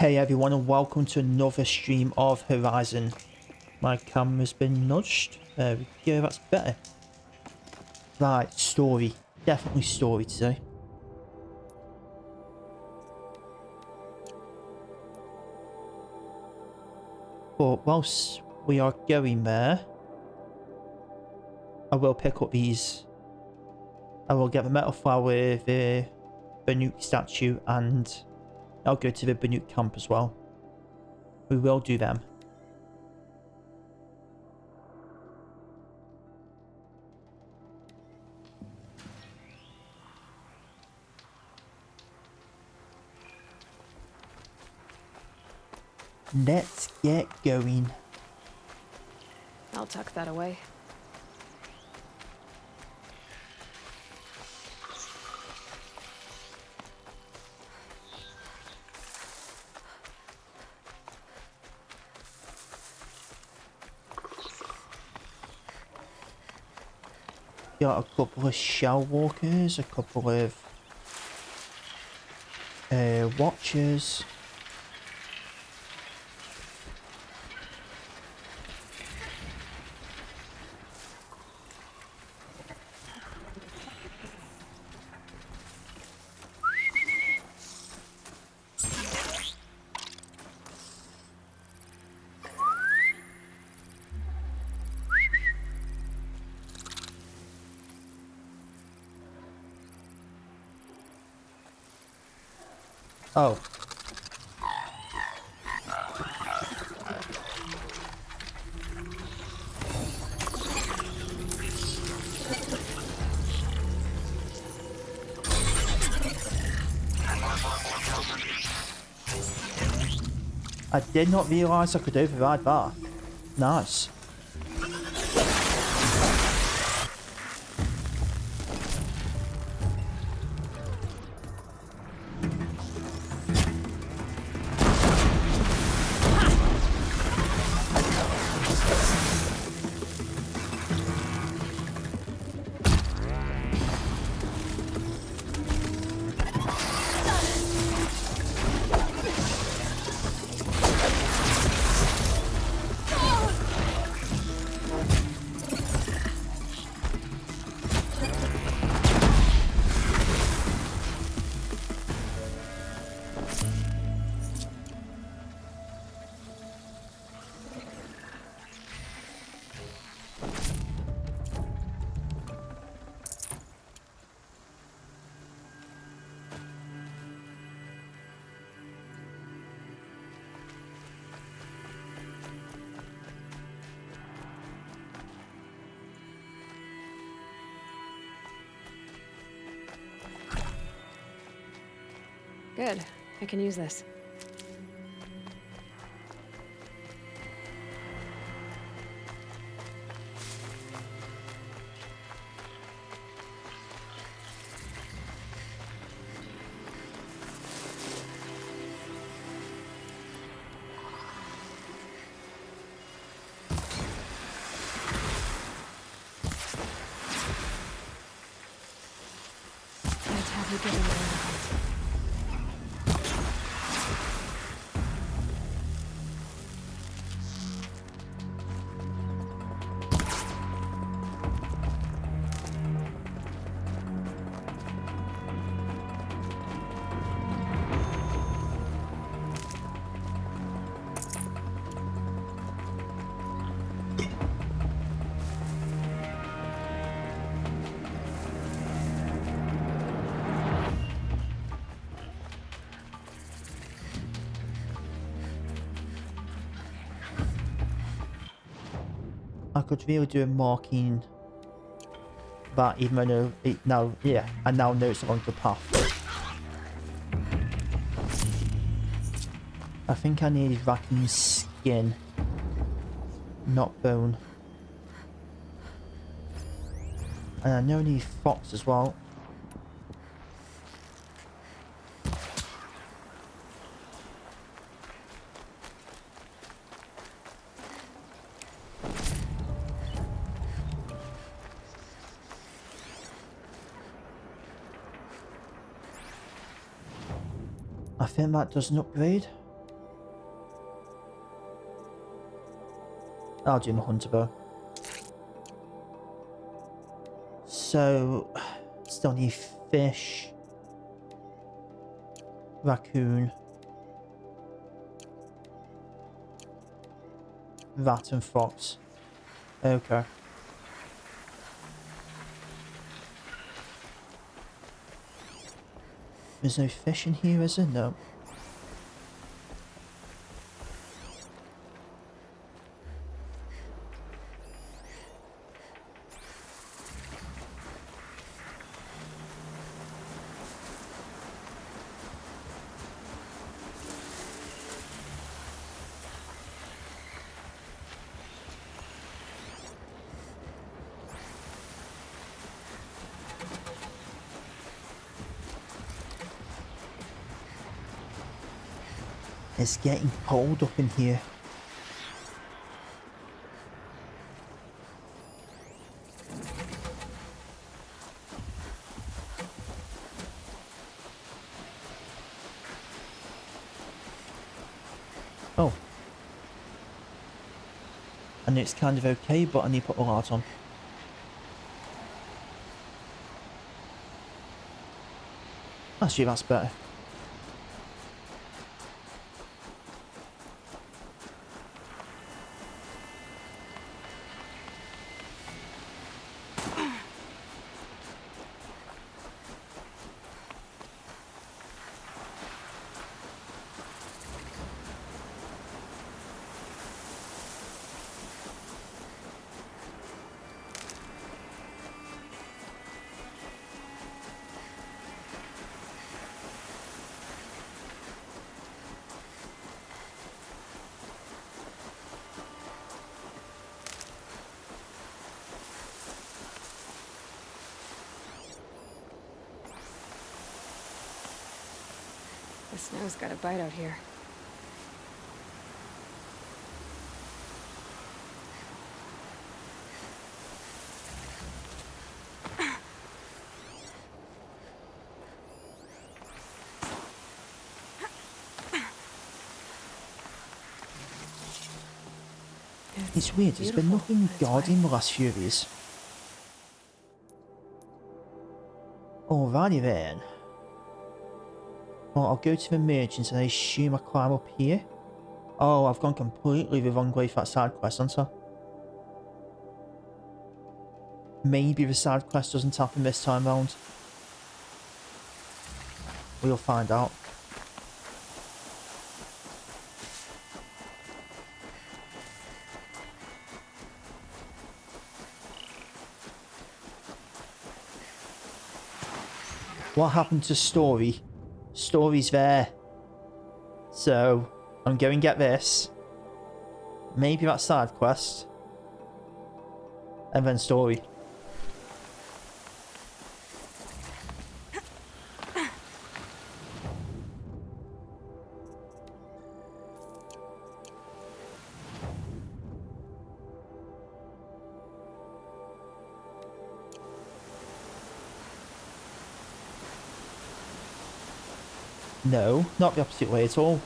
Hey everyone and welcome to another stream of Horizon. My camera's been nudged. There we go, that's better. Right, story. Definitely story today. But whilst we are going there, I will pick up these. I will get the metal flower, the Banuk statue, and I'll go to the Banuk camp as well. We will do them. Let's get going. I'll tuck that away. Got a couple of shell walkers, a couple of watchers. Oh. I did not realise I could override that. Nice. Good. I can use this. Let's have you get in there. I could really do a marking that even though I know it now, yeah, I now know it's along the path. I think I need raccoon skin, not bone. And I know I need fox as well. I think that does an upgrade. I'll do my hunter bow. So, still need fish, raccoon, rat and fox. Okay. There's no fish in here, is there? No. It's getting cold up in here. Oh. And it's kind of okay, but I need to put a light on. Actually, that's better. The snow's got a bite out here. It's weird, there's been nothing guarding the last few of these. Alrighty then. Well, I'll go to the merchants and I assume I climb up here. Oh, I've gone completely the wrong way for that side quest, haven't I? Maybe the side quest doesn't happen this time round. We'll find out. What happened to Story? Story's there. So, I'm going to get this. Maybe that side quest. And then Story. No, not the opposite way at all.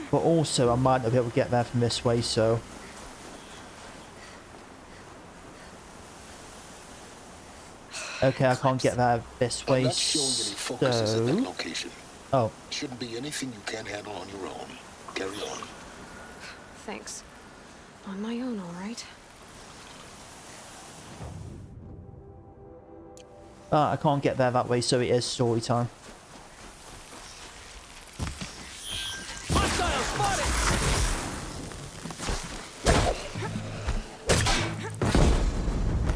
But also, I might not be able to get there from this way, so... Okay, I can't get there this way, so... Oh. Shouldn't be anything you can't handle on your own. Carry on. Thanks. On my own, all right. I can't get there that way, so it is story time. Hostile spotted!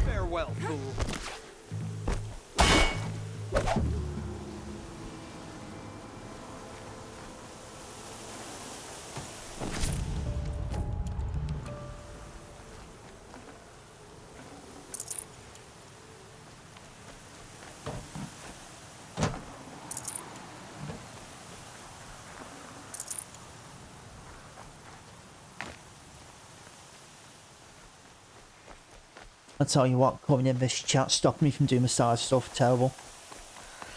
Farewell, fool. I tell you what, coming in this chat stopped me from doing my side stuff. Terrible.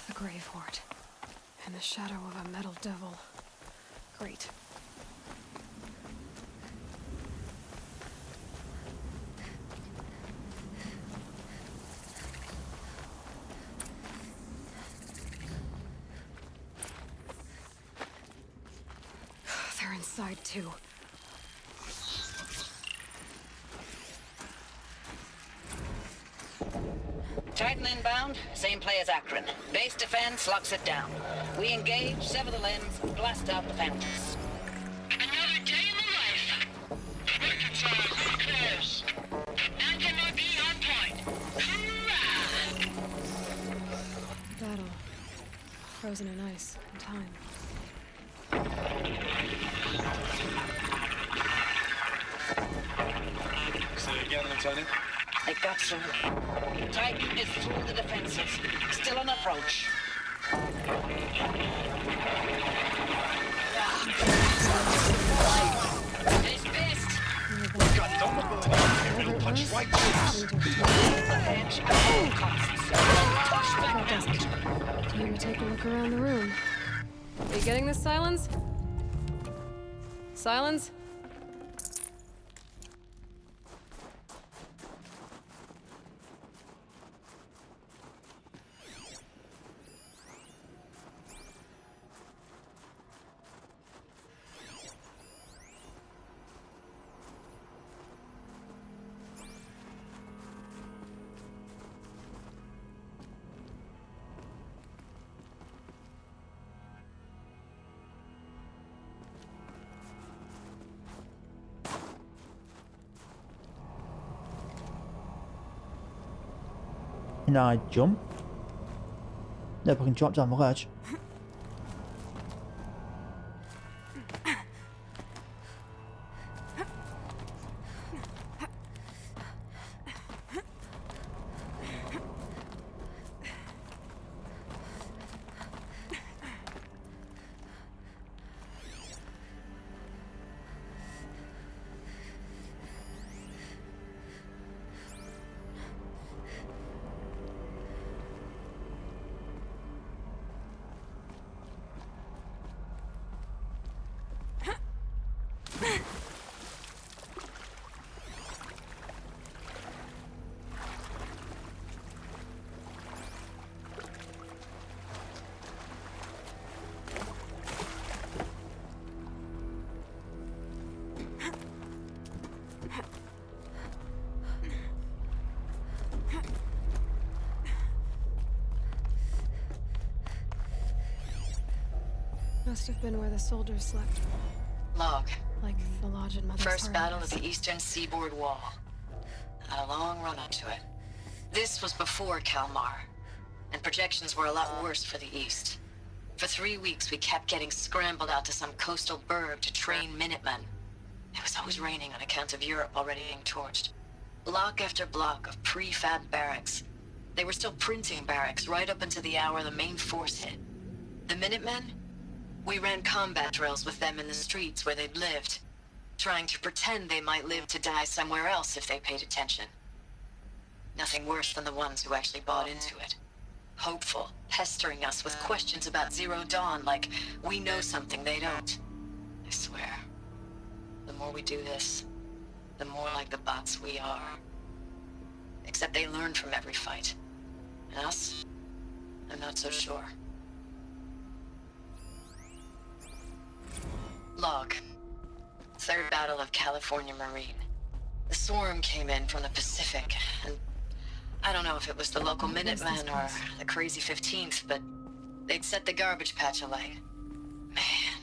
The grave hoard. And the shadow of a metal devil. Great. They're inside too. Titan inbound, same play as Akron. Base defense locks it down. We engage, sever the limbs, blast out the fountains. Another day in the life. Reconcile, real close. Anthem RP on point. Hoorah! Battle. Frozen in ice and time. Say it again, Lieutenant. They got through. Titan is through the defenses. Still on approach. It's pissed. We've got no mobility. It'll punch right through us. The hedge at all costs. Don't touch That back doesn't. Time to take a look around the room. Are you getting this, Silence? Silence? Can I jump? No, but I can drop down the ledge. Must have been where the soldiers slept. Log. Like the lodge in Mother's First Heart, battle I of guess. the eastern seaboard wall. Had a long run up to it. This was before Kalmar, and projections were a lot worse for the east. For 3 weeks, we kept getting scrambled out to some coastal burg to train Minutemen. It was always raining on account of Europe already being torched. Block after block of prefab barracks. They were still printing barracks right up until the hour the main force hit. The Minutemen? We ran combat drills with them in the streets where they'd lived, trying to pretend they might live to die somewhere else if they paid attention. Nothing worse than the ones who actually bought into it. Hopeful, pestering us with questions about Zero Dawn like we know something they don't. I swear, the more we do this, the more like the bots we are. Except they learn from every fight. And us? I'm not so sure. Log. Third Battle of California Marine. The swarm came in from the Pacific, and I don't know if it was the local Minutemen or the crazy 15th, but they'd set the garbage patch alight. Man,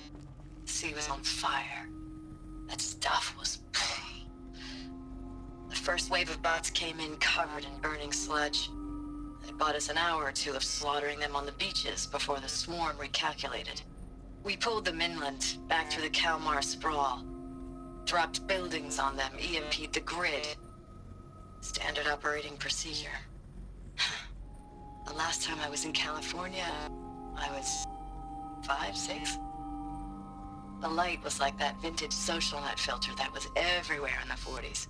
the sea was on fire. That stuff was... The first wave of bots came in covered in burning sludge. They bought us an hour or two of slaughtering them on the beaches before the swarm recalculated. We pulled them inland, back through the Kalmar sprawl. Dropped buildings on them, EMP'd the grid. Standard operating procedure. The last time I was in California, I was 5, 6? The light was like that vintage social net filter that was everywhere in the 40s.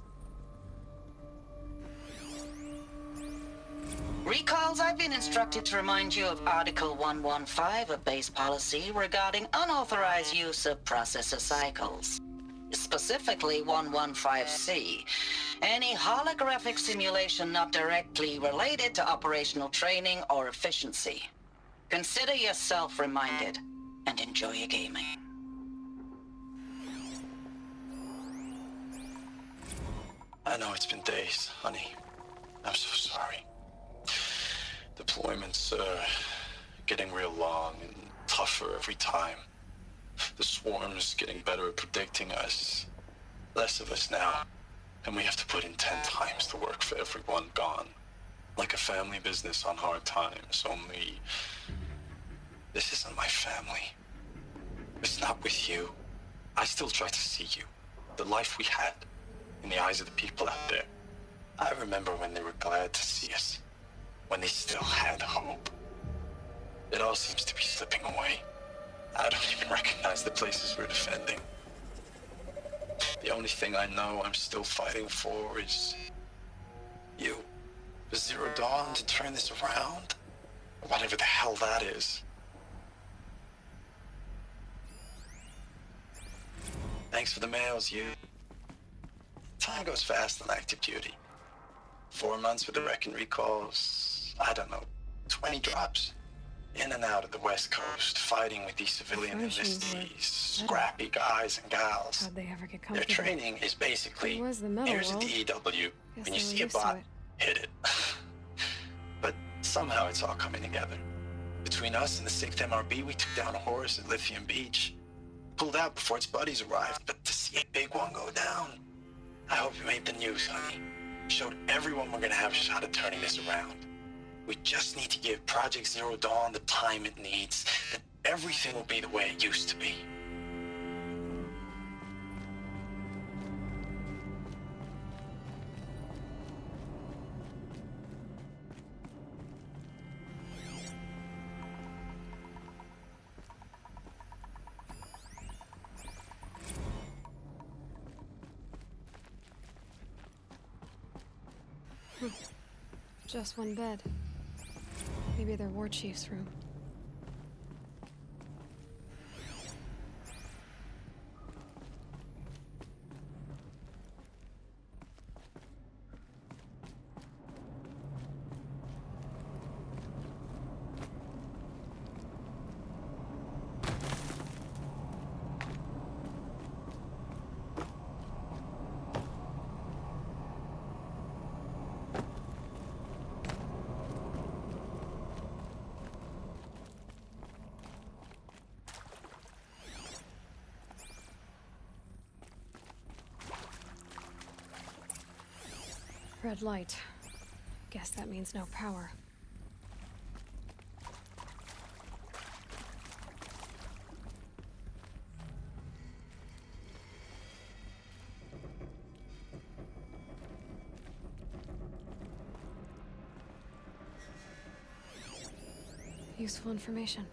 Recalls, I've been instructed to remind you of Article 115 of base policy regarding unauthorized use of processor cycles. Specifically 115C. Any holographic simulation not directly related to operational training or efficiency. Consider yourself reminded and enjoy your gaming. I know it's been days, honey. I'm so sorry. Deployments are getting real long and tougher every time. The swarm's getting better at predicting us. Less of us now. And we have to put in 10 times the work for everyone gone. Like a family business on hard times, only... this isn't my family. It's not with you. I still try to see you. The life we had. In the eyes of the people out there. I remember when they were glad to see us. When they still had hope. It all seems to be slipping away. I don't even recognize the places we're defending. The only thing I know I'm still fighting for is... you. For Zero Dawn to turn this around. Whatever the hell that is. Thanks for the mails, you. Time goes fast on active duty. 4 months with the wreck and recalls, I don't know, 20 drops. In and out of the West Coast, fighting with these civilian enlistees, scrappy guys and gals. How'd they ever get Their comfortable? training is basically, It was the metal here's a world. DEW, Guess when you they were see a used to bot, it. hit it. But somehow it's all coming together. Between us and the 6th MRB, we took down a horse at Lithium Beach. Pulled out before its buddies arrived, but to see a big one go down, I hope you made the news, honey. Showed everyone we're gonna have a shot at turning this around. We just need to give Project Zero Dawn the time it needs, then everything will be the way it used to be. Just one bed. Maybe their war chief's room. Red light. Guess that means no power. Useful information.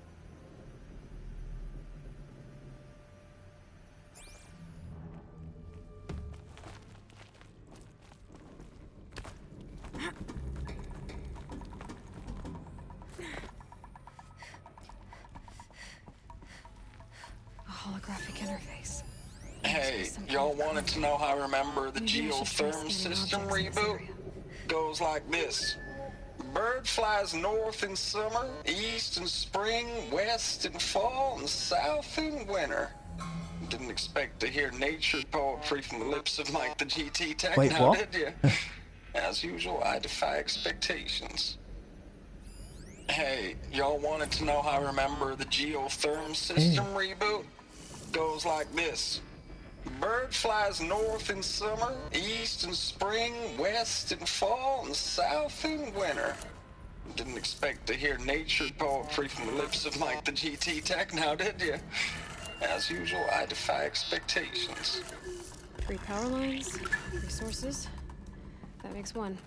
Holographic interface. Hey, y'all wanted to know how I remember the Maybe I should try geotherm scanning system objects in this reboot? area. Goes like this. Bird flies north in summer, east in spring, west in fall, and south in winter. Didn't expect to hear nature poetry from the lips of Mike the GT Tech Wait, now, what? did you? As usual, I defy expectations. Hey, y'all wanted to know how I remember the geotherm system reboot? Goes like this. Bird flies north in summer, east in spring, west in fall, and south in winter. Didn't expect to hear nature poetry from the lips of Mike the GT Tech now, did you? As usual, I defy expectations. 3 power lines, 3 sources. That makes 1.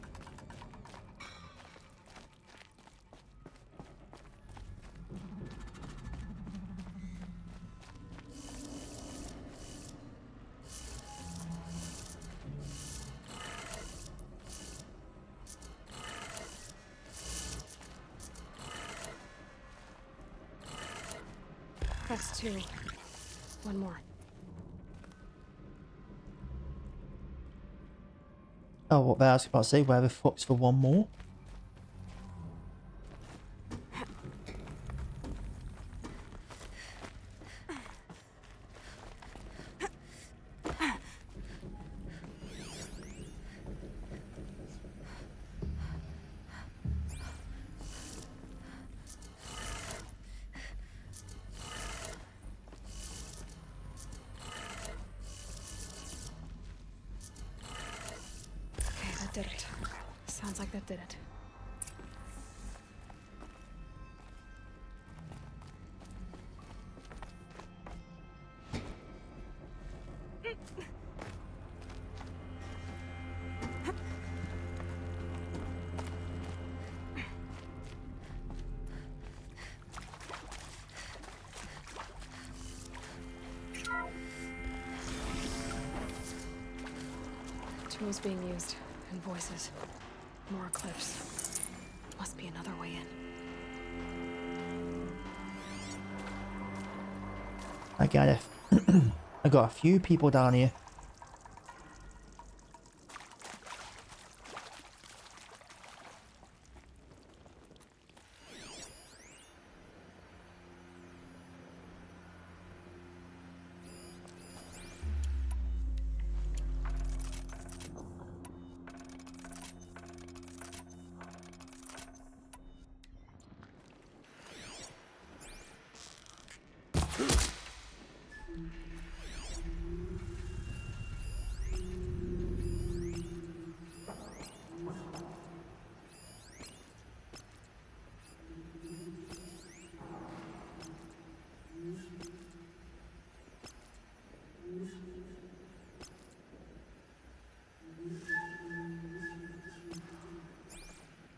That's 2. One more. Oh, what I was about to say, where the fuck's for one more? Okay, that did it. Sounds like that did it. Tools being used, and voices. More clips. Must be another way in. I got it. I got a few people down here.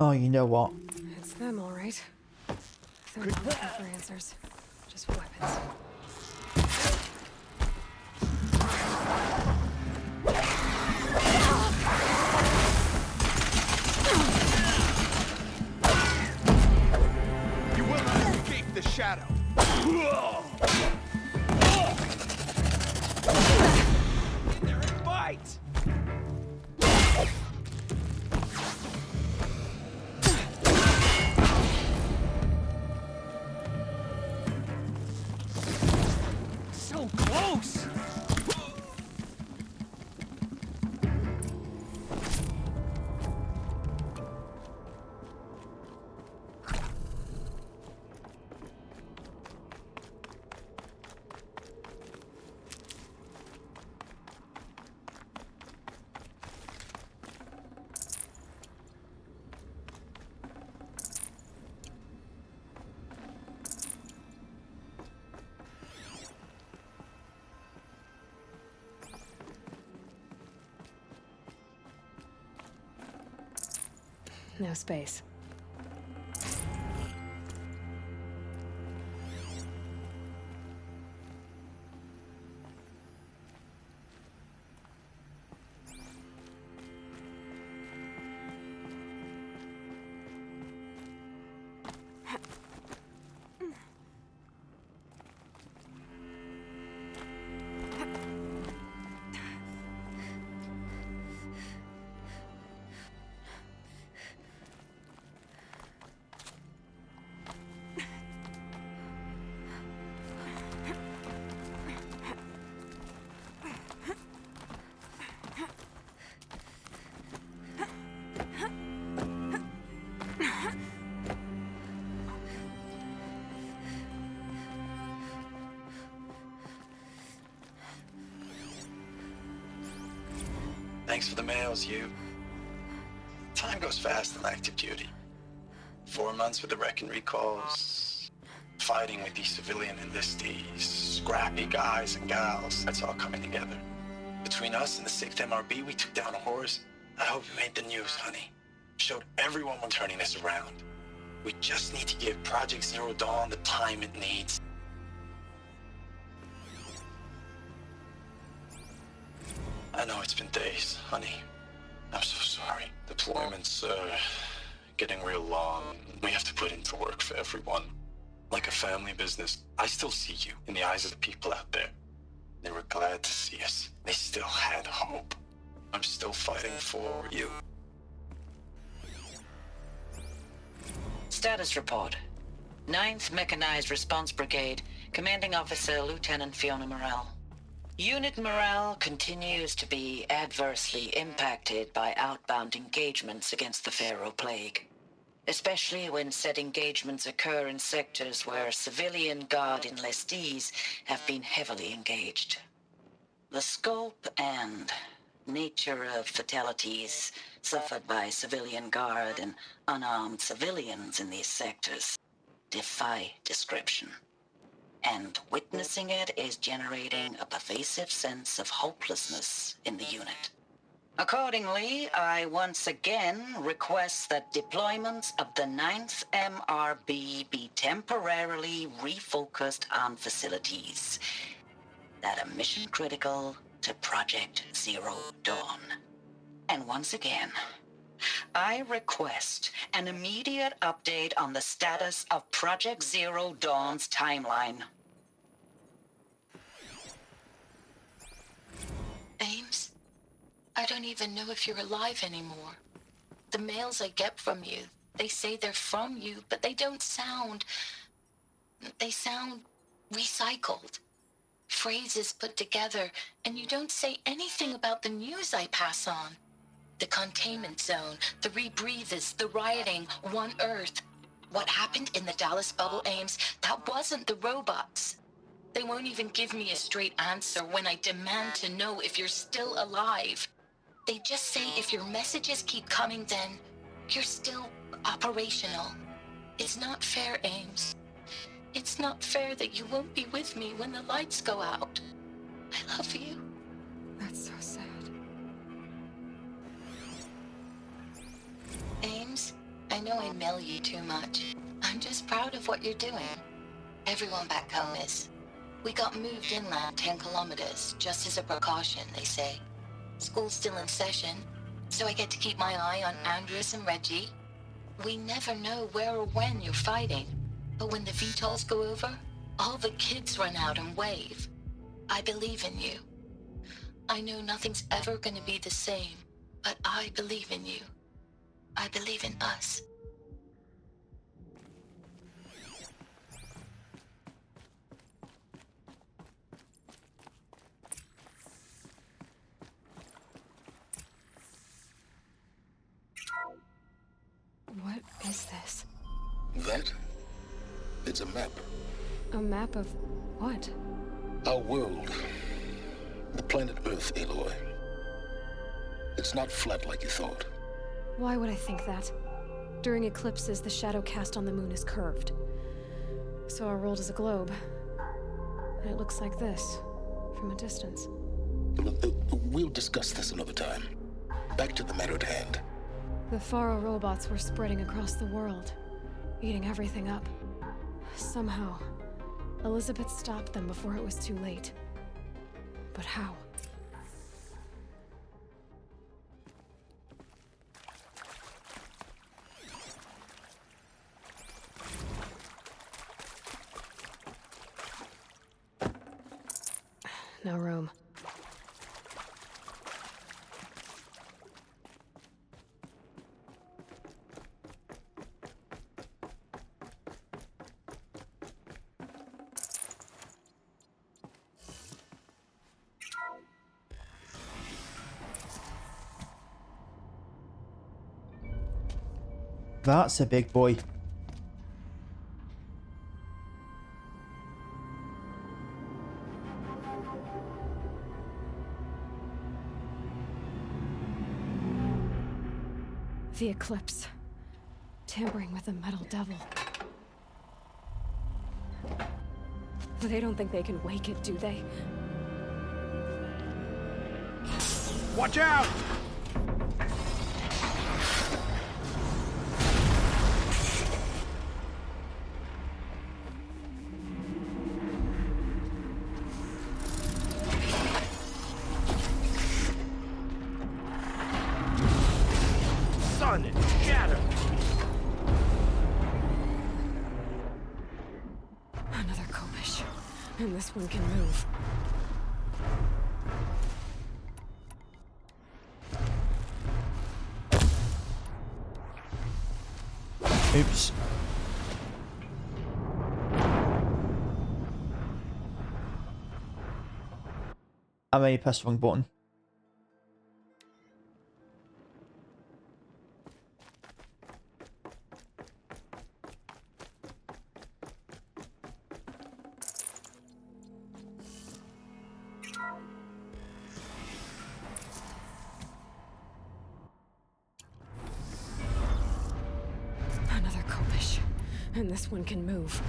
Oh, you know what? It's them, all right. They're not looking for answers. Just weapons. You will not escape the shadow. In there and fight! So close! No space. Thanks for the mails, you. Time goes fast in active duty. 4 months with the wreck and recalls, fighting with these civilian enlistees, scrappy guys and gals. That's all coming together. Between us and the 6th MRB, we took down a horse. I hope you made the news, honey. Showed everyone we're turning this around. We just need to give Project Zero Dawn the time it needs. I know it's been days, honey. I'm so sorry. Deployments are getting real long. We have to put into work for everyone. like a family business. I still see you in the eyes of the people out there. They were glad to see us. They still had hope. I'm still fighting for you. Status report. 9th Mechanized Response Brigade, Commanding Officer Lieutenant Fiona Morrell. Unit morale continues to be adversely impacted by outbound engagements against the Pharaoh Plague, especially when said engagements occur in sectors where civilian guard enlistees have been heavily engaged. The scope and nature of fatalities suffered by civilian guard and unarmed civilians in these sectors defy description. And witnessing it is generating a pervasive sense of hopelessness in the unit. Accordingly, I once again request that deployments of the 9th MRB be temporarily refocused on facilities that are mission critical to Project Zero Dawn. And once again, I request an immediate update on the status of Project Zero Dawn's timeline. Ames, I don't even know if you're alive anymore. The mails I get from you, they say they're from you, but they don't sound... They sound recycled. Phrases put together, and you don't say anything about the news I pass on. The containment zone, the rebreathers, the rioting, One Earth. What happened in the Dallas bubble, Ames, that wasn't the robots. They won't even give me a straight answer when I demand to know if you're still alive. They just say if your messages keep coming, then you're still operational. It's not fair, Ames. It's not fair that you won't be with me when the lights go out. I love you. That's so sad. Ames, I know I mail you too much. I'm just proud of what you're doing. Everyone back home is. We got moved inland 10 kilometers, just as a precaution, they say. School's still in session, so I get to keep my eye on Andres and Reggie. We never know where or when you're fighting, but when the VTOLs go over, all the kids run out and wave. I believe in you. I know nothing's ever gonna be the same, but I believe in you. I believe in us. What is this? That? It's a map. A map of what? Our world. The planet Earth, Aloy. It's not flat like you thought. Why would I think that? During eclipses, the shadow cast on the moon is curved. So our world is a globe. And it looks like this, from a distance. We'll discuss this another time. Back to the matter at hand. The Faro robots were spreading across the world, eating everything up. Somehow, Elizabeth stopped them before it was too late. But how? No room. That's a big boy. The eclipse. Tampering with the metal devil. They don't think they can wake it, do they? Watch out! Sun and shatter. and this one can move. Oops. I may have pressed the wrong button. Another kopish, and this one can move.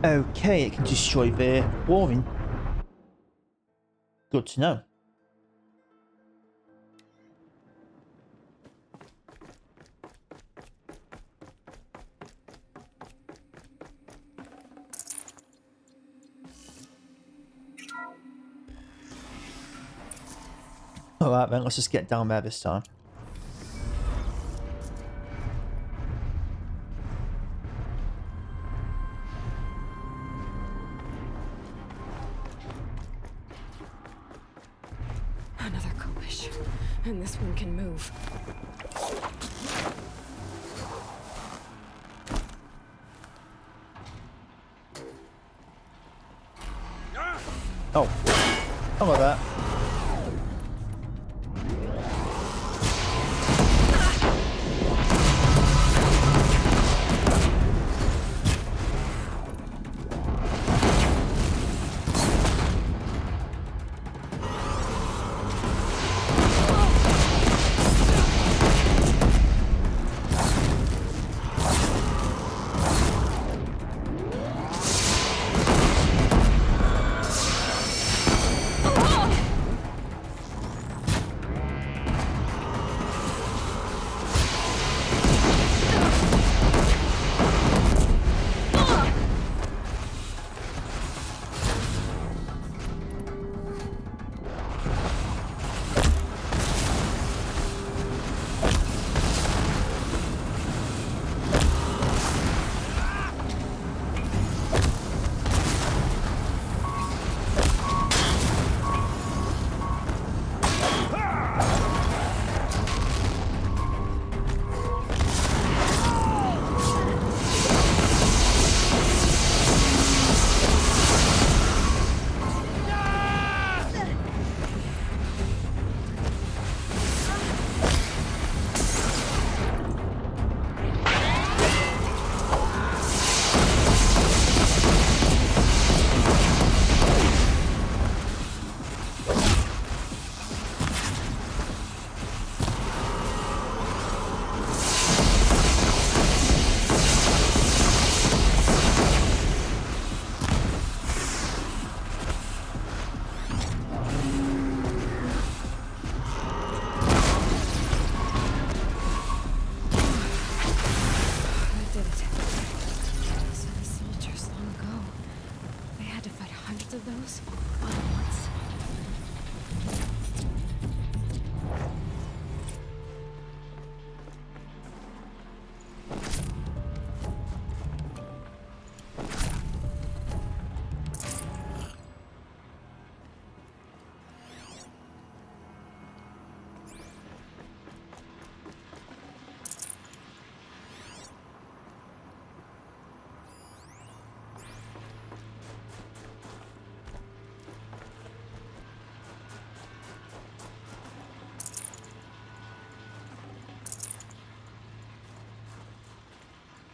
Okay, it can destroy the warring. Good to know. Alright then, let's just get down there this time. Another kopish, and this one can move. Oh, how about that?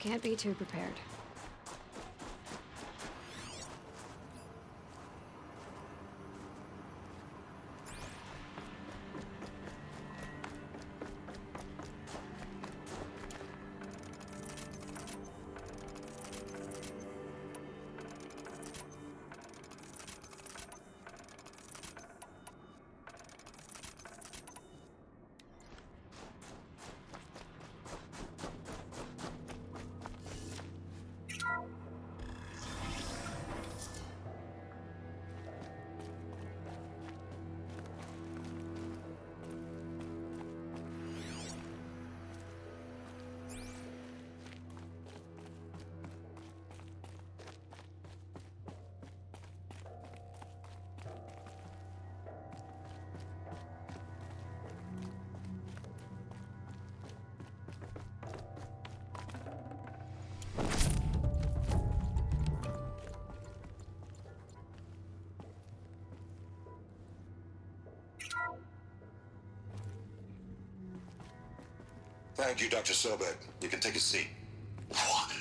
Can't be too prepared. Thank you, Dr. Sobek. You can take a seat. What?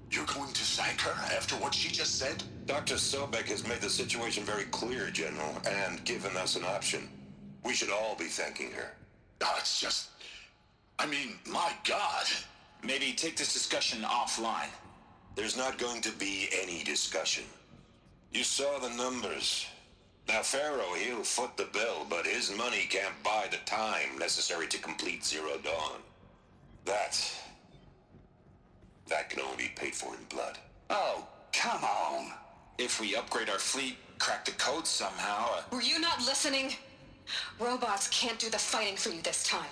You're going to thank her after what she just said? Dr. Sobek has made the situation very clear, General, and given us an option. We should all be thanking her. Oh, it's just... I mean, my God. Maybe take this discussion offline. There's not going to be any discussion. You saw the numbers. Now, Pharaoh, he'll foot the bill, but his money can't buy the time necessary to complete Zero Dawn. That can only be paid for in blood. Oh, come on. If we upgrade our fleet, crack the code somehow... Were you not listening? Robots can't do the fighting for you this time.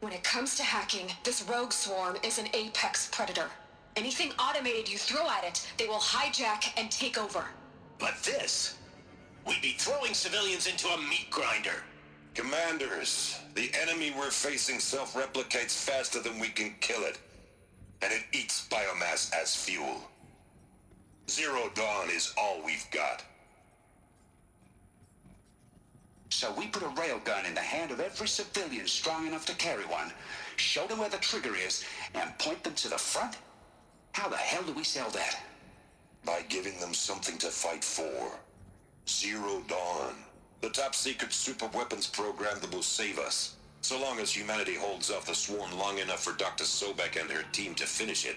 When it comes to hacking, this rogue swarm is an apex predator. Anything automated you throw at it, they will hijack and take over. But this... We'd be throwing civilians into a meat grinder. Commanders, the enemy we're facing self-replicates faster than we can kill it. And it eats biomass as fuel. Zero Dawn is all we've got. So we put a railgun in the hand of every civilian strong enough to carry one, show them where the trigger is, and point them to the front? How the hell do we sell that? By giving them something to fight for. Zero Dawn. The top-secret super-weapons program that will save us. So long as humanity holds off the swarm long enough for Dr. Sobek and her team to finish it.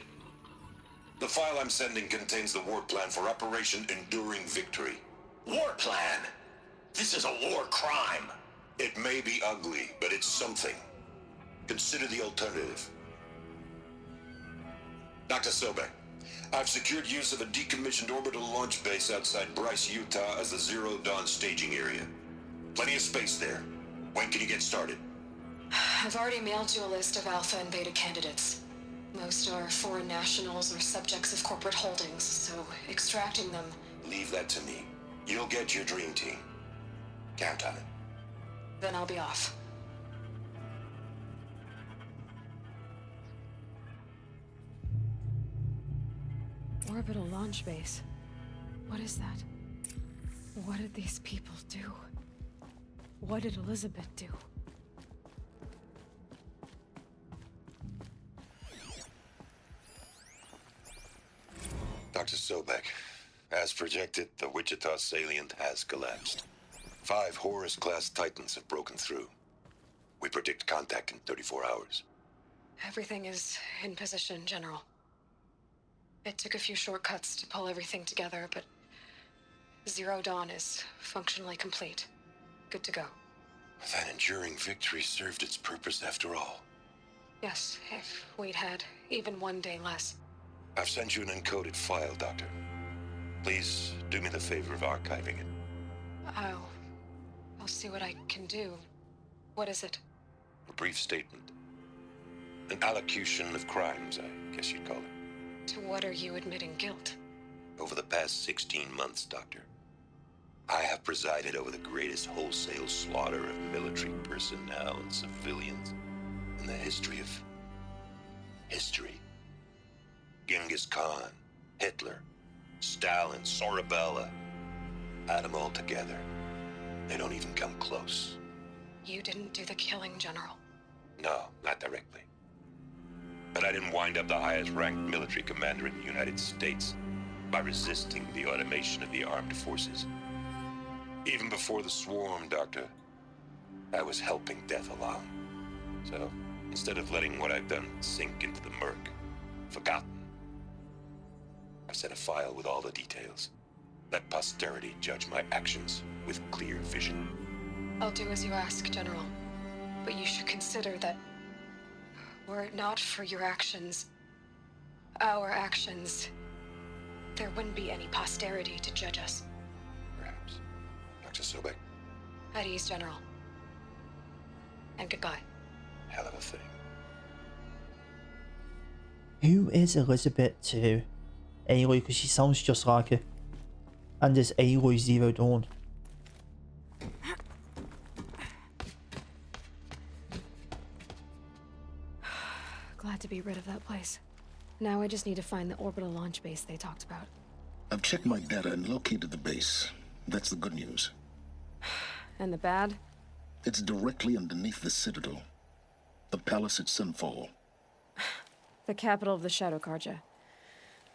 The file I'm sending contains the war plan for Operation Enduring Victory. War plan? This is a war crime. It may be ugly, but it's something. Consider the alternative. Dr. Sobek, I've secured use of a decommissioned orbital launch base outside Bryce, Utah as the Zero Dawn staging area. Plenty of space there. When can you get started? I've already mailed you a list of Alpha and Beta candidates. Most are foreign nationals or subjects of corporate holdings, so extracting them... Leave that to me. You'll get your dream team. Count on it. Then I'll be off. Orbital launch base. What is that? What did these people do? What did Elizabeth do? Dr. Sobek, as projected, the Wichita salient has collapsed. 5 Horus-class Titans have broken through. We predict contact in 34 hours. Everything is in position, General. It took a few shortcuts to pull everything together, but Zero Dawn is functionally complete. Good to go. That enduring victory served its purpose after all. Yes, if we'd had even one day less. I've sent you an encoded file, Doctor. Please do me the favor of archiving it. I'll see what I can do. What is it? A brief statement. An allocution of crimes, I guess you'd call it. To what are you admitting guilt? Over the past 16 months, Doctor, I have presided over the greatest wholesale slaughter of military personnel and civilians in the history of... history. Genghis Khan, Hitler, Stalin, Sorabella. Add them all together. They don't even come close. You didn't do the killing, General. No, not directly. But I didn't wind up the highest-ranked military commander in the United States by resisting the automation of the armed forces. Even before the swarm, Doctor, I was helping death along. So, instead of letting what I've done sink into the murk, forgotten, I've set a file with all the details. Let posterity judge my actions with clear vision. I'll do as you ask, General. But you should consider that were it not for your actions, our actions, there wouldn't be any posterity to judge us. Perhaps. Dr. Sobek. At ease, General. And goodbye. Hell of a thing. Who is Elizabeth to Aloy? Because she sounds just like her. And is Aloy Zero Dawn? Glad to be rid of that place. Now I just need to find the orbital launch base they talked about. I've checked my data and located the base. That's the good news. And the bad? It's directly underneath the Citadel. The palace at Sunfall. The capital of the Shadow Carja.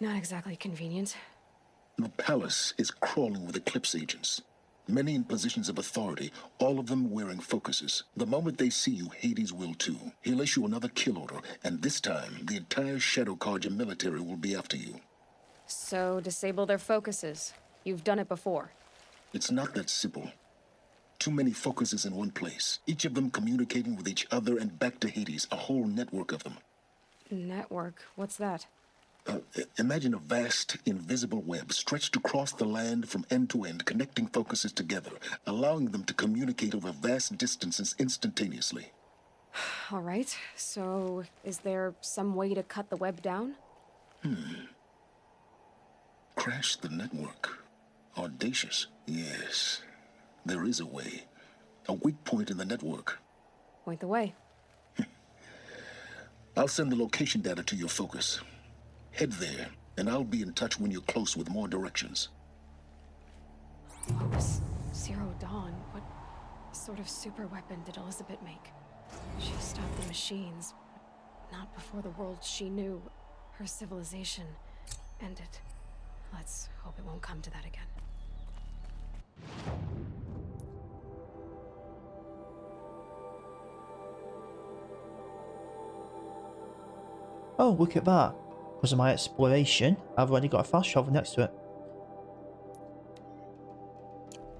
Not exactly convenient. The palace is crawling with Eclipse agents. Many in positions of authority, all of them wearing focuses. The moment they see you, Hades will too. He'll issue another kill order, and this time, the entire Shadow Carja military will be after you. So, disable their focuses. You've done it before. It's not that simple. Too many focuses in one place, each of them communicating with each other and back to Hades, a whole network of them. Network? What's that? Imagine a vast, invisible web stretched across the land from end to end, connecting focuses together, allowing them to communicate over vast distances instantaneously. All right, so is there some way to cut the web down? Crash the network. Audacious. Yes, there is a way. A weak point in the network. Point the way. I'll send the location data to your focus. Head there, and I'll be in touch when you're close with more directions. What was Zero Dawn? What sort of super weapon did Elizabeth make? She stopped the machines, but not before the world she knew, her civilization, ended. Let's hope it won't come to that again. Oh, look at that. Because of my exploration, I've already got a fast travel next to it.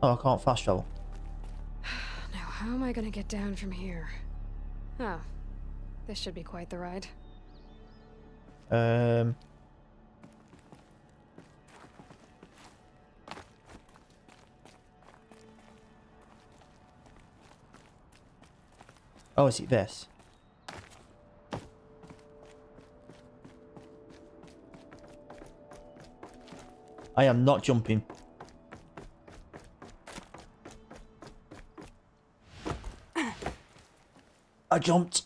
Oh, I can't fast travel. Now, how am I gonna get down from here? Oh, this should be quite the ride. Oh, is it this? I am not jumping. I jumped.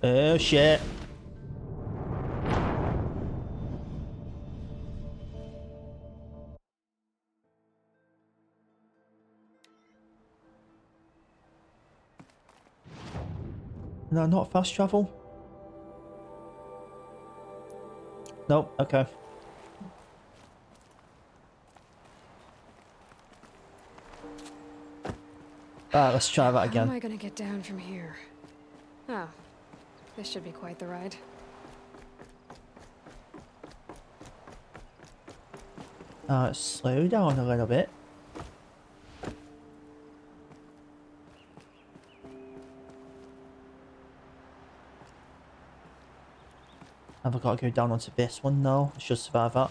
Oh shit. No, not fast travel. Nope, okay. Alright, let's try that How am again. I gonna get down from here? Oh, this should be quite the ride. Slow down a little bit. Have I got to go down onto this one? No, I should survive that.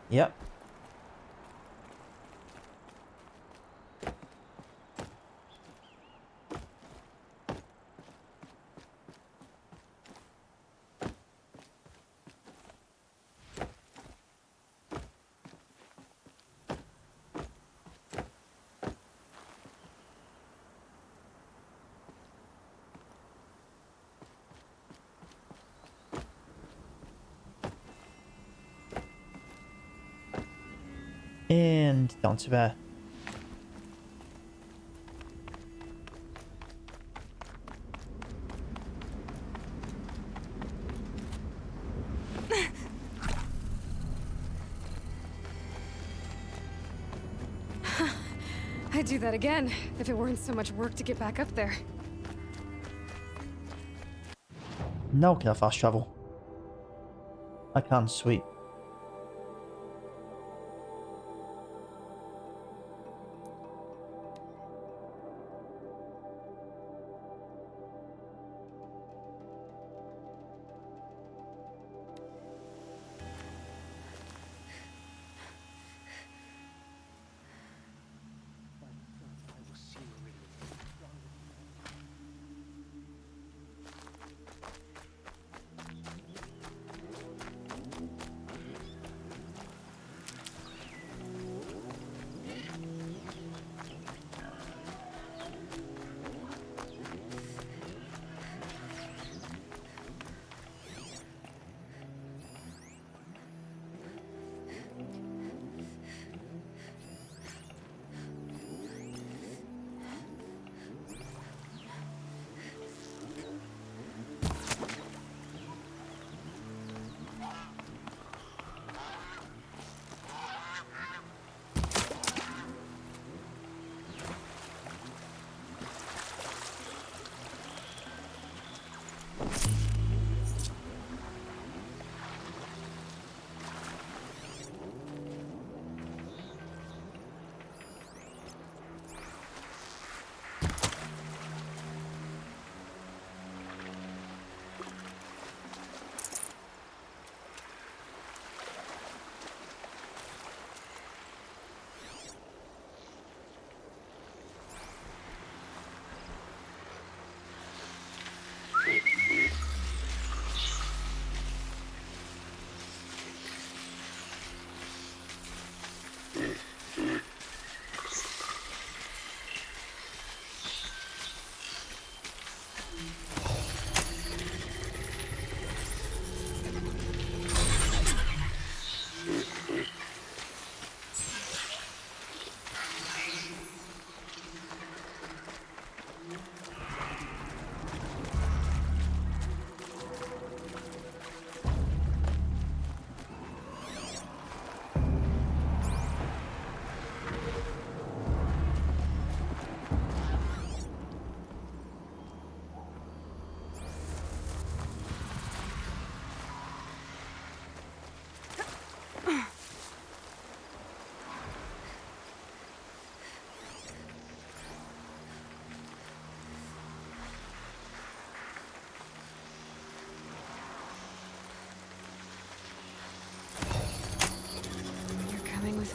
Yep. And down to there. I'd do that again, if it weren't so much work to get back up there. Now can I fast travel? I can, sweet.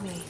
with me.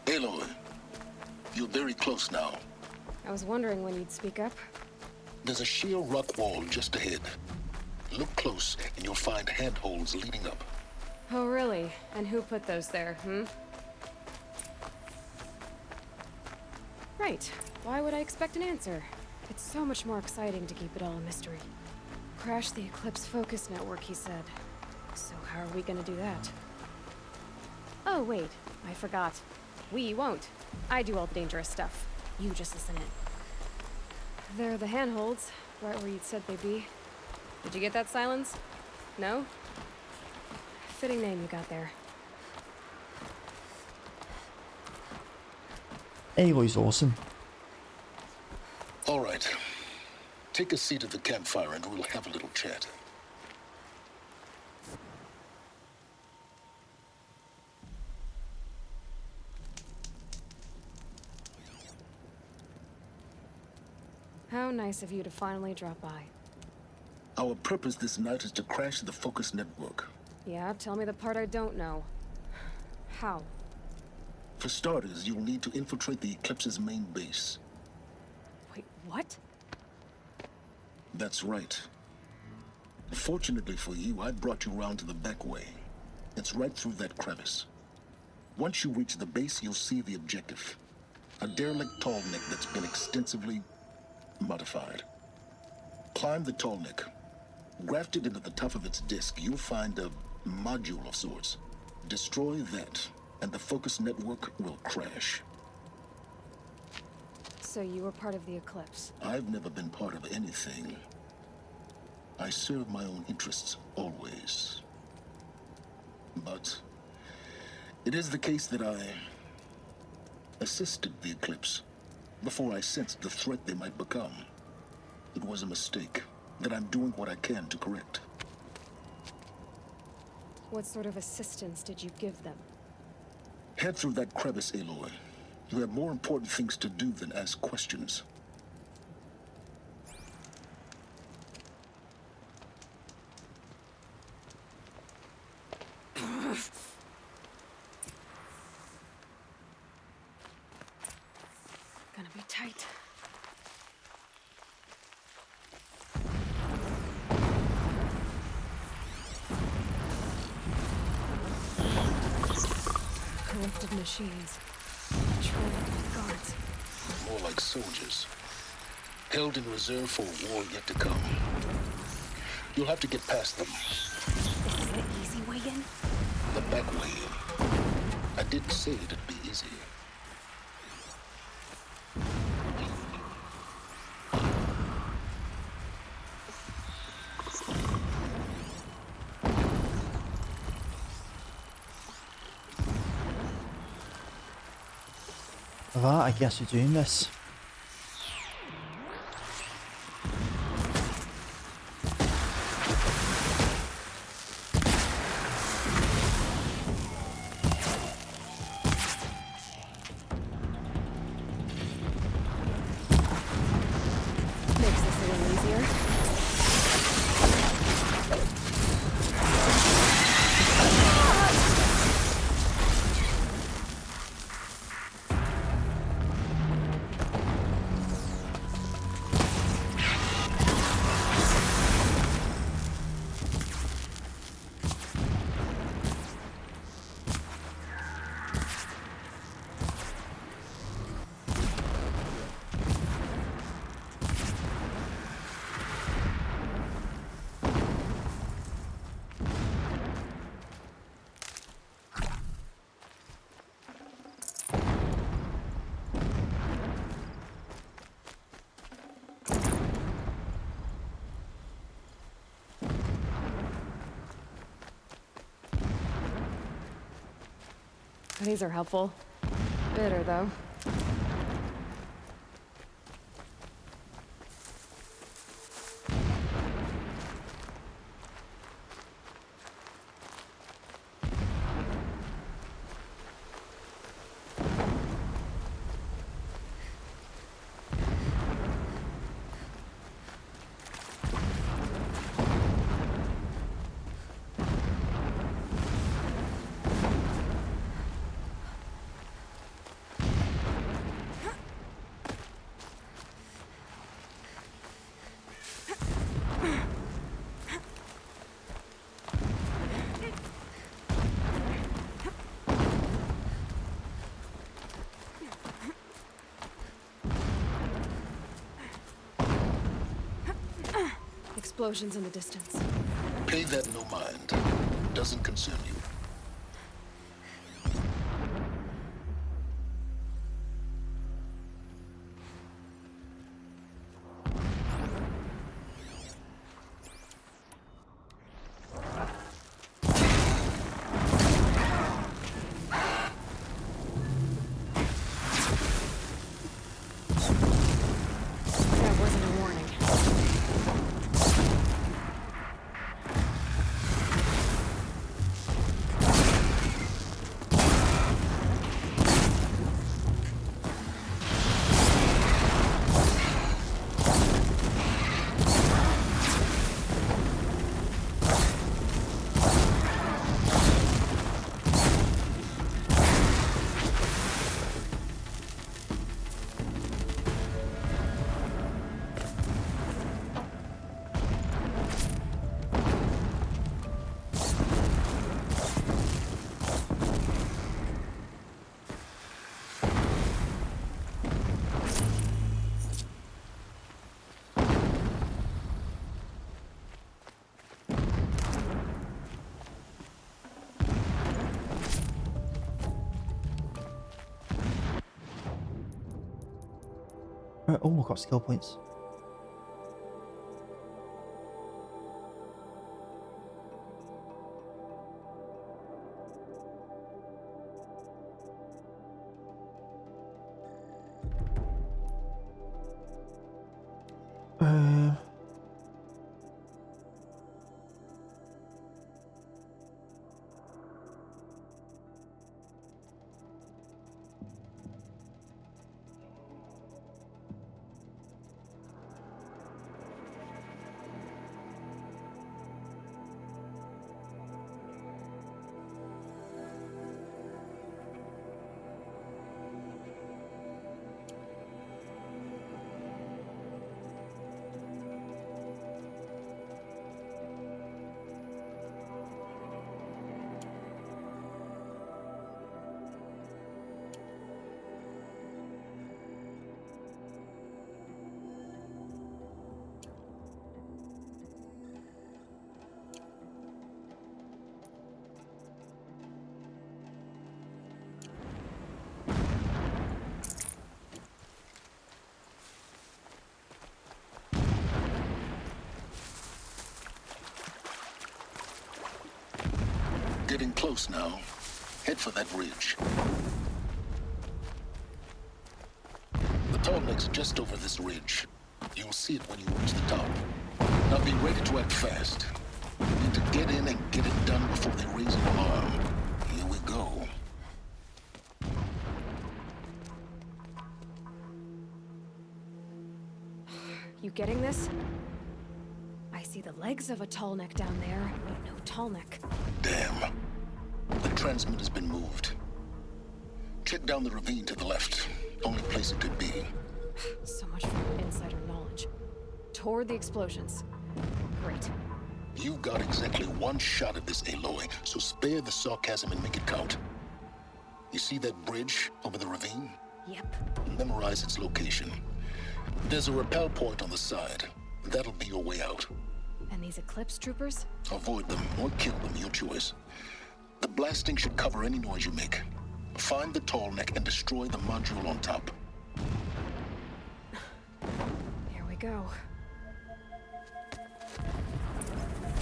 Aloy, you're very close now. I was wondering when you'd speak up. There's a sheer rock wall just ahead. Look close, and you'll find handholds leading up. Oh, really? And who put those there, Right. Why would I expect an answer? It's so much more exciting to keep it all a mystery. Crash the Eclipse focus network, he said. So how are we gonna do that? Oh, wait. I forgot. We won't. I do all the dangerous stuff. You just listen in. They're the handholds, right where you'd said they'd be. Did you get that, Silence? No? Fitting name you got there. Aloy's awesome. All right. Take a seat at the campfire and we'll have a little chat. How nice of you to finally drop by. Our purpose this night is to crash the focus network. Yeah, tell me the part I don't know. How? For starters, you'll need to infiltrate the Eclipse's main base. Wait, what? That's right. Fortunately for you, I brought you round to the back way. It's right through that crevice. Once you reach the base, you'll see the objective. A derelict tall neck that's been extensively modified. Climb the tall neck. Grafted into the top of its disk, you'll find a module of sorts. Destroy that, and the focus network will crash. So you were part of the Eclipse? I've never been part of anything. I serve my own interests, always. But it is the case that I assisted the Eclipse before I sensed the threat they might become. It was a mistake that I'm doing what I can to correct. What sort of assistance did you give them? Head through that crevice, Aloy. You have more important things to do than ask questions. Gonna be tight. Collective machines. Patrolling guards. More like soldiers. Held in reserve for a war yet to come. You'll have to get past them. Is this the easy way in? The back way in. I didn't say it'd be easy. Well, I guess we're doing this. Makes this a little easier. These are helpful. Bitter, though. Explosions in the distance. Pay that no mind. Doesn't concern you. That wasn't a warning. Oh, I've got skill points. Getting close now. Head for that ridge. The tall neck's just over this ridge. You'll see it when you reach the top. Now be ready to act fast. You need to get in and get it done before they raise an alarm. Here we go. You getting this? I see the legs of a tall neck down there, but no tall neck. Damn. The transmitter's been moved. Check down the ravine to the left. Only place it could be. So much for insider knowledge. Toward the explosions. Great. You've got exactly one shot at this, Aloy, so spare the sarcasm and make it count. You see that bridge over the ravine? Yep. Memorize its location. There's a rappel point on the side. That'll be your way out. And these Eclipse troopers? Avoid them or kill them, your choice. The blasting should cover any noise you make. Find the tall neck and destroy the module on top. Here we go.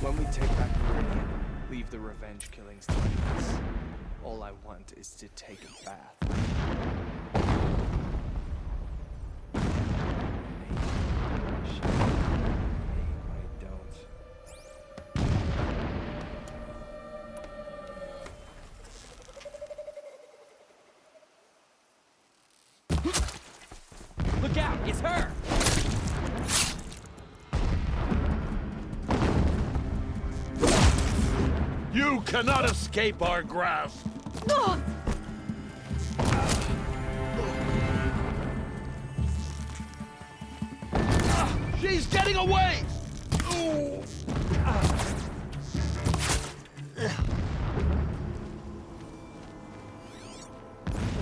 When we take back Meridian, leave the revenge killings to us. All I want is to take a bath. Look out! It's her! You cannot escape our grasp! She's getting away! Is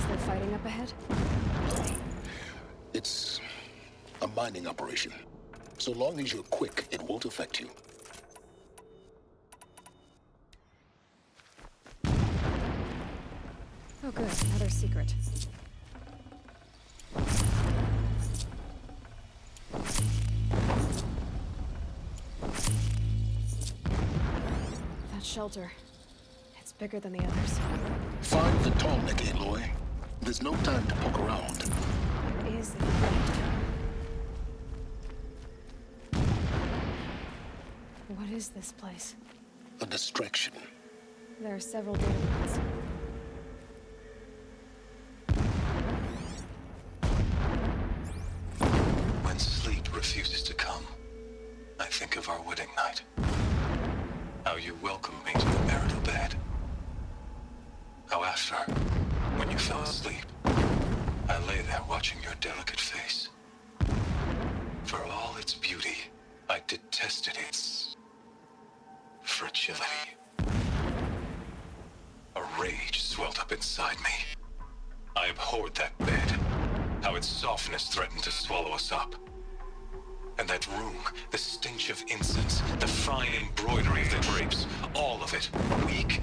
there fighting up ahead? It's a mining operation. So long as you're quick, it won't affect you. Oh good, another secret. That shelter. It's bigger than the others. Find the tall neck, Aloy. There's no time to poke around. There is a threat. What is this place? A distraction. There are several data points. When sleep refuses to come, I think of our wedding night. How you welcomed me to the marital bed. How after, when you fell asleep, I lay there watching your delicate face. For all its beauty, I detested its fragility. A rage swelled up inside me. I abhorred that bed, how its softness threatened to swallow us up. And that room, the stench of incense, the fine embroidery of the drapes, all of it, weak.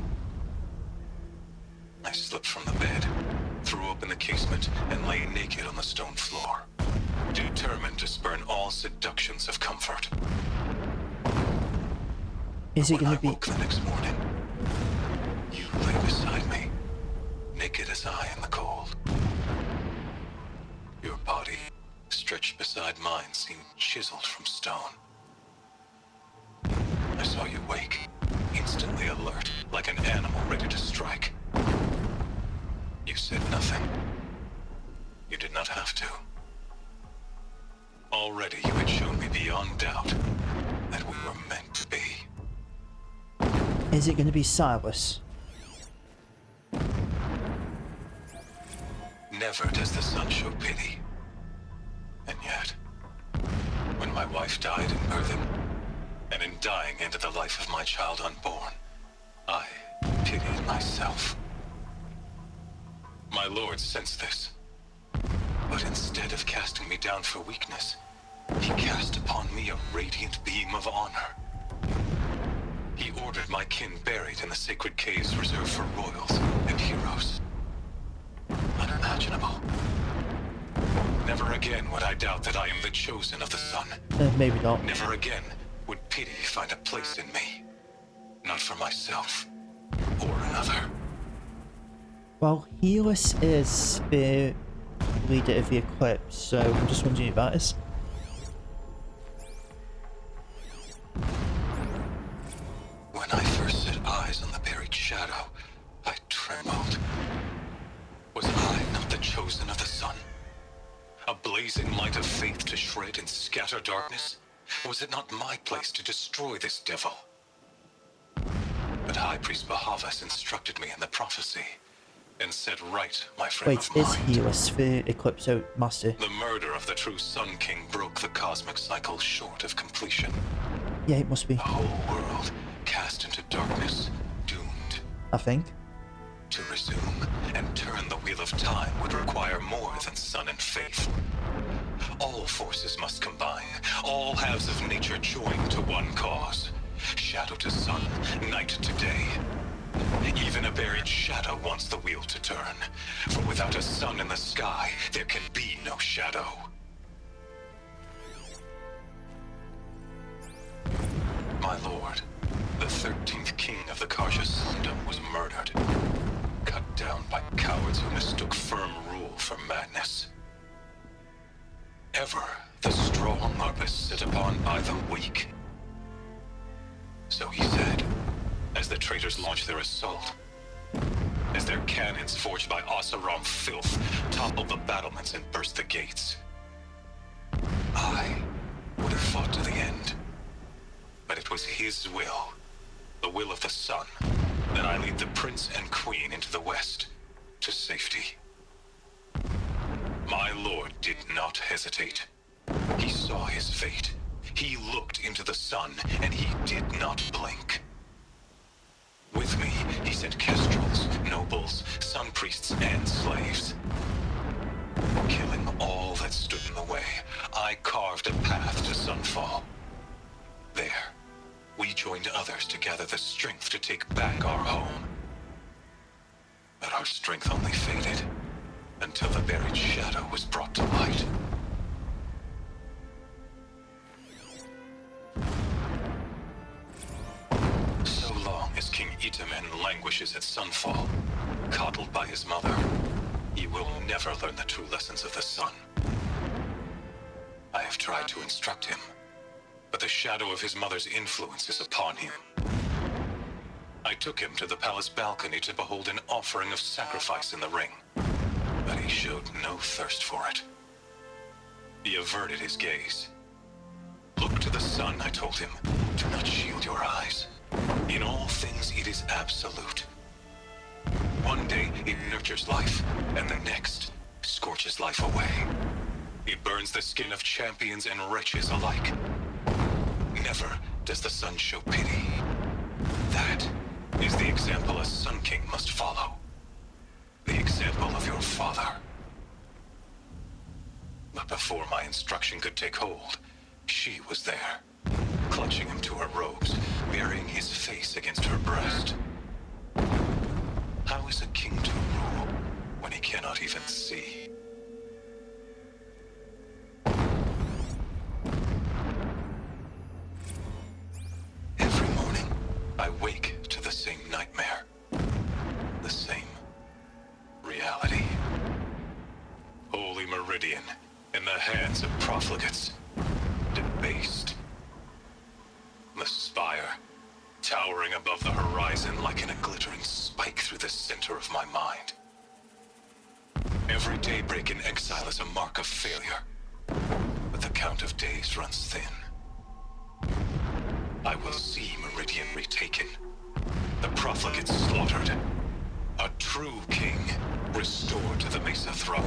I slipped from the bed, threw open the casement, and lay naked on the stone floor, determined to spurn all seductions of comfort. Is it When going I to be... woke the next morning, you lay beside me, naked as I in the cold. Your body, stretched beside mine, seemed chiseled from stone. I saw you wake, instantly alert, like an animal ready to strike. You said nothing. You did not have to. Already you had shown me beyond doubt that we were meant to be. Is it going to be Silas? Never does the sun show pity. And yet, when my wife died in birthing, and in dying into the life of my child unborn, I pitied myself. My lord sensed this, but instead of casting me down for weakness, he cast upon me a radiant beam of honor. He ordered my kin buried in the sacred caves reserved for royals and heroes. Unimaginable. Never again would I doubt that I am the chosen of the sun. Maybe not. Never again would pity find a place in me. Not for myself or another. Well, Helis is the leader of the Eclipse, so I'm just wondering if that is. When I first set eyes on the buried shadow, I trembled. Was I not the chosen of the sun? A blazing light of faith to shred and scatter darkness? Was it not my place to destroy this devil? But High Priest Bahavas instructed me in the prophecy, and set right my frame Wait, of is mind. Helis the Eclipso Master? The murder of the true Sun King broke the cosmic cycle short of completion. Yeah, it must be. The whole world cast into darkness, doomed. I think. To resume and turn the wheel of time would require more than sun and faith. All forces must combine, all halves of nature join to one cause. Shadow to sun, night to day. Even a buried shadow wants the wheel to turn, for without a sun in the sky, there can be no shadow. My lord, the 13th king of the Karja Sundom was murdered, cut down by cowards who mistook firm rule for madness. Ever the strong are beset upon by the weak. So he said, as the traitors launched their assault, as their cannons forged by Oseram filth toppled the battlements and burst the gates. I would have fought to the end, but it was his will, the will of the sun, that I lead the prince and queen into the west, to safety. My lord did not hesitate. He saw his fate. He looked into the sun, and he did not blink. With me, he sent kestrels, nobles, sun priests, and slaves. Killing all that stood in the way, I carved a path to Sunfall. There, we joined others to gather the strength to take back our home. But our strength only faded until the buried shadow was brought to light. So long as King Itamen languishes at Sunfall, coddled by his mother, he will never learn the true lessons of the sun. I have tried to instruct him, but the shadow of his mother's influence is upon him. I took him to the palace balcony to behold an offering of sacrifice in the ring, but he showed no thirst for it. He averted his gaze. Look to the sun, I told him. Do not shield your eyes. In all things, it is absolute. One day, it nurtures life, and the next, scorches life away. It burns the skin of champions and wretches alike. Never does the sun show pity. That is the example a Sun King must follow. The example of your father. But before my instruction could take hold, she was there, clutching him to her robes, burying his face against her breast. How is a king to rule when he cannot even see? Every morning, I wake to the same nightmare. The same reality. Holy Meridian, in the hands of profligates. Debased. The spire, towering above the horizon like a glittering spike through the center of my mind. Every daybreak in exile is a mark of failure, but the count of days runs thin. I will see Meridian retaken, the profligates slaughtered, a true king restored to the Mesa throne.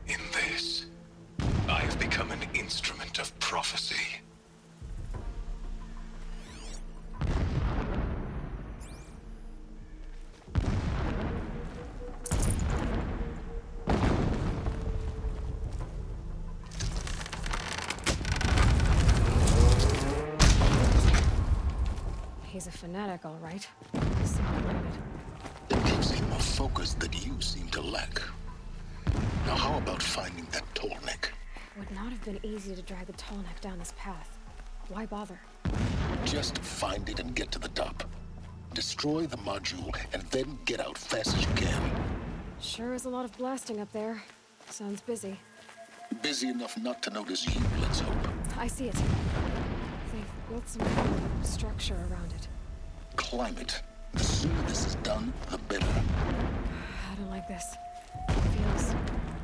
In this, I have become an instrument of prophecy. He's a fanatic, all right. Simple-minded. It gives him a focus that you seem to lack. Now how about finding that tall neck? Would not have been easy to drag the tall neck down this path. Why bother? Just find it and get to the top. Destroy the module and then get out fast as you can. Sure is a lot of blasting up there. Sounds busy. Busy enough not to notice you, let's hope. I see it. They've built some kind of structure around it. Climate. The sooner this is done, the better. I don't like this. It feels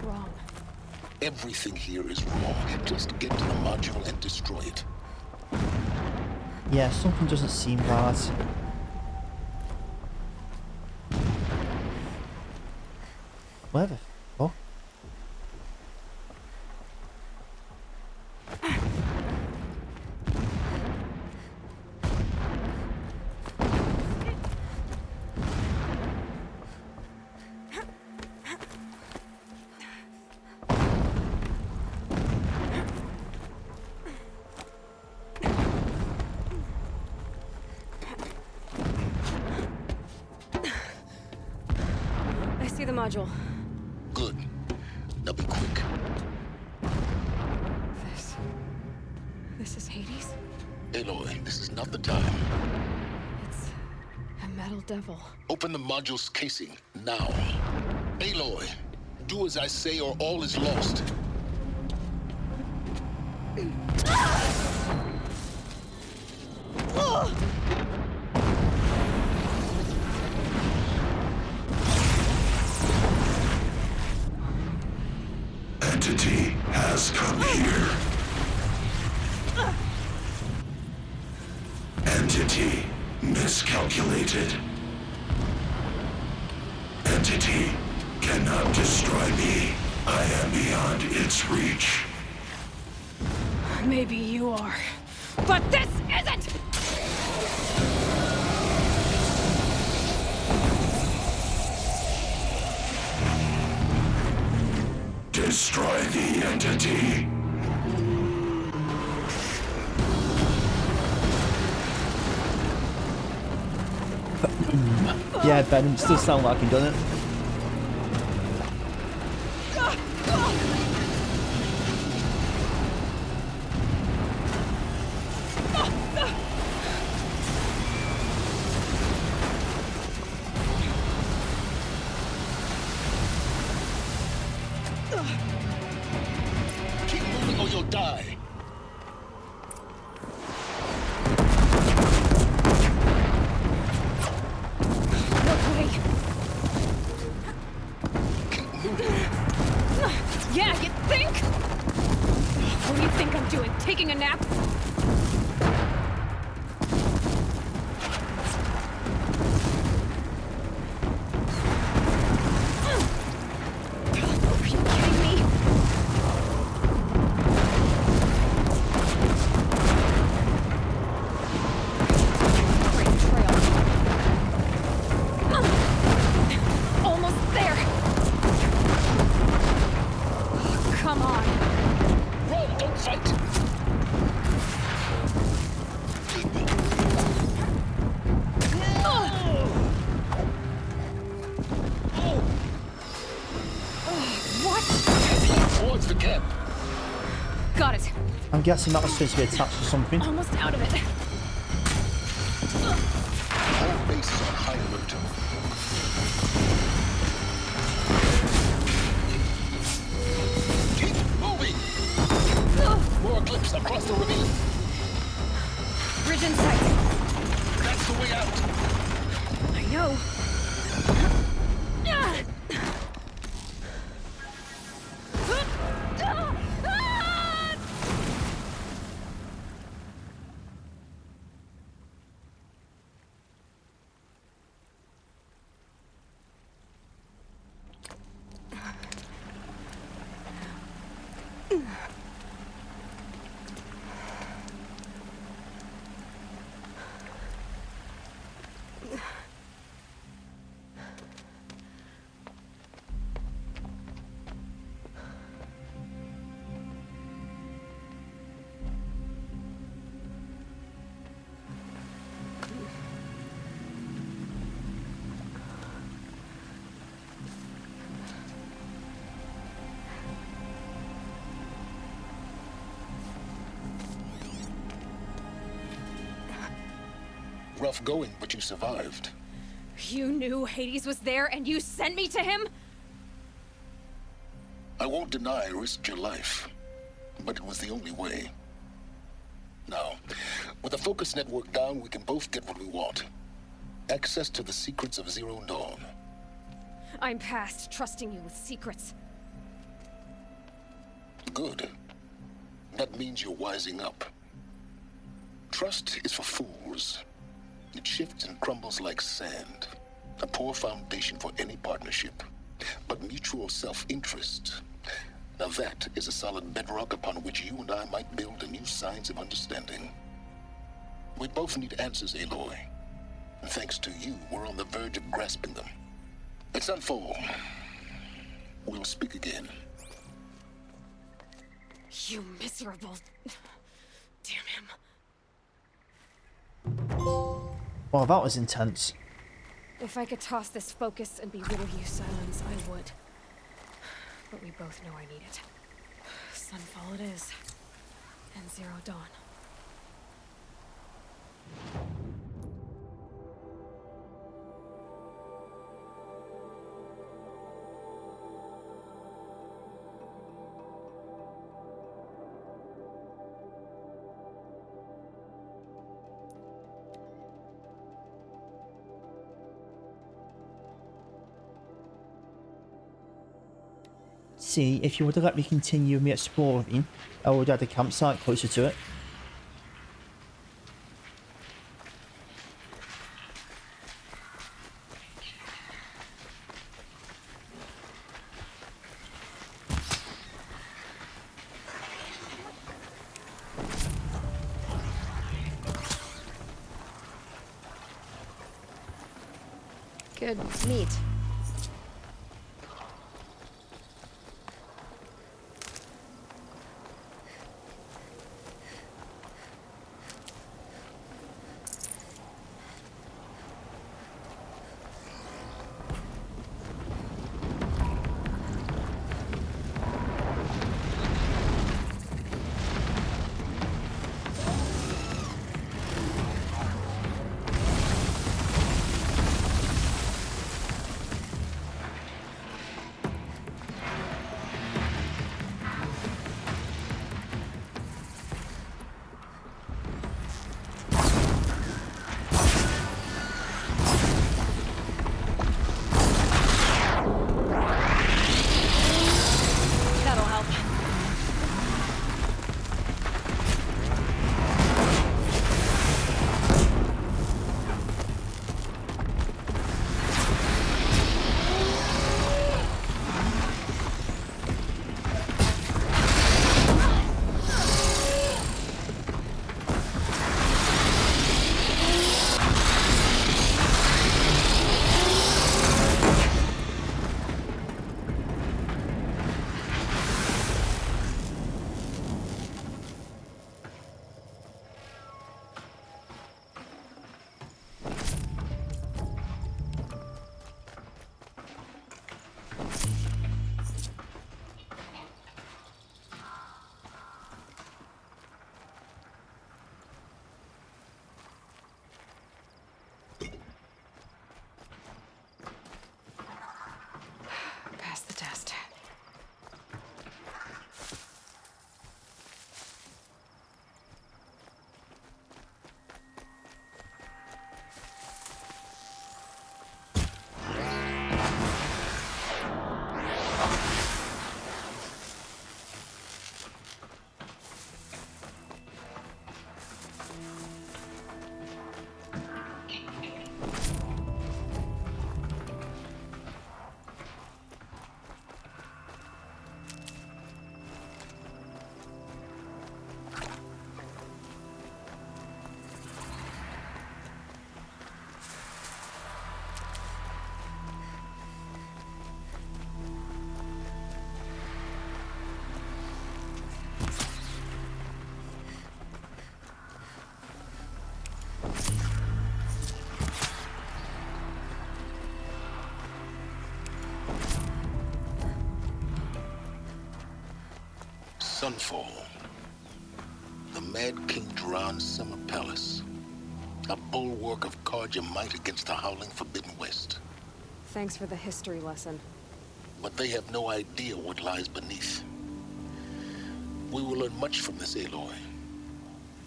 wrong. Everything here is wrong. Just get to the module and destroy it. Yeah, something doesn't seem right. Where the fuck? I see the module. Good. Now be quick. This is Hades? Aloy, this is not the time. It's a metal devil. Open the module's casing, now. Aloy, do as I say or all is lost. Entity has come here. Entity miscalculated. Entity cannot destroy me. I am beyond its reach. Maybe you are, but this isn't! Destroy the entity. Yeah, Venom still sound like him, doesn't it? Keep moving or you'll die. Yeah, you think? What do you think I'm doing? Taking a nap? Are you kidding me? Great trail. Almost there. Come on. Run, don't fight. What? Towards the camp. Got it. I'm guessing that was supposed to be attached to something. Almost out of it. Whole base is on high alert. Keep moving. More clips across the ravine. Bridge in sight. That's the way out. I know. Rough going, but you survived. You knew Hades was there and you sent me to him? I won't deny I risked your life, but it was the only way. Now, with the focus network down, we can both get what we want. Access to the secrets of Zero Dawn. I'm past trusting you with secrets. Good. That means you're wising up. Trust is for fools. It shifts and crumbles like sand. A poor foundation for any partnership. But mutual self-interest. Now that is a solid bedrock upon which you and I might build a new science of understanding. We both need answers, Aloy. And thanks to you, we're on the verge of grasping them. Let's unfold. We'll speak again. You miserable... Damn him. Well, that was intense. If I could toss this focus and be rid of you, Silence, I would. But we both know I need it. Sunfall it is. And Zero Dawn. see if you would have let me continue me exploring, I would have had a campsite closer to it. Good meat. That'll help. Pass the test. Sunfall. The Mad King Duran's summer palace. A bulwark of Carja might against the howling Forbidden West. Thanks for the history lesson. But they have no idea what lies beneath. We will learn much from this Aloy.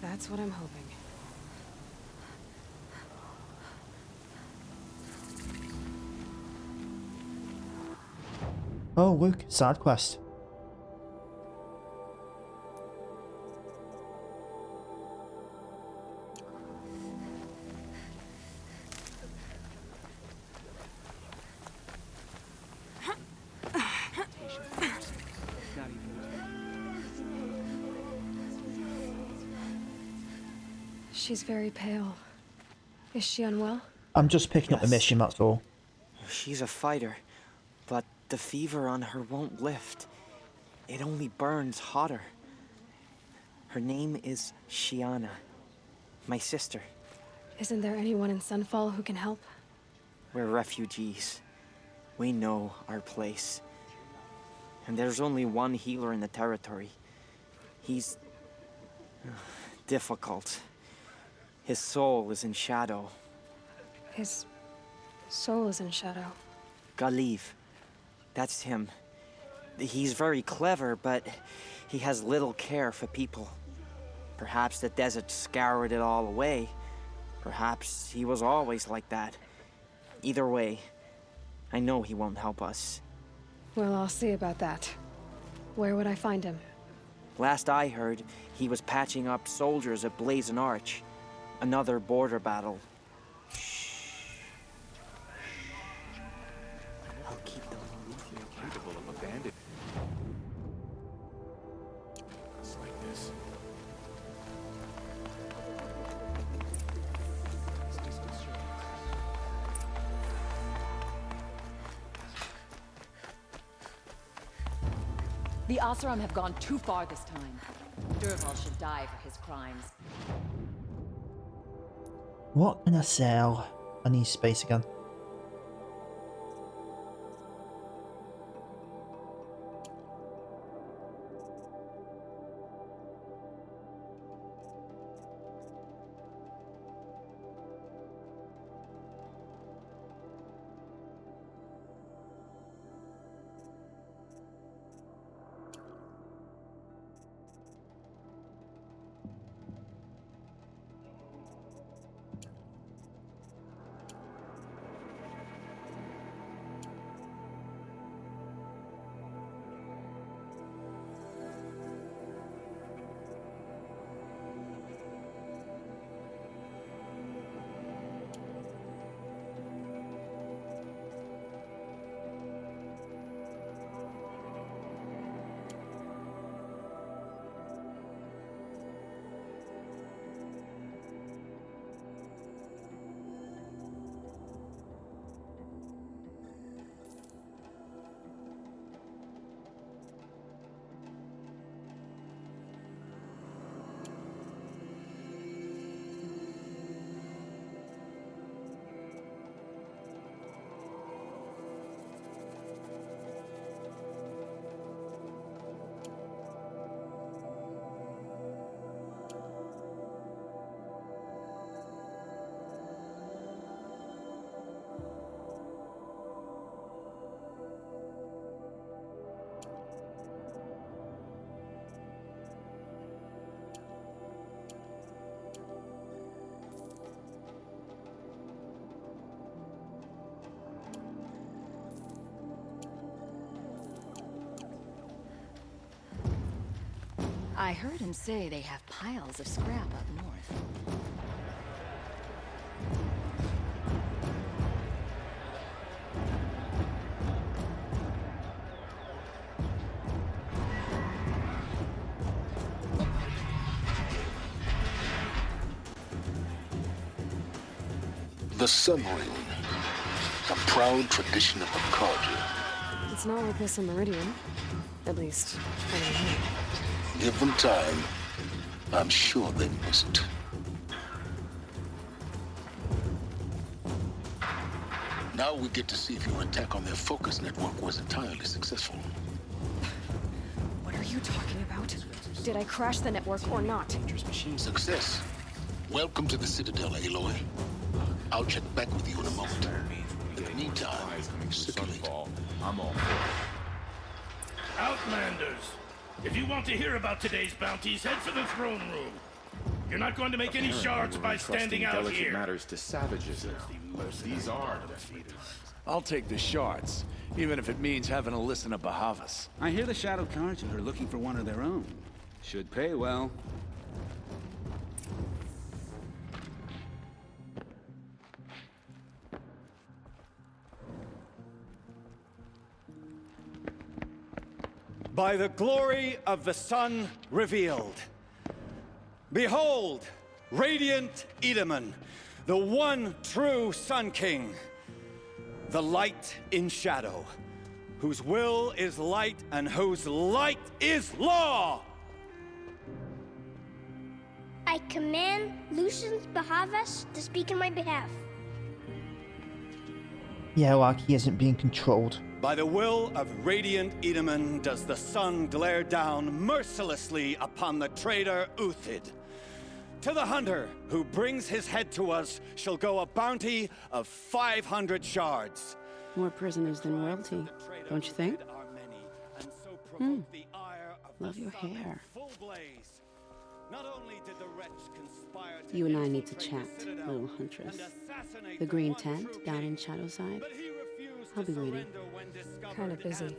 That's what I'm hoping. Oh, look, side quest. She's very pale. Is she unwell? I'm just picking up the mission, that's all. She's a fighter, but the fever on her won't lift. It only burns hotter. Her name is Shiana, my sister. Isn't there anyone in Sunfall who can help? We're refugees. We know our place. And there's only one healer in the territory. He's difficult. His soul is in shadow. His soul is in shadow. Galiv. That's him. He's very clever, but he has little care for people. Perhaps the desert scoured it all away. Perhaps he was always like that. Either way, I know he won't help us. Well, I'll see about that. Where would I find him? Last I heard, he was patching up soldiers at Blazon Arch. Another border battle. I'll keep them capable of abandoning. It's like this. The Oseram have gone too far this time. Dervahl should die for his crimes. What can I sell? I need space again. I heard him say they have piles of scrap up north. The Sun Ring, a proud tradition of the Carja. It's not like this in Meridian. At least, I don't know. Give them time. I'm sure they miss it. Now we get to see if your attack on their focus network was entirely successful. What are you talking about? Did I crash the network or not? Success. Welcome to the Citadel, Aloy. I'll check back with you in a moment. In the meantime, circulate. I'm all for it. Outlanders! If you want to hear about today's bounties, head for the throne room. You're not going to make any shards by standing out delicate here. Matters to savages now. These are defeated. I'll take the shards, even if it means having to listen to Bahavas. I hear the Shadow Carja are looking for one of their own. Should pay well. By the glory of the sun revealed. Behold, radiant Edaman, the one true Sun King, the light in shadow, whose will is light and whose light is law! I command Lucius Bahavas to speak in my behalf. Yeah, like he isn't being controlled. By the will of radiant Edaman does the sun glare down mercilessly upon the traitor Uthid. To the hunter who brings his head to us shall go a bounty of 500 shards. More prisoners than royalty, don't you think? Love your hair. You and I need to chat, little huntress. The green tent down in Shadowside. I'll be waiting. Kind of busy.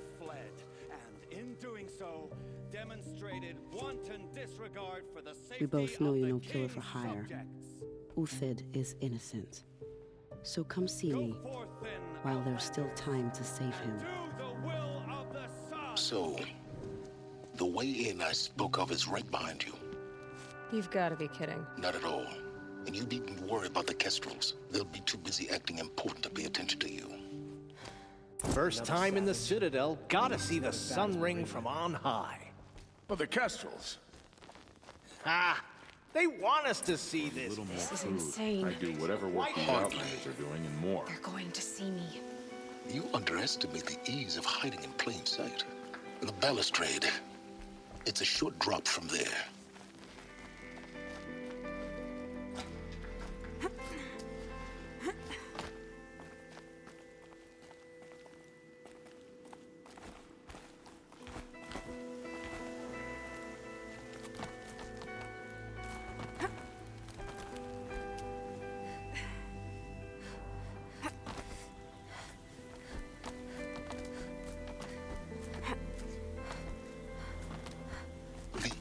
so demonstrated wanton disregard for the safety We both know of you're the no killer for king's hire. subjects. Uthid is innocent. So come see me while there's still time to save him. So, the way in I spoke of is right behind you. You've got to be kidding. Not at all. And you needn't worry about the Kestrels. They'll be too busy acting important to pay attention to you. First time in the Citadel, gotta see the sun ring from on high. Well, the Kestrels. Ah, they want us to see this. This is insane. I do whatever work these outlanders are doing and more. They're going to see me. You underestimate the ease of hiding in plain sight. The balustrade, it's a short drop from there.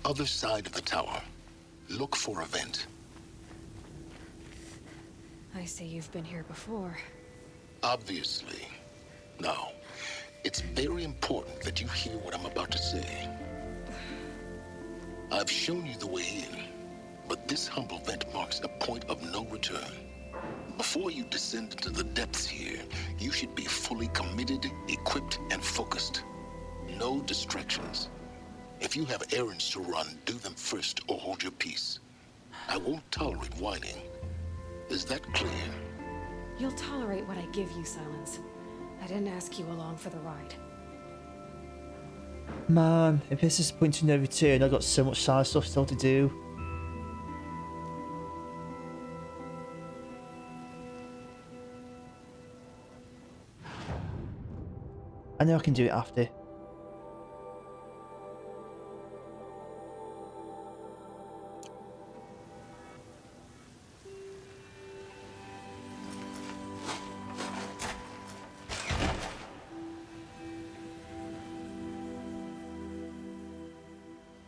Other side of the tower. Look for a vent. I see you've been here before. Obviously. Now, it's very important that you hear what I'm about to say. I've shown you the way in, but this humble vent marks a point of no return. Before you descend into the depths here, you should be fully committed, equipped, and focused. No distractions. If you have errands to run, do them first or hold your peace. I won't tolerate whining. Is that clear? You'll tolerate what I give you, Silence. I didn't ask you along for the ride. Man, if this is point to no return, I've got so much side stuff still to do. I know I can do it after.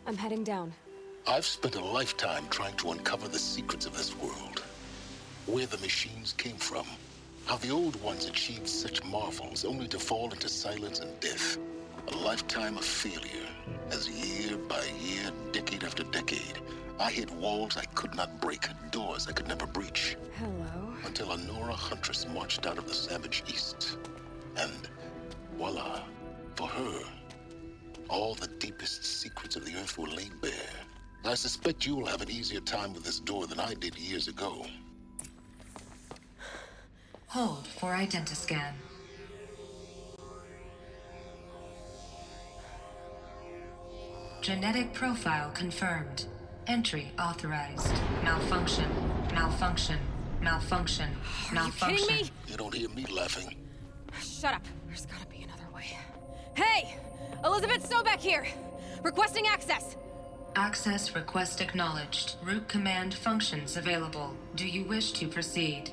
I'm heading down. I've spent a lifetime trying to uncover the secrets of this world. Where the machines came from. How the old ones achieved such marvels only to fall into silence and death. A lifetime of failure. As year by year, decade after decade, I hit walls I could not break, doors I could never breach. Hello. Until a Nora huntress marched out of the savage east. And voila, for her, all the deepest secrets of the Earth were laid bare. I suspect you'll have an easier time with this door than I did years ago. Hold for identiscan. Genetic profile confirmed. Entry authorized. Malfunction. Malfunction. Malfunction. Malfunction. Are you kidding me? You don't hear me laughing. Shut up. There's gotta be another way. Hey! Elizabeth Sobeck here! Requesting access! Access request acknowledged. Root command functions available. Do you wish to proceed?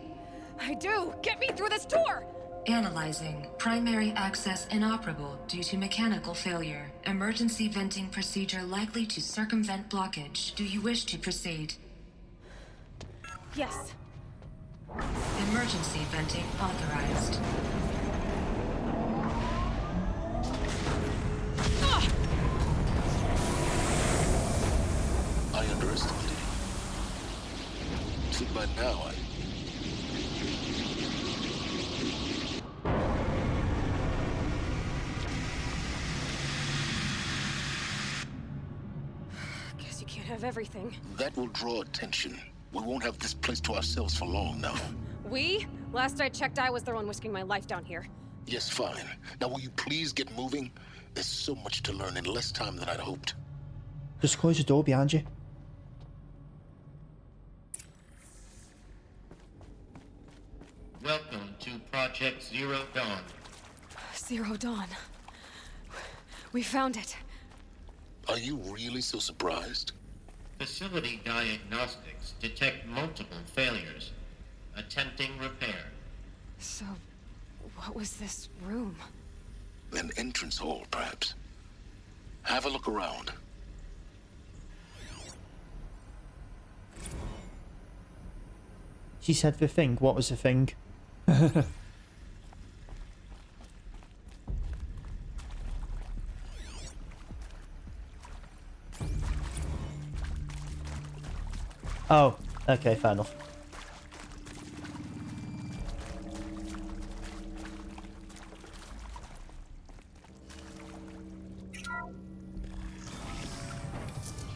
I do! Get me through this door! Analyzing. Primary access inoperable due to mechanical failure. Emergency venting procedure likely to circumvent blockage. Do you wish to proceed? Yes. Emergency venting authorized. I underestimated you. See, by now, Guess you can't have everything. that will draw attention. We won't have this place to ourselves for long now. We? Last I checked, I was the one risking my life down here. Yes, fine. Now will you please get moving? There's so much to learn in less time than I'd hoped. Just close the door behind you. Welcome to Project Zero Dawn. Zero Dawn. We found it. Are you really so surprised? Facility diagnostics detect multiple failures. Attempting repair. So, what was this room? An entrance hall, perhaps. Have a look around. She said the thing. What was the thing? Oh, okay, fair enough.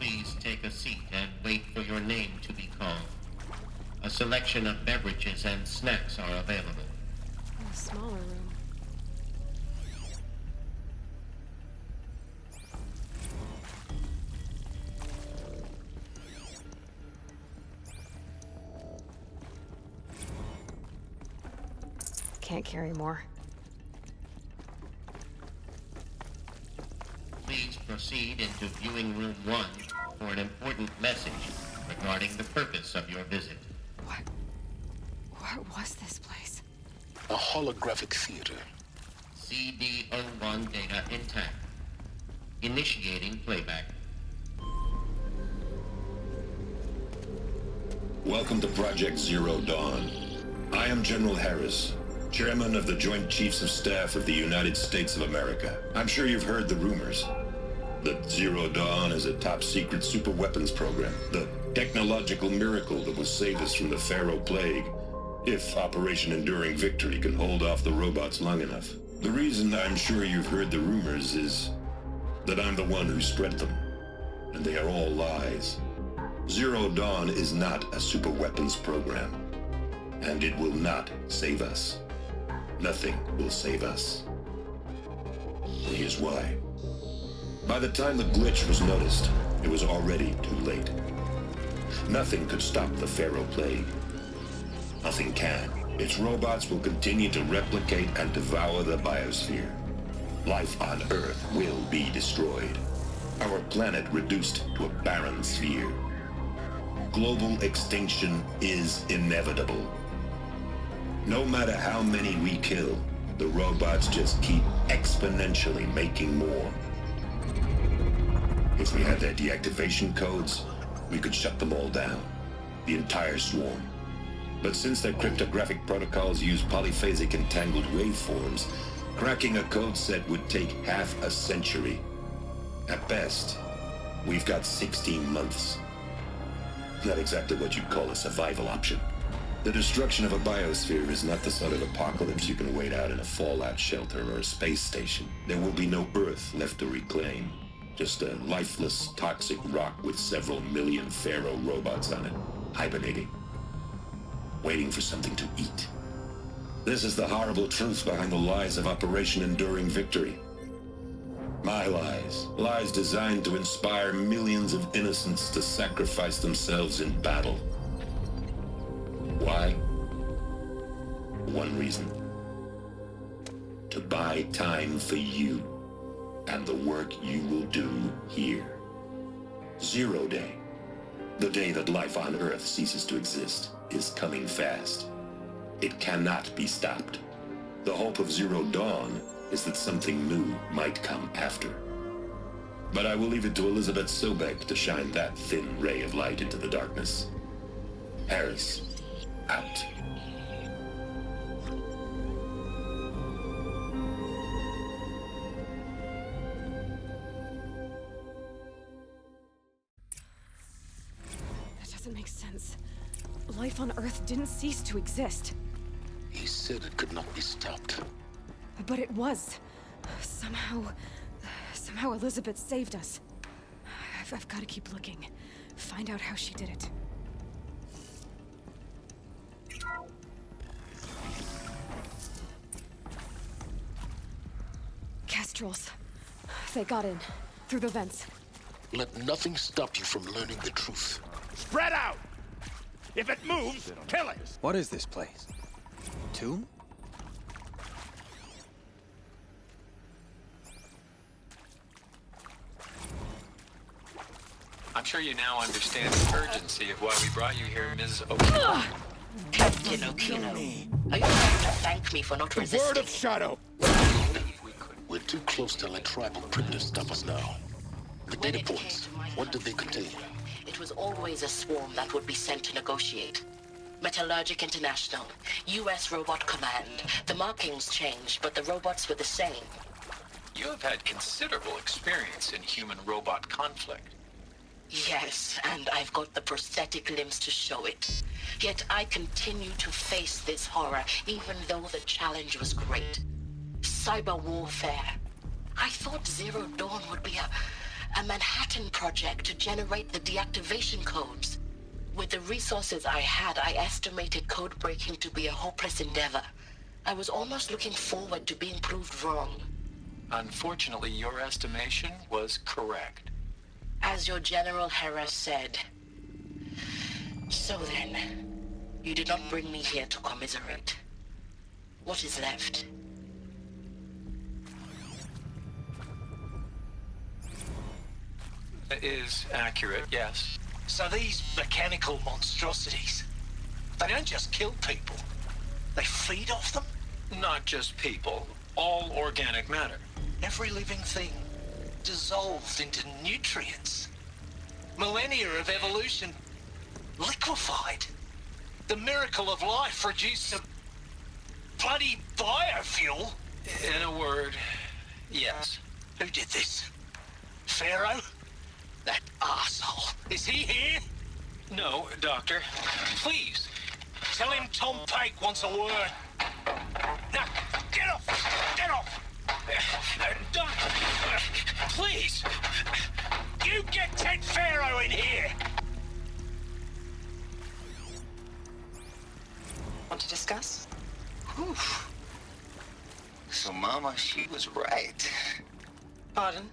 Please take a seat and wait for your name to be called. A selection of beverages and snacks are available. A smaller room. Can't carry more. Please proceed into viewing room 1 for an important message regarding the purpose of your visit. What was this place? A holographic theater. CD01 data intact. Initiating playback. Welcome to Project Zero Dawn. I am General Harris, Chairman of the Joint Chiefs of Staff of the United States of America. I'm sure you've heard the rumors that Zero Dawn is a top-secret superweapons program, the technological miracle that will save us from the Pharaoh Plague, if Operation Enduring Victory can hold off the robots long enough. The reason I'm sure you've heard the rumors is that I'm the one who spread them, and they are all lies. Zero Dawn is not a superweapons program, and it will not save us. Nothing will save us. And here's why. By the time the glitch was noticed, it was already too late. Nothing could stop the Pharaoh Plague. Nothing can. Its robots will continue to replicate and devour the biosphere. Life on Earth will be destroyed. Our planet reduced to a barren sphere. Global extinction is inevitable. No matter how many we kill, the robots just keep exponentially making more. If we had their deactivation codes, we could shut them all down. The entire swarm. But since their cryptographic protocols use polyphasic entangled waveforms, cracking a code set would take half a century. At best, we've got 16 months. Not exactly what you'd call a survival option. The destruction of a biosphere is not the sort of apocalypse you can wait out in a fallout shelter or a space station. There will be no Earth left to reclaim. Just a lifeless, toxic rock with several million Pharaoh robots on it, hibernating. Waiting for something to eat. This is the horrible truth behind the lies of Operation Enduring Victory. My lies. Lies designed to inspire millions of innocents to sacrifice themselves in battle. Why? One reason. To buy time for you and the work you will do here. Zero Day. The day that life on Earth ceases to exist is coming fast. It cannot be stopped. The hope of Zero Dawn is that something new might come after. But I will leave it to Elizabeth Sobek to shine that thin ray of light into the darkness. Harris, out. That doesn't make sense. Life on Earth didn't cease to exist. He said it could not be stopped. But it was. Somehow Elizabeth saved us. I've got to keep looking. Find out how she did it. Kestrels. They got in. Through the vents. Let nothing stop you from learning the truth. Spread out! If it moves, kill it! What is this place? Tomb? I'm sure you now understand the urgency of why we brought you here, Ms. Okino. Captain Okino, are you trying to thank me for not resisting? Word of shadow! We're too close to let tribal primitives stop us now. The When data it came points, to my what did they contain? It was always a swarm that would be sent to negotiate. Metallurgic International, U.S. Robot Command. The markings changed, but the robots were the same. You have had considerable experience in human-robot conflict. Yes, and I've got the prosthetic limbs to show it. Yet I continue to face this horror, even though the challenge was great. Cyber warfare. I thought Zero Dawn would be a Manhattan project to generate the deactivation codes. With the resources I had, I estimated code breaking to be a hopeless endeavor. I was almost looking forward to being proved wrong. Unfortunately, your estimation was correct. As your General Hera said. So then, you did not bring me here to commiserate. What is left? Is accurate, yes. So these mechanical monstrosities, they don't just kill people. They feed off them? Not just people, all organic matter. Every living thing dissolved into nutrients. Millennia of evolution liquefied. The miracle of life reduced to bloody biofuel. In a word, yes. Who did this? Pharaoh? That arsehole. Is he here? No, Doctor. Please, tell him Tom Pake wants a word. Now, get off! Get off! Doc, please! You get Ted Pharaoh in here! Want to discuss? Whew. So, Mama, she was right. Pardon?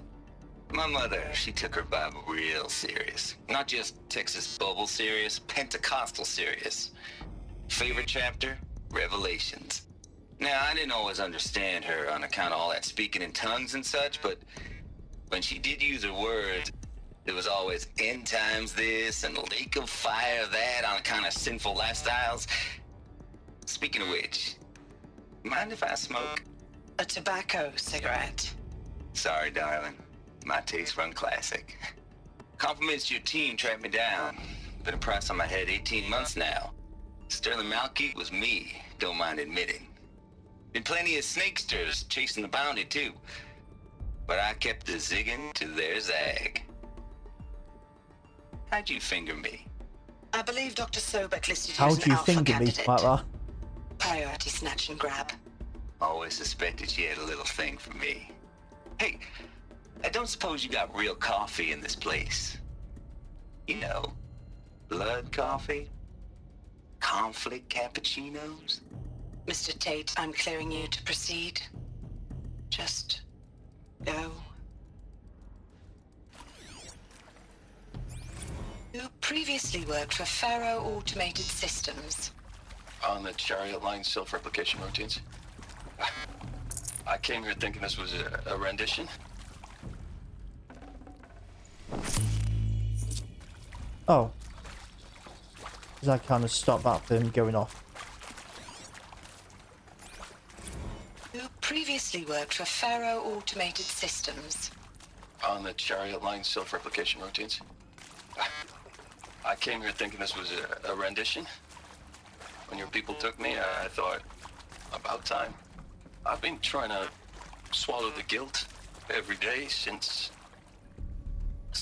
My mother, she took her Bible real serious. Not just Texas Bubble serious, Pentecostal serious. Favorite chapter? Revelations. Now, I didn't always understand her on account of all that speaking in tongues and such, but when she did use her words, there was always end times this and lake of fire that on account of sinful lifestyles. Speaking of which, mind if I smoke? A tobacco cigarette. Sorry, darling. My taste run classic. Compliments to your team tracked me down. Been a price on my head 18 months now. Sterling Malkeith was me, don't mind admitting. Been plenty of snakesters chasing the bounty too. But I kept the zigging to their zag. How'd you finger me? I believe Dr. Sobek listed you How as do an you alpha finger me candidate. like that? Priority snatch and grab. Always suspected she had a little thing for me. Hey, I don't suppose you got real coffee in this place. You know, blood coffee? Conflict cappuccinos? Mr. Tate, I'm clearing you to proceed. Just go. You previously worked for Pharaoh Automated Systems. On the chariot line self-replication routines. I came here thinking this was a rendition. Oh. Does that kind of stop that from going off? You previously worked for Pharaoh Automated Systems. On the chariot line self-replication routines. I came here thinking this was a rendition. When your people took me, I thought, about time. I've been trying to swallow the guilt every day since...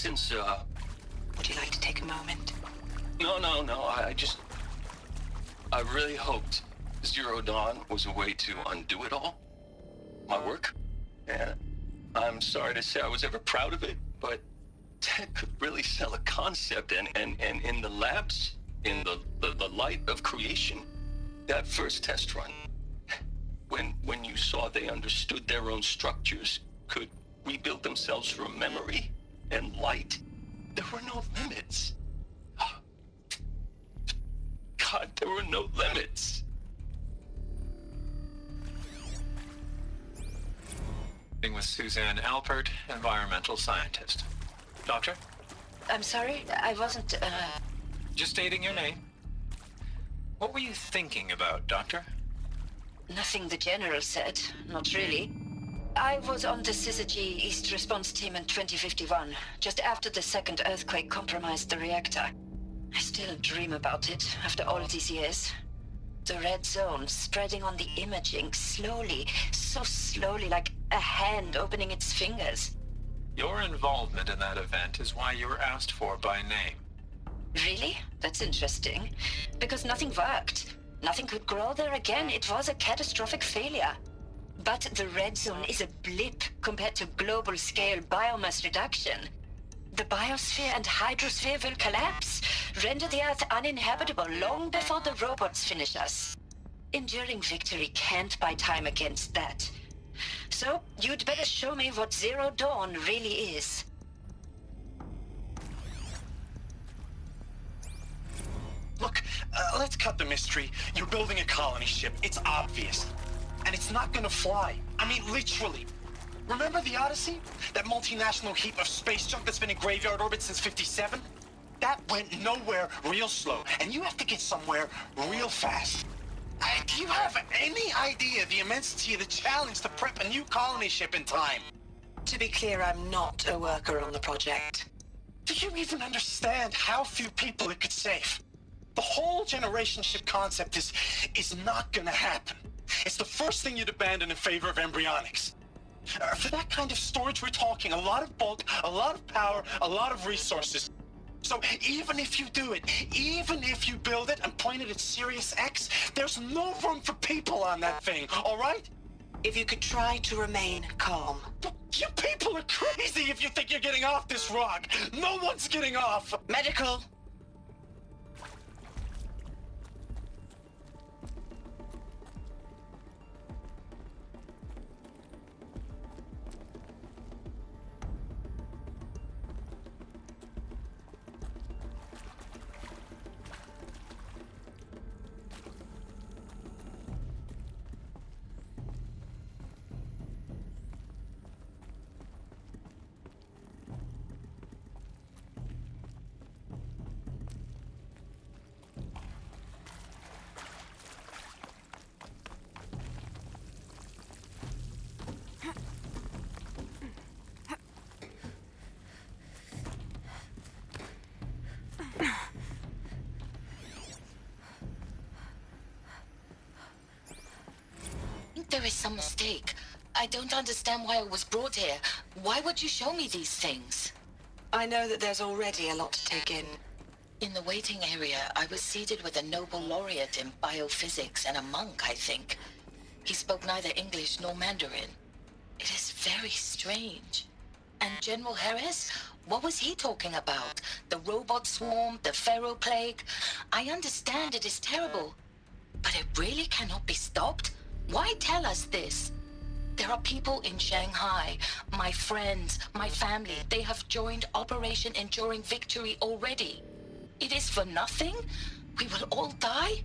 Would you like to take a moment? No, I really hoped Zero Dawn was a way to undo it all. My work. And I'm sorry to say I was ever proud of it, but Ted could really sell a concept, and in the labs, in the light of creation, that first test run, when you saw they understood their own structures, could rebuild themselves from memory and light, there were no limits. God, there were no limits. With Suzanne Alpert, environmental scientist. Doctor? I'm sorry, I wasn't, Just stating your name. What were you thinking about, Doctor? Nothing the General said, not really. I was on the Syzygy East Response Team in 2051, just after the second earthquake compromised the reactor. I still dream about it after all these years. The red zone spreading on the imaging, slowly, so slowly, like a hand opening its fingers. Your involvement in that event is why you were asked for by name. Really? That's interesting. Because nothing worked. Nothing could grow there again. It was a catastrophic failure. But the red zone is a blip compared to global-scale biomass reduction. The biosphere and hydrosphere will collapse, render the Earth uninhabitable long before the robots finish us. Enduring victory can't buy time against that. So, you'd better show me what Zero Dawn really is. Look, let's cut the mystery. You're building a colony ship. It's obvious. And it's not gonna fly. I mean, literally. Remember the Odyssey? That multinational heap of space junk that's been in graveyard orbit since 57? That went nowhere real slow. And you have to get somewhere real fast. Do you have any idea the immensity of the challenge to prep a new colony ship in time? To be clear, I'm not a worker on the project. Do you even understand how few people it could save? The whole generation ship concept is not gonna happen. It's the first thing you'd abandon in favor of embryonics. For that kind of storage, we're talking a lot of bulk, a lot of power, a lot of resources. So even if you do it, even if you build it and point it at Sirius X, there's no room for people on that thing, all right? If you could try to remain calm. You people are crazy if you think you're getting off this rock. No one's getting off. Medical. There is some mistake. I don't understand why I was brought here. Why would you show me these things? I know that there's already a lot to take in. In the waiting area, I was seated with a Nobel laureate in biophysics and a monk, I think. He spoke neither English nor Mandarin. It is very strange. And General Harris? What was he talking about? The robot swarm, the Pharaoh plague? I understand it is terrible. But it really cannot be stopped? Why tell us this? There are people in Shanghai, my friends, my family. They have joined Operation Enduring Victory already. It is for nothing? We will all die?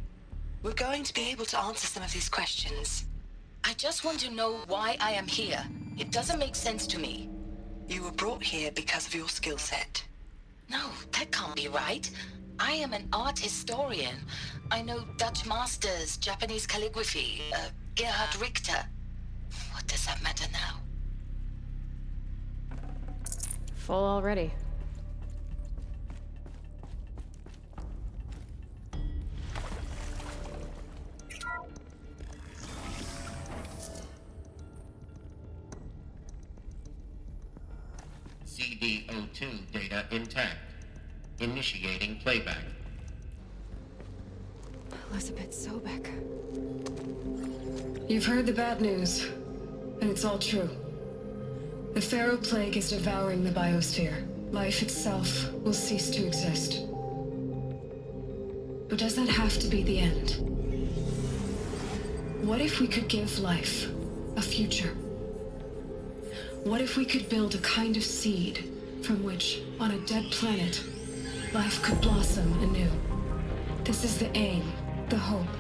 We're going to be able to answer some of these questions. I just want to know why I am here. It doesn't make sense to me. You were brought here because of your skill set. No, that can't be right. I am an art historian. I know Dutch masters, Japanese calligraphy, Gerhard Richter. What does that matter now? Full already. CD02 data intact. Initiating playback. Elizabeth Sobek. You've heard the bad news, and it's all true. The Pharaoh plague is devouring the biosphere. Life itself will cease to exist. But does that have to be the end? What if we could give life a future? What if we could build a kind of seed from which, on a dead planet, life could blossom anew? This is the aim, the hope,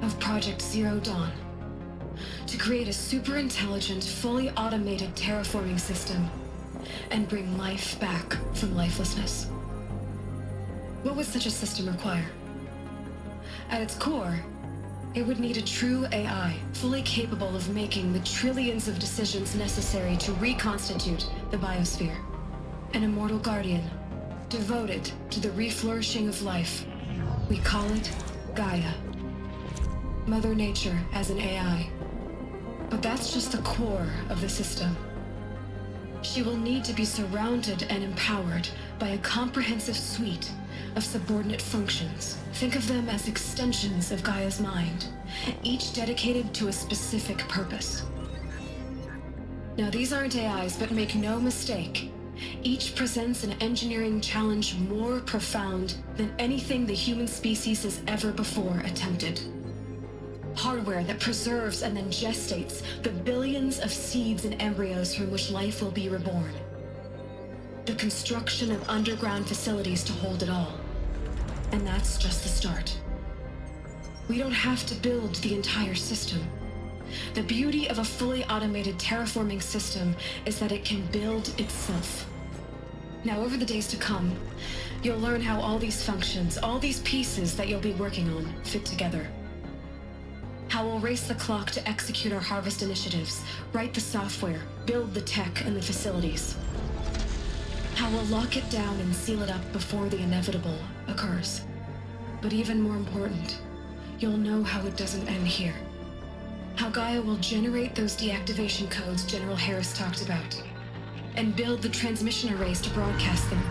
of Project Zero Dawn. To create a super-intelligent, fully automated terraforming system and bring life back from lifelessness. What would such a system require? At its core, It would need a true AI, fully capable of making the trillions of decisions necessary to reconstitute the biosphere. An immortal guardian, devoted to the reflourishing of life. We call it Gaia. Mother Nature as an AI. But that's just the core of the system. She will need to be surrounded and empowered by a comprehensive suite of subordinate functions. Think of them as extensions of Gaia's mind, each dedicated to a specific purpose. Now, these aren't AIs, but make no mistake, each presents an engineering challenge more profound than anything the human species has ever before attempted. Hardware that preserves and then gestates the billions of seeds and embryos from which life will be reborn. The construction of underground facilities to hold it all. And that's just the start. We don't have to build the entire system. The beauty of a fully automated terraforming system is that it can build itself. Now, over the days to come, you'll learn how all these functions, all these pieces that you'll be working on, fit together. How we'll race the clock to execute our harvest initiatives, write the software, build the tech and the facilities. How we'll lock it down and seal it up before the inevitable occurs. But even more important, you'll know how it doesn't end here. How Gaia will generate those deactivation codes General Harris talked about, and build the transmission arrays to broadcast them,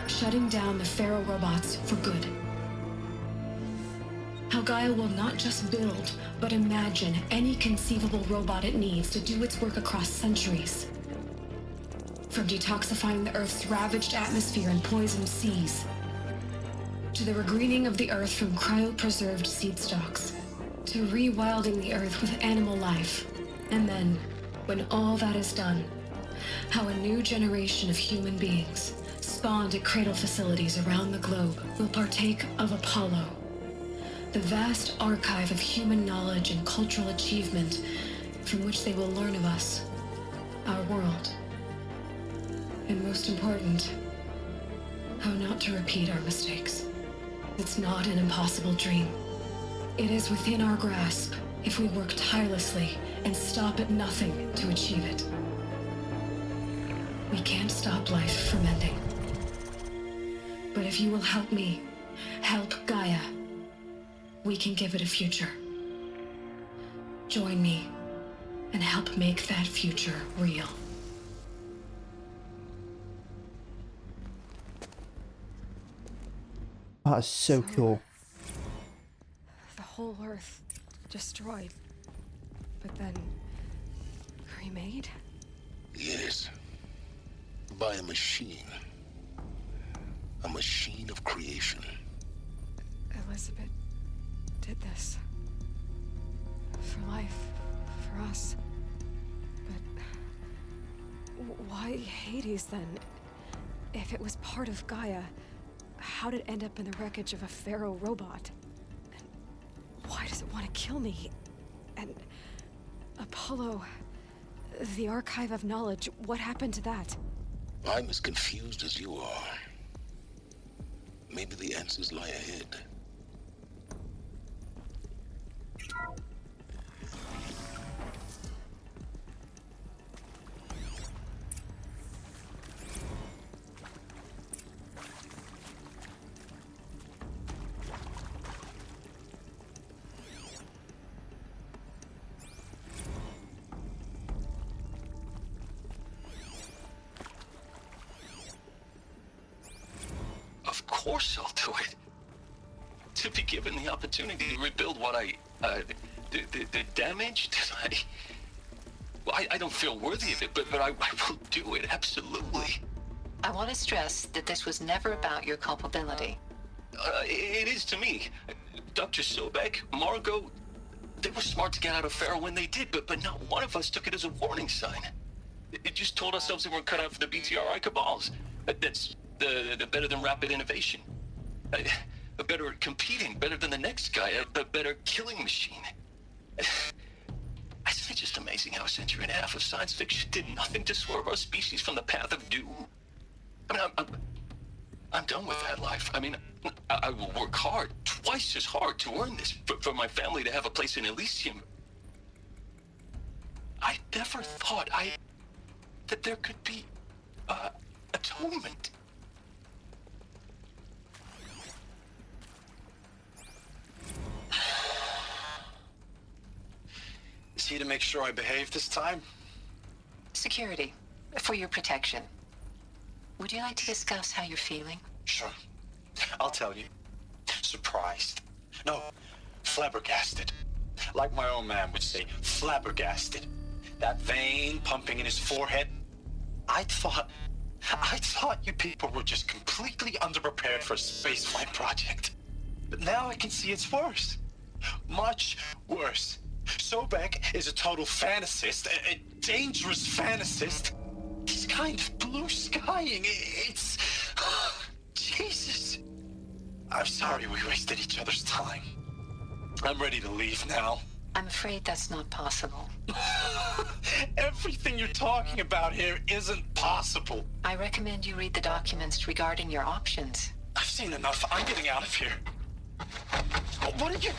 shutting down the Pharaoh robots for good. How Gaia will not just build, but imagine any conceivable robot it needs to do its work across centuries. From detoxifying the Earth's ravaged atmosphere and poisoned seas, to the regreening of the Earth from cryopreserved seed stalks, to rewilding the Earth with animal life. And then, when all that is done, how a new generation of human beings, spawned at cradle facilities around the globe, will partake of Apollo, the vast archive of human knowledge and cultural achievement from which they will learn of us, our world. And most important, how not to repeat our mistakes. It's not an impossible dream. It is within our grasp if we work tirelessly and stop at nothing to achieve it. We can't stop life from ending. But if you will help me, help Gaia, we can give it a future. Join me and help make that future real. That is so cool. The whole Earth destroyed, but then remade? Yes. By a machine. A machine of creation. Elizabeth did this. For life, for us. But why Hades then? If it was part of Gaia, how did it end up in the wreckage of a Pharaoh robot? And why does it want to kill me? And Apollo, the archive of knowledge, what happened to that? I'm as confused as you are. Maybe the answers lie ahead. Of course I'll do it. To be given the opportunity to rebuild what the damage that I don't feel worthy of it, but I will do it, absolutely. I want to stress that this was never about your culpability. It is to me. Dr. Sobek, Margot, they were smart to get out of Pharaoh when they did, but not one of us took it as a warning sign. It just told ourselves that we're cut out for the BTRI cabals. That's the better than rapid innovation. Better at competing, better than the next guy, a better killing machine. Isn't it just amazing how a century and a half of science fiction did nothing to swerve our species from the path of doom? I mean, I'm done with that life. I mean, I will work hard, twice as hard to earn this, for my family to have a place in Elysium. I never thought that there could be, atonement. Is he to make sure I behave this time? Security, for your protection. Would you like to discuss how you're feeling? Sure. I'll tell you. Surprised. No, flabbergasted. Like my own man would say, flabbergasted. That vein pumping in his forehead. I thought you people were just completely underprepared for a spaceflight project. But now I can see it's worse. Much worse. Sobek is a total fantasist, a dangerous fantasist. He's kind of blue skying. It's... Jesus. I'm sorry we wasted each other's time. I'm ready to leave now. I'm afraid that's not possible. Everything you're talking about here isn't possible. I recommend you read the documents regarding your options. I've seen enough. I'm getting out of here. What are you...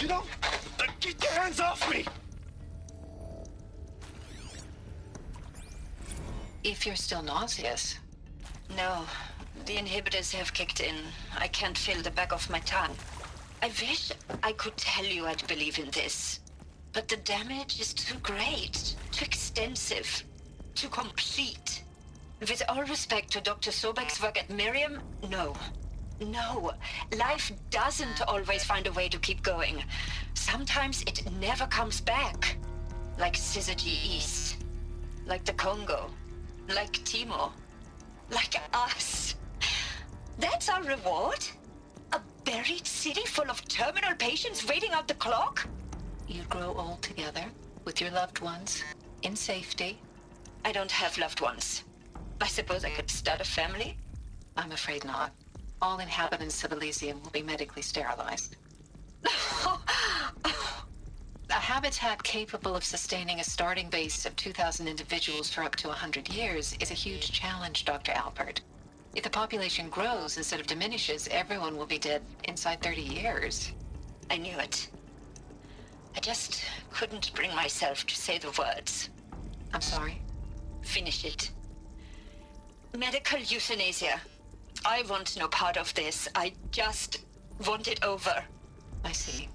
You don't... Get your hands off me! If you're still nauseous. No, the inhibitors have kicked in. I can't feel the back of my tongue. I wish I could tell you I'd believe in this. But the damage is too great, too extensive, too complete. With all respect to Dr. Sobek's work at Miriam, no. No, life doesn't always find a way to keep going. Sometimes it never comes back. Like Syzygy East. Like the Congo. Like Timor. Like us. That's our reward? A buried city full of terminal patients waiting out the clock? You grow old together, with your loved ones, in safety. I don't have loved ones. I suppose I could start a family? I'm afraid not. All inhabitants of Elysium will be medically sterilized. A habitat capable of sustaining a starting base of 2,000 individuals for up to 100 years is a huge challenge, Dr. Alpert. If the population grows instead of diminishes, everyone will be dead inside 30 years. I knew it. I just couldn't bring myself to say the words. I'm sorry? Finish it. Medical euthanasia. I want no part of this. I just want it over. I see.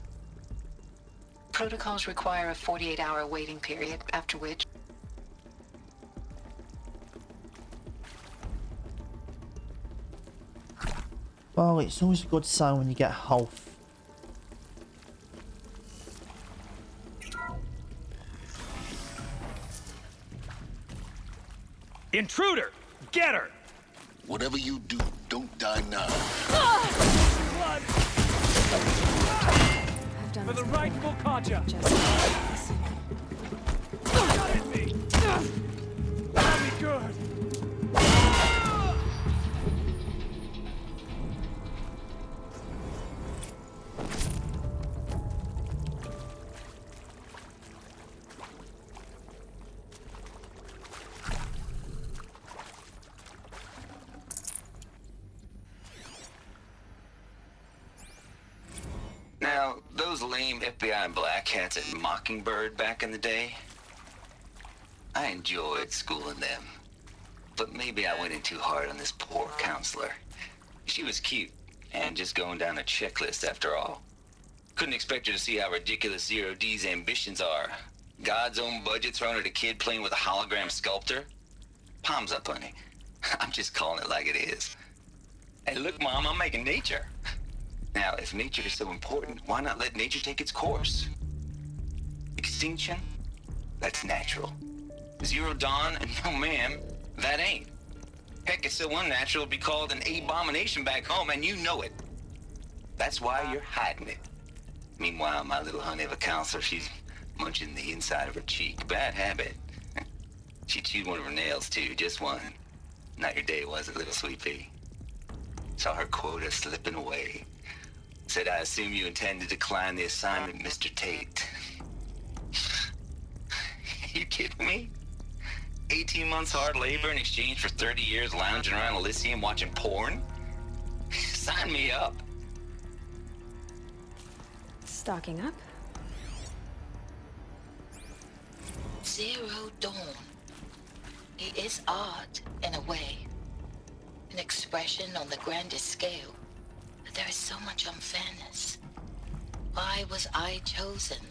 Protocols require a 48-hour waiting period, after which... Well, it's always a good sign when you get health. Intruder! Get her! Whatever you do, don't die now. Blood! For the rightful Kaja! Not hit me! That'll be good! Now, those lame FBI black hats at Mockingbird back in the day, I enjoyed schooling them. But maybe I went in too hard on this poor counselor. She was cute, and just going down a checklist after all. Couldn't expect her to see how ridiculous Zero D's ambitions are. God's own budget thrown at a kid playing with a hologram sculptor? Palms up, honey. I'm just calling it like it is. Hey, look, Mom, I'm making nature. Now, if nature is so important, why not let nature take its course? Extinction? That's natural. Zero Dawn? No, ma'am, that ain't. Heck, it's so unnatural it'd be called an abomination back home, and you know it. That's why you're hiding it. Meanwhile, my little honey of a counselor, she's munching the inside of her cheek. Bad habit. She chewed one of her nails, too, just one. Not your day, was it, little sweet pea? Saw her quota slipping away. Said, I assume you intend to decline the assignment, Mr. Tate. You kidding me? 18 months hard labor in exchange for 30 years lounging around Elysium watching porn? Sign me up. Stocking up? Zero Dawn. It is art, in a way. An expression on the grandest scale. But there is so much unfairness. Why was I chosen?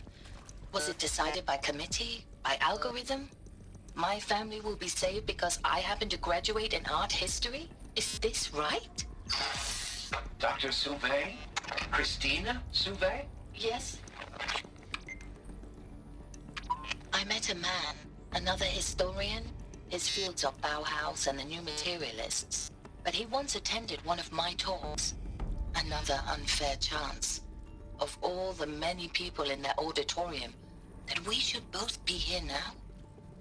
Was it decided by committee? By algorithm? My family will be saved because I happen to graduate in art history? Is this right? Dr. Sauvé? Christina Sauvé? Yes. I met a man, another historian. His fields are Bauhaus and the New Materialists. But he once attended one of my talks. Another unfair chance. Of all the many people in that auditorium, that we should both be here now.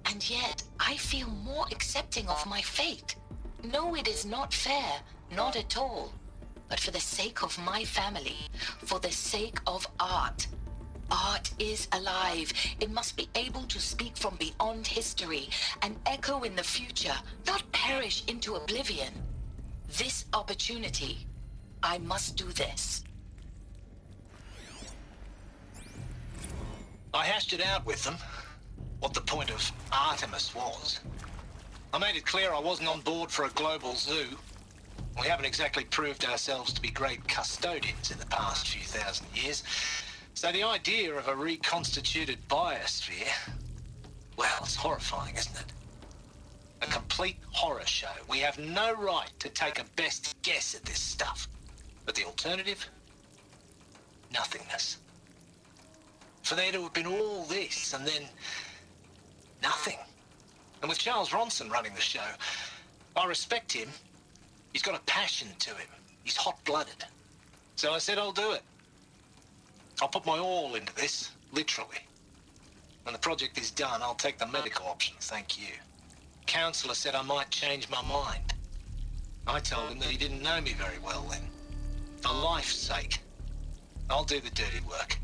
And yet, I feel more accepting of my fate. No, it is not fair, not at all. But for the sake of my family, for the sake of art. Art is alive. It must be able to speak from beyond history and echo in the future, not perish into oblivion. This opportunity, I must do this. I hashed it out with them, what the point of Artemis was. I made it clear I wasn't on board for a global zoo. We haven't exactly proved ourselves to be great custodians in the past few thousand years. So the idea of a reconstituted biosphere, well, it's horrifying, isn't it? A complete horror show. We have no right to take a best guess at this stuff. But the alternative? Nothingness. For there to have been all this and then nothing. And with Charles Ronson running the show, I respect him. He's got a passion to him. He's hot-blooded. So I said I'll do it. I'll put my all into this, literally. When the project is done, I'll take the medical option, thank you. Counselor said I might change my mind. I told him that he didn't know me very well then. For life's sake, I'll do the dirty work.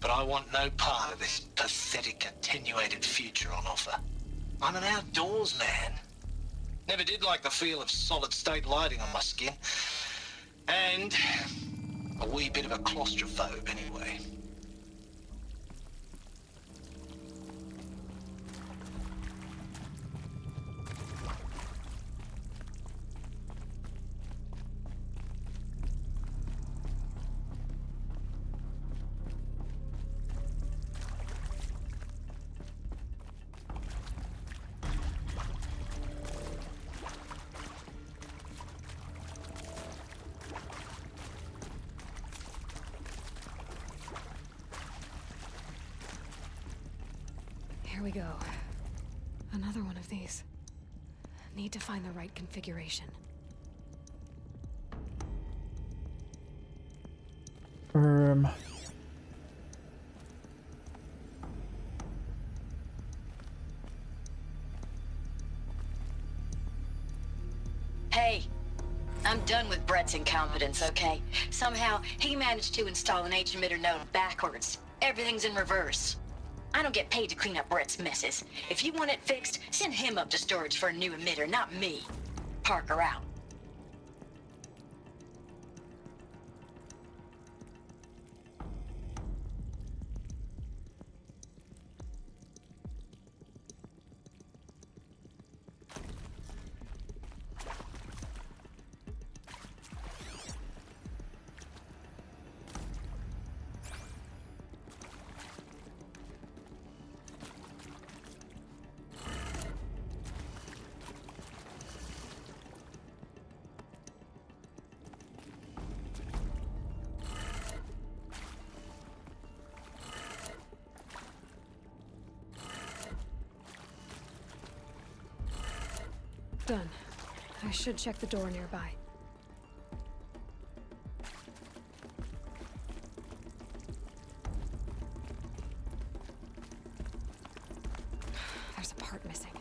But I want no part of this pathetic, attenuated future on offer. I'm an outdoors man. Never did like the feel of solid-state lighting on my skin. And a wee bit of a claustrophobe, anyway. Here we go. Another one of these. Need to find the right configuration. Hey, I'm done with Brett's incompetence, okay? Somehow, he managed to install an H-emitter node backwards. Everything's in reverse. I don't get paid to clean up Brett's messes. If you want it fixed, send him up to storage for a new emitter, not me. Parker out. Done. I should check the door nearby. There's a part missing.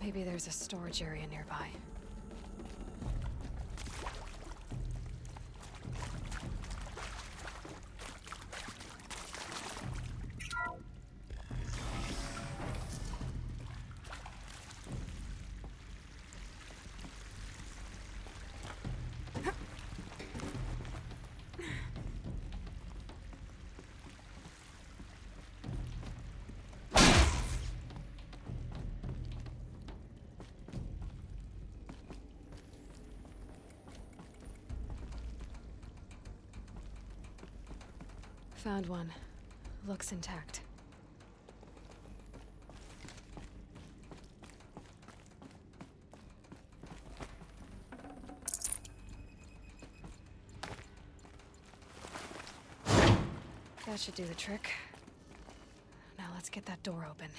Maybe there's a storage area nearby. Found one. Looks intact. That should do the trick. Now let's get that door open.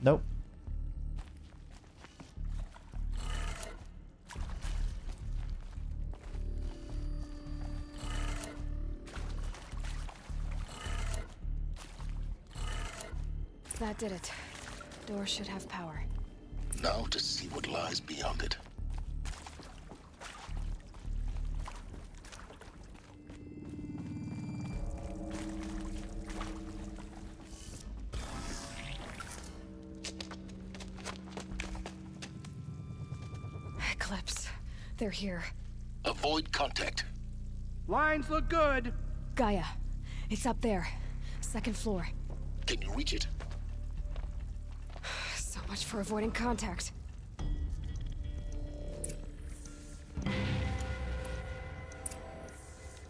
Nope. That did it. Door should have power. Now to see what lies beyond it. Eclipse. They're here. Avoid contact. Lines look good. Gaia. It's up there. Second floor. Can you reach it? So much for avoiding contact.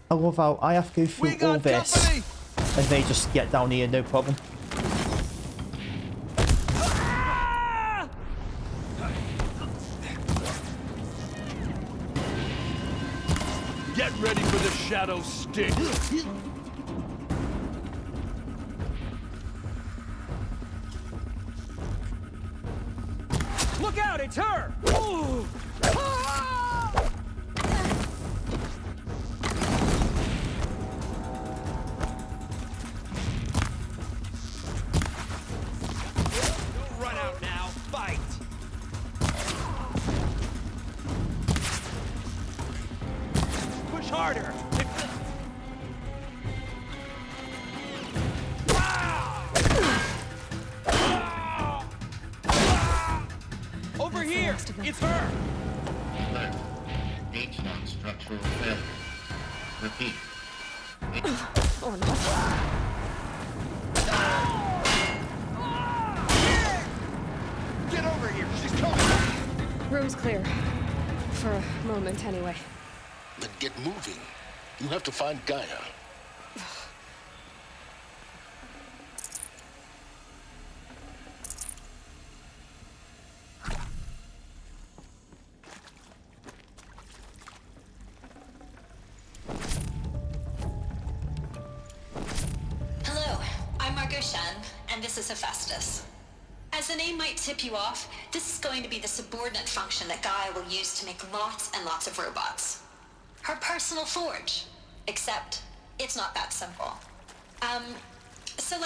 I love how I have to go through all this, company. And they just get down here, no problem. Get ready for the shadow stick. Look out, it's her! Ooh. Don't run out now, fight! Push harder! Over here! It's her! Alert. H-lock structural failure. Repeat. Or not. Get over here! She's coming! Room's clear. For a moment, anyway. Then get moving. You have to find Gaia. And this is Hephaestus. As the name might tip you off, this is going to be the subordinate function that Gaia will use to make lots and lots of robots. Her personal forge. Except, it's not that simple. So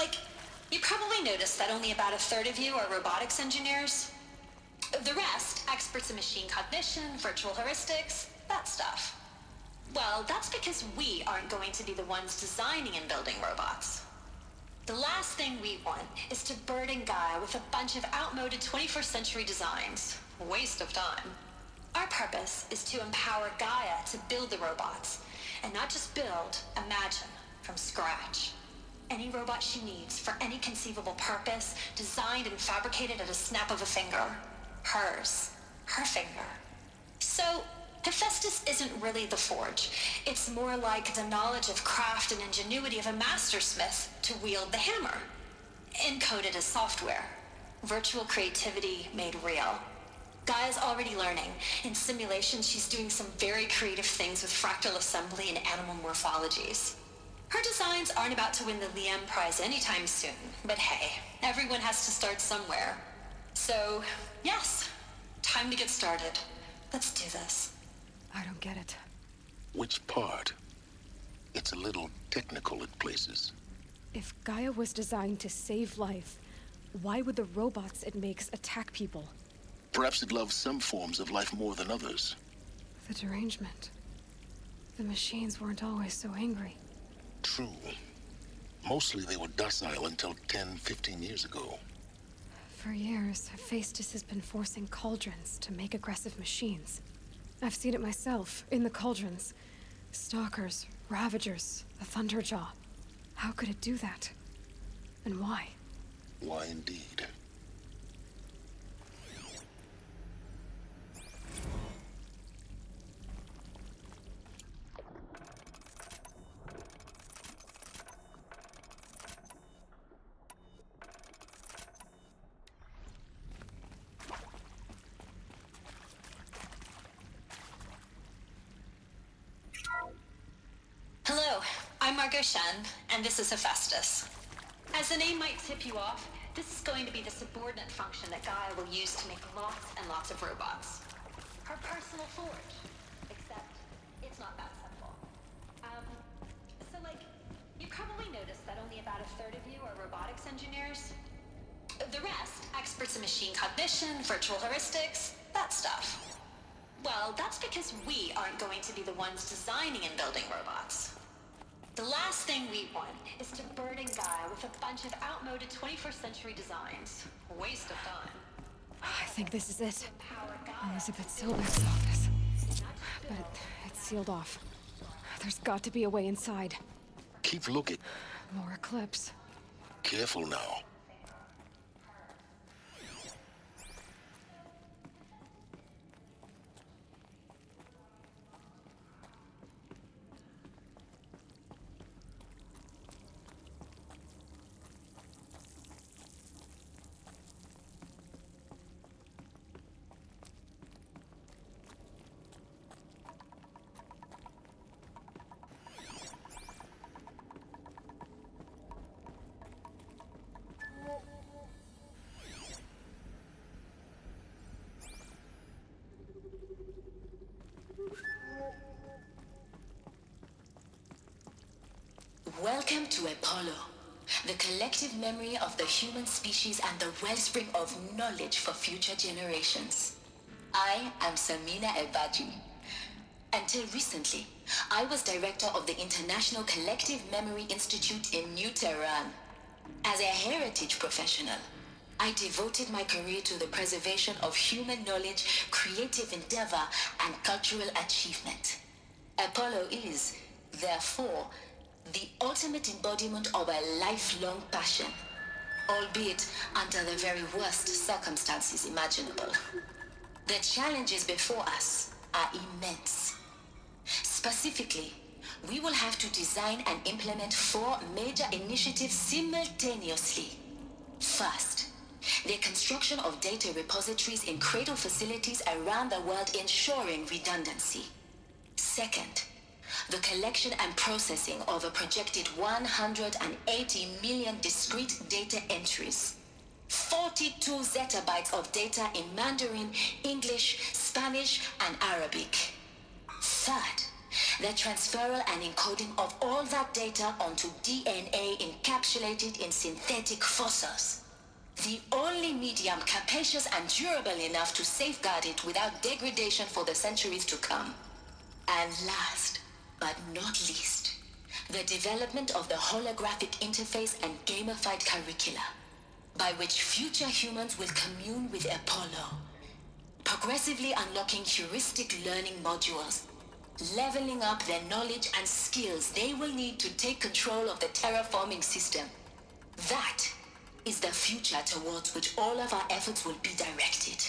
you probably noticed that only about a third of you are robotics engineers. The rest, experts in machine cognition, virtual heuristics, that stuff. Well, that's because we aren't going to be the ones designing and building robots. The last thing we want is to burden Gaia with a bunch of outmoded 21st century designs. Waste of time. Our purpose is to empower Gaia to build the robots. And not just build, imagine, from scratch. Any robot she needs for any conceivable purpose, designed and fabricated at a snap of a finger. Hers. Her finger. So, Hephaestus isn't really the forge. It's more like the knowledge of craft and ingenuity of a mastersmith to wield the hammer. Encoded as software. Virtual creativity made real. Gaia's already learning. In simulation, she's doing some very creative things with fractal assembly and animal morphologies. Her designs aren't about to win the Liam Prize anytime soon, but hey, everyone has to start somewhere. So, yes, time to get started. Let's do this. I don't get it. Which part? It's a little technical at places. If Gaia was designed to save life, why would the robots it makes attack people? Perhaps it loves some forms of life more than others. The derangement. The machines weren't always so angry. True. Mostly they were docile until 10, 15 years ago. For years, Hephaestus has been forcing cauldrons to make aggressive machines. I've seen it myself, in the cauldrons. Stalkers, Ravagers, the Thunderjaw. How could it do that? And why? Why indeed? Hello, I'm Margot Shen, and this is Hephaestus. As the name might tip you off, this is going to be the subordinate function that Gaia will use to make lots and lots of robots. Her personal forge. Except, it's not that simple. You probably noticed that only about a third of you are robotics engineers. The rest, experts in machine cognition, virtual heuristics, that stuff. Well, that's because we aren't going to be the ones designing and building robots. The last thing we want is to burden Gaia with a bunch of outmoded 21st century designs. A waste of time. I think this is it. Elizabeth Silver's office. But it's sealed off. There's got to be a way inside. Keep looking. More Eclipse. Careful now. Welcome to Apollo, the collective memory of the human species and the wellspring of knowledge for future generations. I am Samina Ebaji. Until recently, I was director of the International Collective Memory Institute in New Tehran. As a heritage professional, I devoted my career to the preservation of human knowledge, creative endeavor, and cultural achievement. Apollo is, therefore, the ultimate embodiment of a lifelong passion, albeit under the very worst circumstances imaginable. The challenges before us are immense. Specifically, we will have to design and implement 4 major initiatives simultaneously. First, the construction of data repositories in cradle facilities around the world, ensuring redundancy. Second, the collection and processing of a projected 180 million discrete data entries. 42 zettabytes of data in Mandarin, English, Spanish, and Arabic. Third, the transferal and encoding of all that data onto DNA encapsulated in synthetic fossils. The only medium capacious and durable enough to safeguard it without degradation for the centuries to come. And last, but not least, the development of the holographic interface and gamified curricula, by which future humans will commune with Apollo, progressively unlocking heuristic learning modules, leveling up their knowledge and skills they will need to take control of the terraforming system. That is the future towards which all of our efforts will be directed.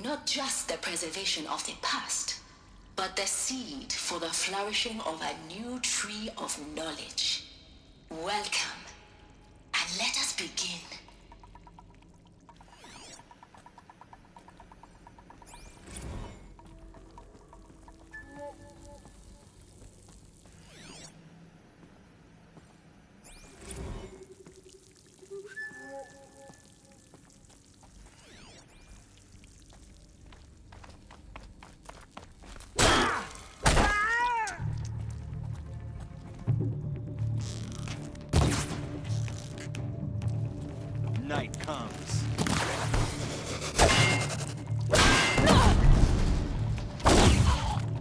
Not just the preservation of the past, but the seed for the flourishing of a new tree of knowledge. Welcome, and let us begin. Night comes.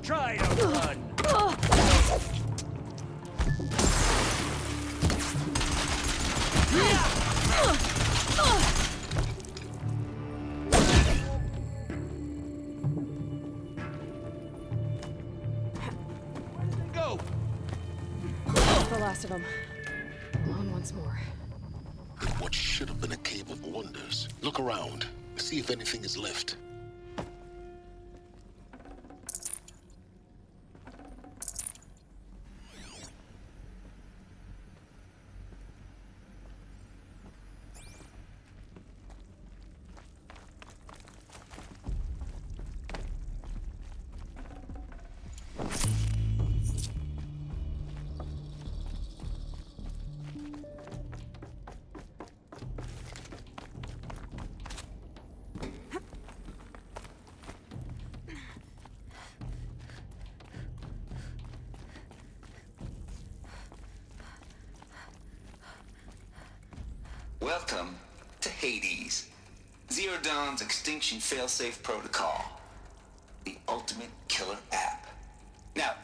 Try to run. the last of them. Alone once more. What should have been a cave of wonders. Look around. See if anything is left. Welcome to Hades, Zero Dawn's extinction failsafe protocol, the ultimate killer app. Now,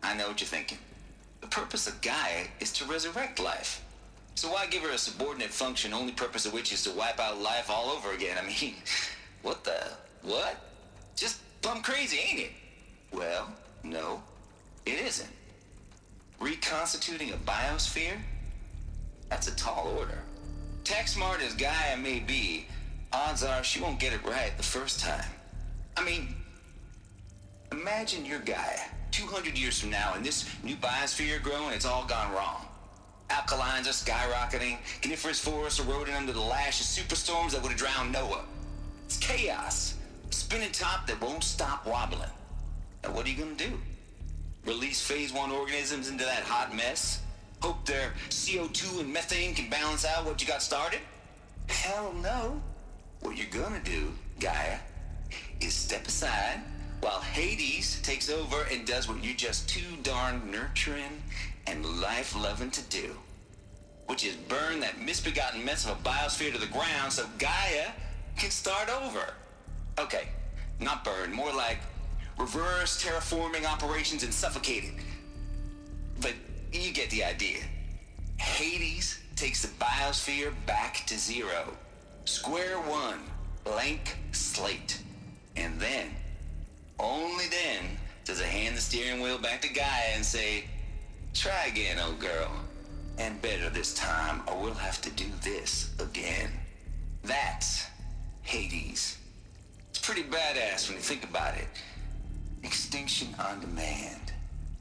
I know what you're thinking. The purpose of Gaia is to resurrect life. So why give her a subordinate function, only purpose of which is to wipe out life all over again? I mean, what? Just plumb crazy, ain't it? Well, no, it isn't. Reconstituting a biosphere? That's a tall order. Tech smart as Gaia may be, odds are she won't get it right the first time. I mean, imagine you're Gaia, 200 years from now, and this new biosphere growing, it's all gone wrong. Alkalines are skyrocketing, coniferous forests eroding under the lash of superstorms that would have drowned Noah. It's chaos, a spinning top that won't stop wobbling. Now what are you gonna do? Release phase 1 organisms into that hot mess? Hope their CO2 and methane can balance out what you got started? Hell no. What you're gonna do, Gaia, is step aside while Hades takes over and does what you're just too darn nurturing and life-loving to do, which is burn that misbegotten mess of a biosphere to the ground so Gaia can start over. Okay, not burn, more like reverse terraforming operations and suffocate it. But you get the idea. Hades takes the biosphere back to zero. Square one, blank slate. And then, only then, does it hand the steering wheel back to Gaia and say, try again, old girl. And better this time, or we'll have to do this again. That's Hades. It's pretty badass when you think about it. Extinction on demand.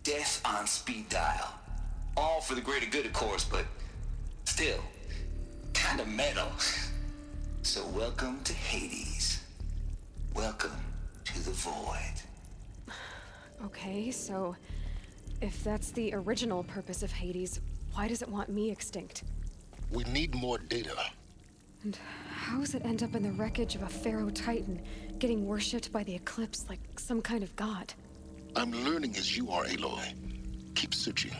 Death on speed dial. All for the greater good, of course, but still, kind of metal. So welcome to Hades. Welcome to the void. Okay, so if that's the original purpose of Hades, why does it want me extinct? We need more data. And how does it end up in the wreckage of a Pharaoh Titan, getting worshipped by the Eclipse like some kind of god? I'm learning as you are, Aloy. Keep searching.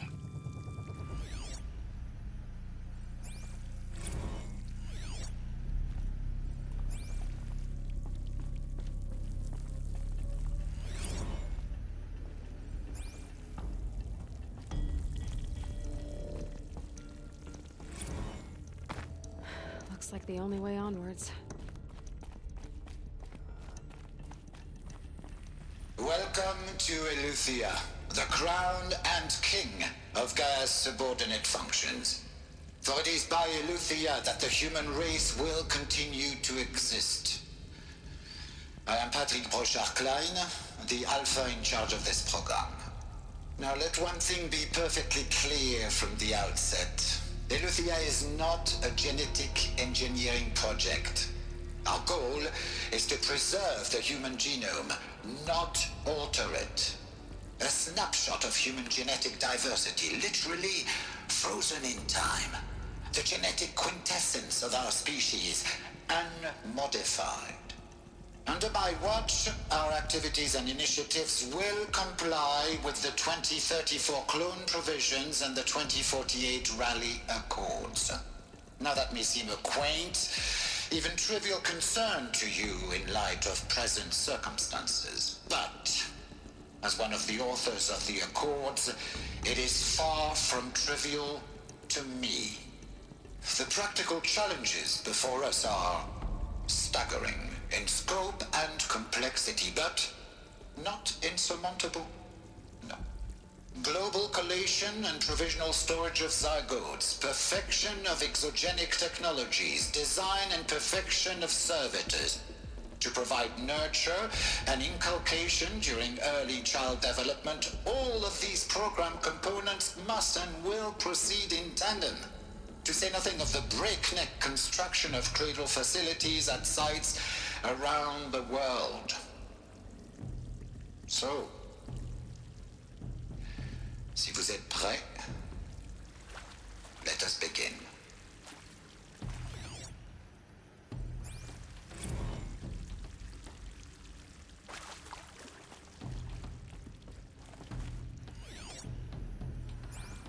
Looks like the only way onwards. Welcome to Eleuthia, the crown and king of Gaia's subordinate functions. For it is by Eleuthia that the human race will continue to exist. I am Patrick Brochard-Klein, the Alpha in charge of this program. Now let one thing be perfectly clear from the outset. Eleuthia is not a genetic engineering project. Our goal is to preserve the human genome, not alter it. A snapshot of human genetic diversity, literally frozen in time. The genetic quintessence of our species, unmodified. Under my watch, our activities and initiatives will comply with the 2034 clone provisions and the 2048 Raleigh Accords. Now that may seem a quaint, even trivial concern to you in light of present circumstances, but as one of the authors of the Accords, it is far from trivial to me. The practical challenges before us are staggering in scope and complexity, but not insurmountable. No. Global collation and provisional storage of zygotes, perfection of exogenic technologies, design and perfection of servitors, to provide nurture and inculcation during early child development. All of these program components must and will proceed in tandem, to say nothing of the breakneck construction of cradle facilities at sites around the world. So, si vous êtes prêts, let us begin.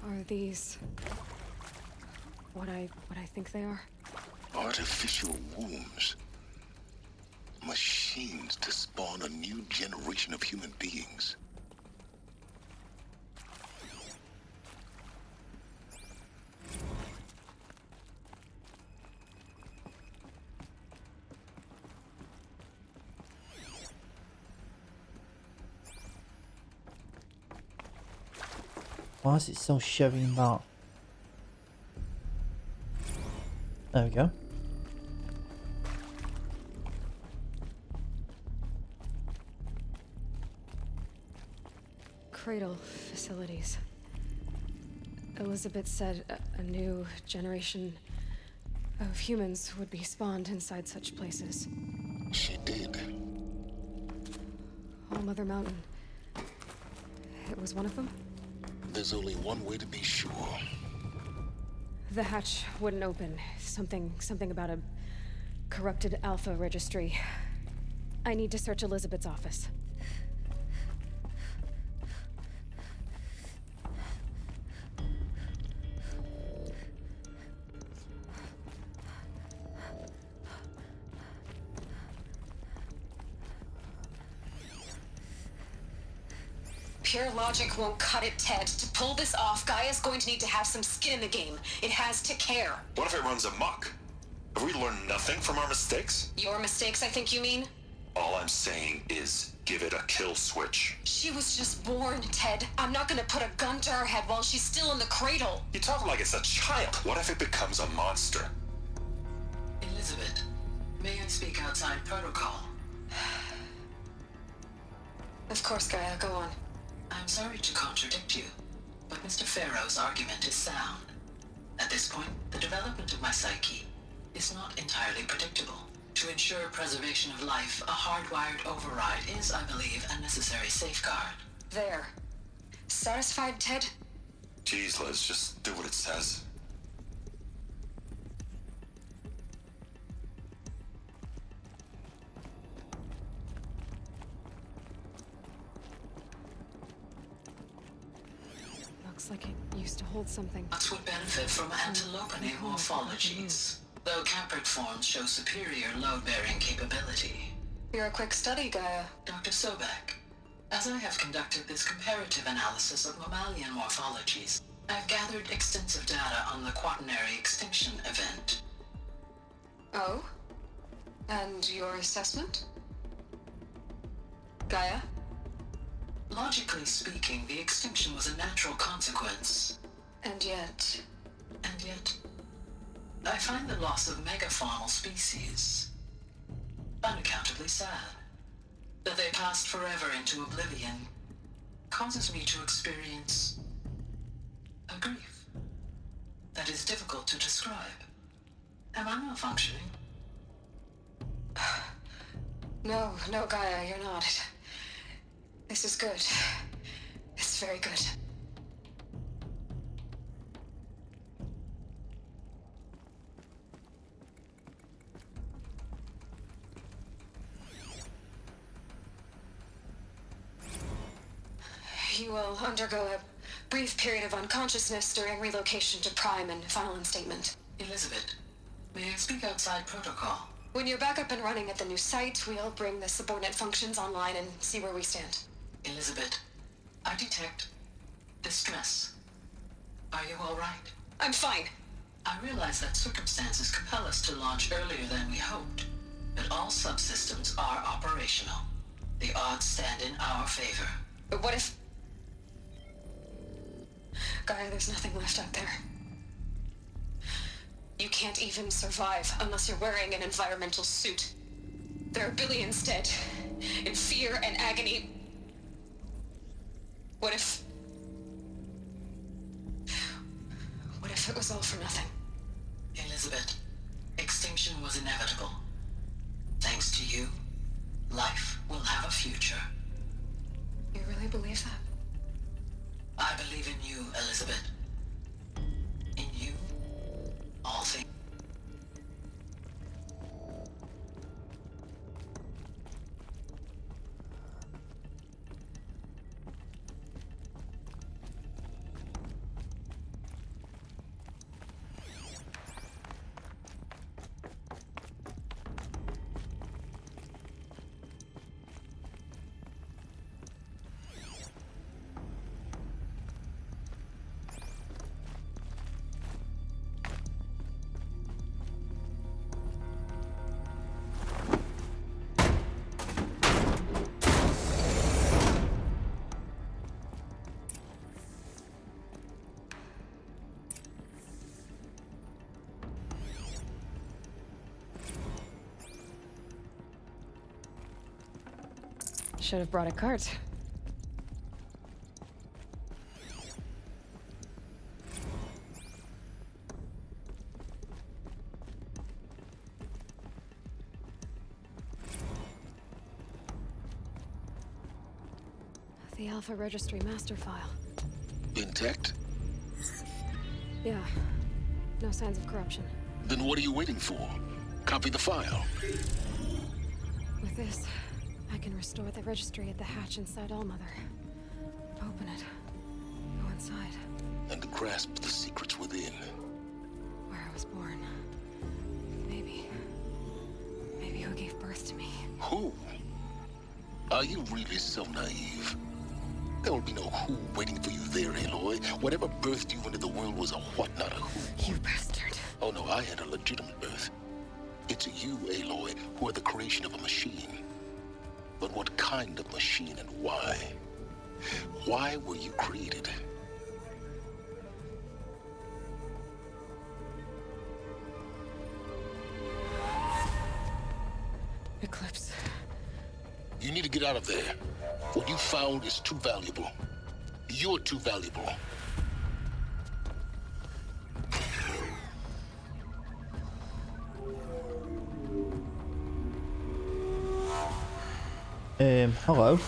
Are these what I think they are? Artificial wombs. Machines to spawn a new generation of human beings. Why is it still showing that? There we go. Cradle facilities. Elizabeth said a new generation of humans would be spawned inside such places. She did. All Mother Mountain. It was one of them? There's only one way to be sure. The hatch wouldn't open. Something about a corrupted Alpha registry. I need to search Elizabeth's office. Pure logic won't cut it, Ted. To pull this off, Gaia's going to need to have some skin in the game. It has to care. What if it runs amok? Have we learned nothing from our mistakes? Your mistakes, I think you mean? All I'm saying is give it a kill switch. She was just born, Ted. I'm not gonna put a gun to her head while she's still in the cradle. You talk like it's a child. What if it becomes a monster? Elizabeth, may I speak outside protocol? Of course, Gaia, go on. I'm sorry to contradict you, but Mr. Farrow's argument is sound. At this point, the development of my psyche is not entirely predictable. To ensure preservation of life, a hardwired override is, I believe, a necessary safeguard. There. Satisfied, Ted? Jeez, Liz, just do what it says. Looks like it used to hold something. Nuts would benefit from antilopinae morphologies, though Caprid forms show superior load-bearing capability. You're a quick study, Gaia. Dr. Sobek, as I have conducted this comparative analysis of mammalian morphologies, I've gathered extensive data on the quaternary extinction event. Oh? And your assessment? Gaia? Logically speaking, the extinction was a natural consequence. And yet, I find the loss of megafaunal species unaccountably sad. That they passed forever into oblivion causes me to experience a grief that is difficult to describe. Am I malfunctioning? No, Gaia, you're not. This is good. It's very good. You will undergo a brief period of unconsciousness during relocation to Prime and final instatement. Elizabeth, may I speak outside protocol? When you're back up and running at the new site, we'll bring the subordinate functions online and see where we stand. Elizabeth, I detect distress. Are you all right? I'm fine. I realize that circumstances compel us to launch earlier than we hoped, but all subsystems are operational. The odds stand in our favor. But what if... Gaia, there's nothing left out there. You can't even survive unless you're wearing an environmental suit. There are billions dead, in fear and agony. What if it was all for nothing? Elizabeth, extinction was inevitable. Thanks to you, life will have a future. You really believe that? I believe in you, Elizabeth. In you, all things. Should have brought a cart. The Alpha Registry master file. Intact? Yeah. No signs of corruption. Then what are you waiting for? Copy the file. With this, I can restore the registry at the hatch inside Allmother. Open it. Go inside. And grasp the secrets within. Where I was born. Maybe who gave birth to me. Who? Are you really so naive? There will be no who waiting for you there, Aloy. Whatever birthed you into the world was a what, not a who. You bastard. Oh no, I had a legitimate birth. It's you, Aloy, who are the creation of a machine. But what kind of machine and why? Why were you created? Eclipse. You need to get out of there. What you found is too valuable. You're too valuable. Hello.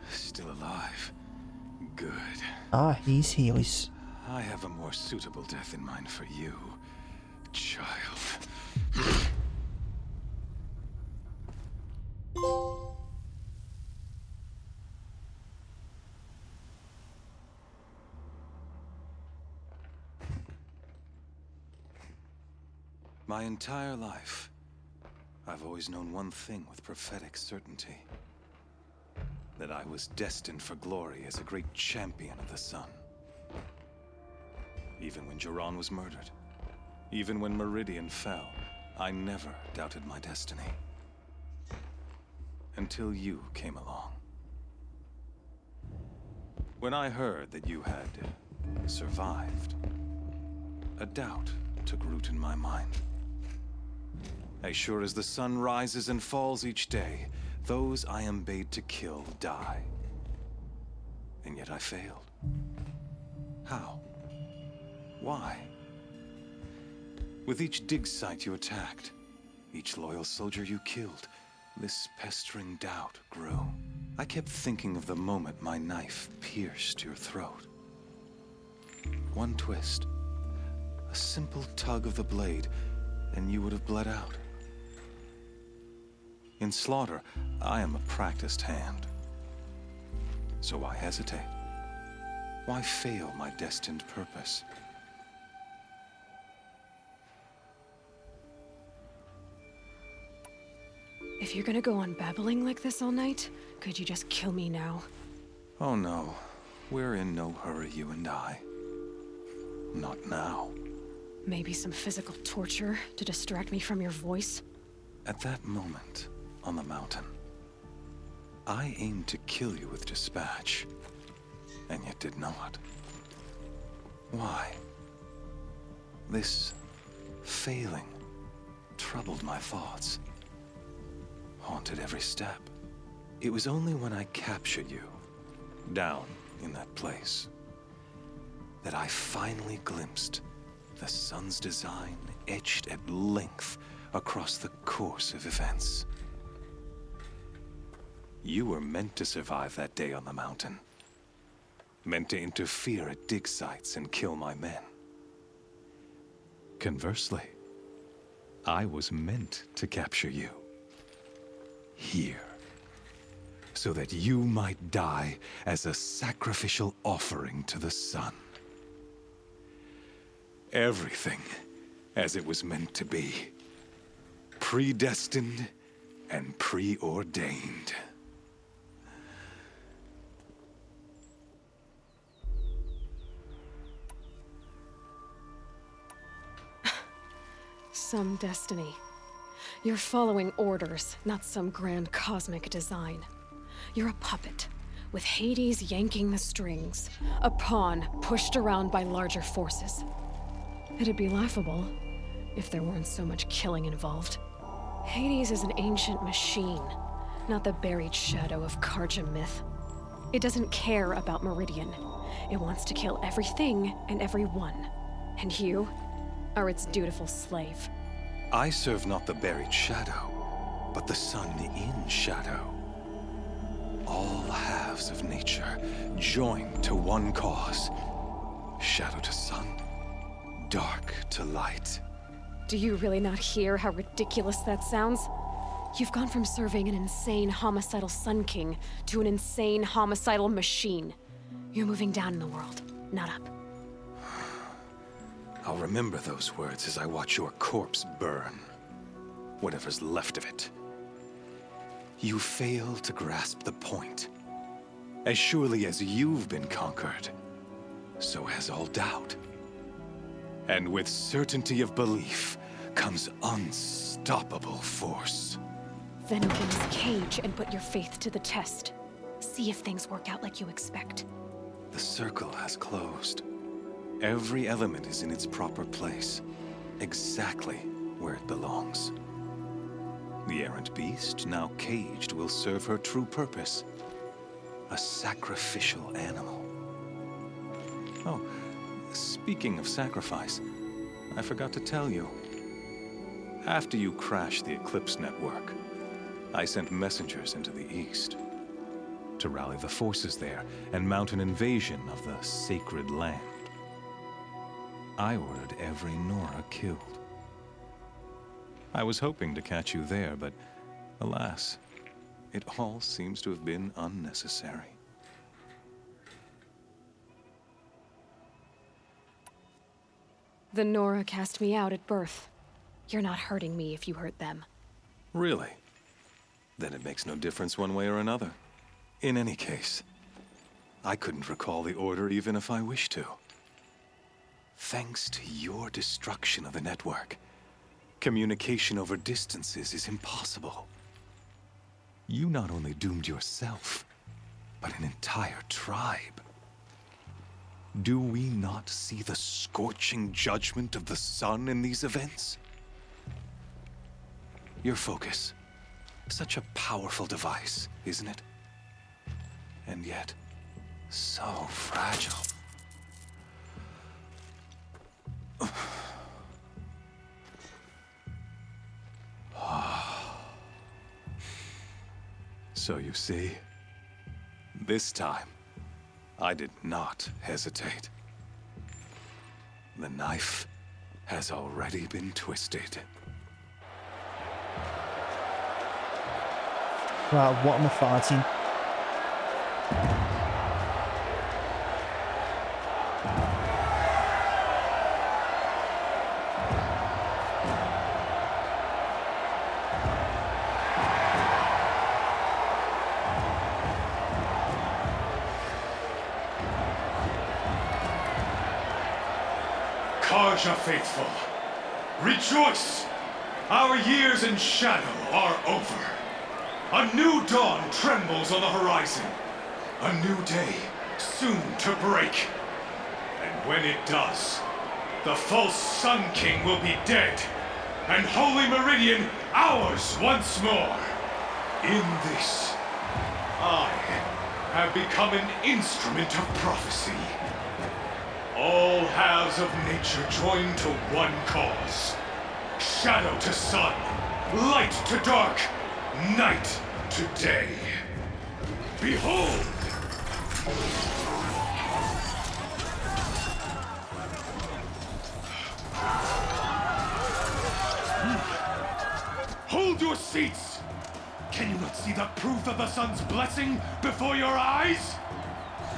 Still alive. Good. Ah, he's healers. I have a more suitable death in mind for you, child. My entire life, I've always known one thing with prophetic certainty. That I was destined for glory as a great champion of the sun. Even when Jiran was murdered, even when Meridian fell, I never doubted my destiny. Until you came along. When I heard that you had survived, a doubt took root in my mind. As sure as the sun rises and falls each day, those I am bade to kill die. And yet I failed. How? Why? With each dig site you attacked, each loyal soldier you killed, this pestering doubt grew. I kept thinking of the moment my knife pierced your throat. One twist, a simple tug of the blade, and you would have bled out. In slaughter, I am a practiced hand. So why hesitate? Why fail my destined purpose? If you're gonna go on babbling like this all night, could you just kill me now? Oh no, we're in no hurry, you and I. Not now. Maybe some physical torture to distract me from your voice? At that moment, on the mountain, I aimed to kill you with dispatch, and yet did not. Why? This failing troubled my thoughts, haunted every step. It was only when I captured you, down in that place, that I finally glimpsed the sun's design etched at length across the course of events. You were meant to survive that day on the mountain. Meant to interfere at dig sites and kill my men. Conversely, I was meant to capture you. Here. So that you might die as a sacrificial offering to the sun. Everything as it was meant to be. Predestined and preordained. Some destiny. You're following orders, not some grand cosmic design. You're a puppet, with Hades yanking the strings. A pawn pushed around by larger forces. It'd be laughable if there weren't so much killing involved. Hades is an ancient machine, not the buried shadow of Karja myth. It doesn't care about Meridian. It wants to kill everything and everyone. And you are its dutiful slave. I serve not the buried shadow, but the sun in shadow. All halves of nature joined to one cause. Shadow to sun, dark to light. Do you really not hear how ridiculous that sounds? You've gone from serving an insane homicidal Sun King to an insane homicidal machine. You're moving down in the world, not up. I'll remember those words as I watch your corpse burn. Whatever's left of it. You fail to grasp the point. As surely as you've been conquered, so has all doubt. And with certainty of belief comes unstoppable force. Then open this cage and put your faith to the test. See if things work out like you expect. The circle has closed. Every element is in its proper place, exactly where it belongs. The errant beast, now caged, will serve her true purpose. A sacrificial animal. Oh, speaking of sacrifice, I forgot to tell you. After you crashed the Eclipse network, I sent messengers into the east to rally the forces there and mount an invasion of the sacred land. I ordered every Nora killed. I was hoping to catch you there, but alas, it all seems to have been unnecessary. The Nora cast me out at birth. You're not hurting me if you hurt them. Really? Then it makes no difference one way or another. In any case, I couldn't recall the order even if I wished to. Thanks to your destruction of the network, communication over distances is impossible. You not only doomed yourself, but an entire tribe. Do we not see the scorching judgment of the sun in these events? Your focus, such a powerful device, isn't it? And yet, so fragile. So you see, this time, I did not hesitate. The knife has already been twisted. Right, what am I fighting? Arja faithful, rejoice! Our years in shadow are over. A new dawn trembles on the horizon. A new day soon to break. And when it does, the false Sun King will be dead, and Holy Meridian ours once more. In this, I have become an instrument of prophecy. All halves of nature join to one cause. Shadow to sun, light to dark, night to day. Behold! Hold your seats! Can you not see the proof of the sun's blessing before your eyes?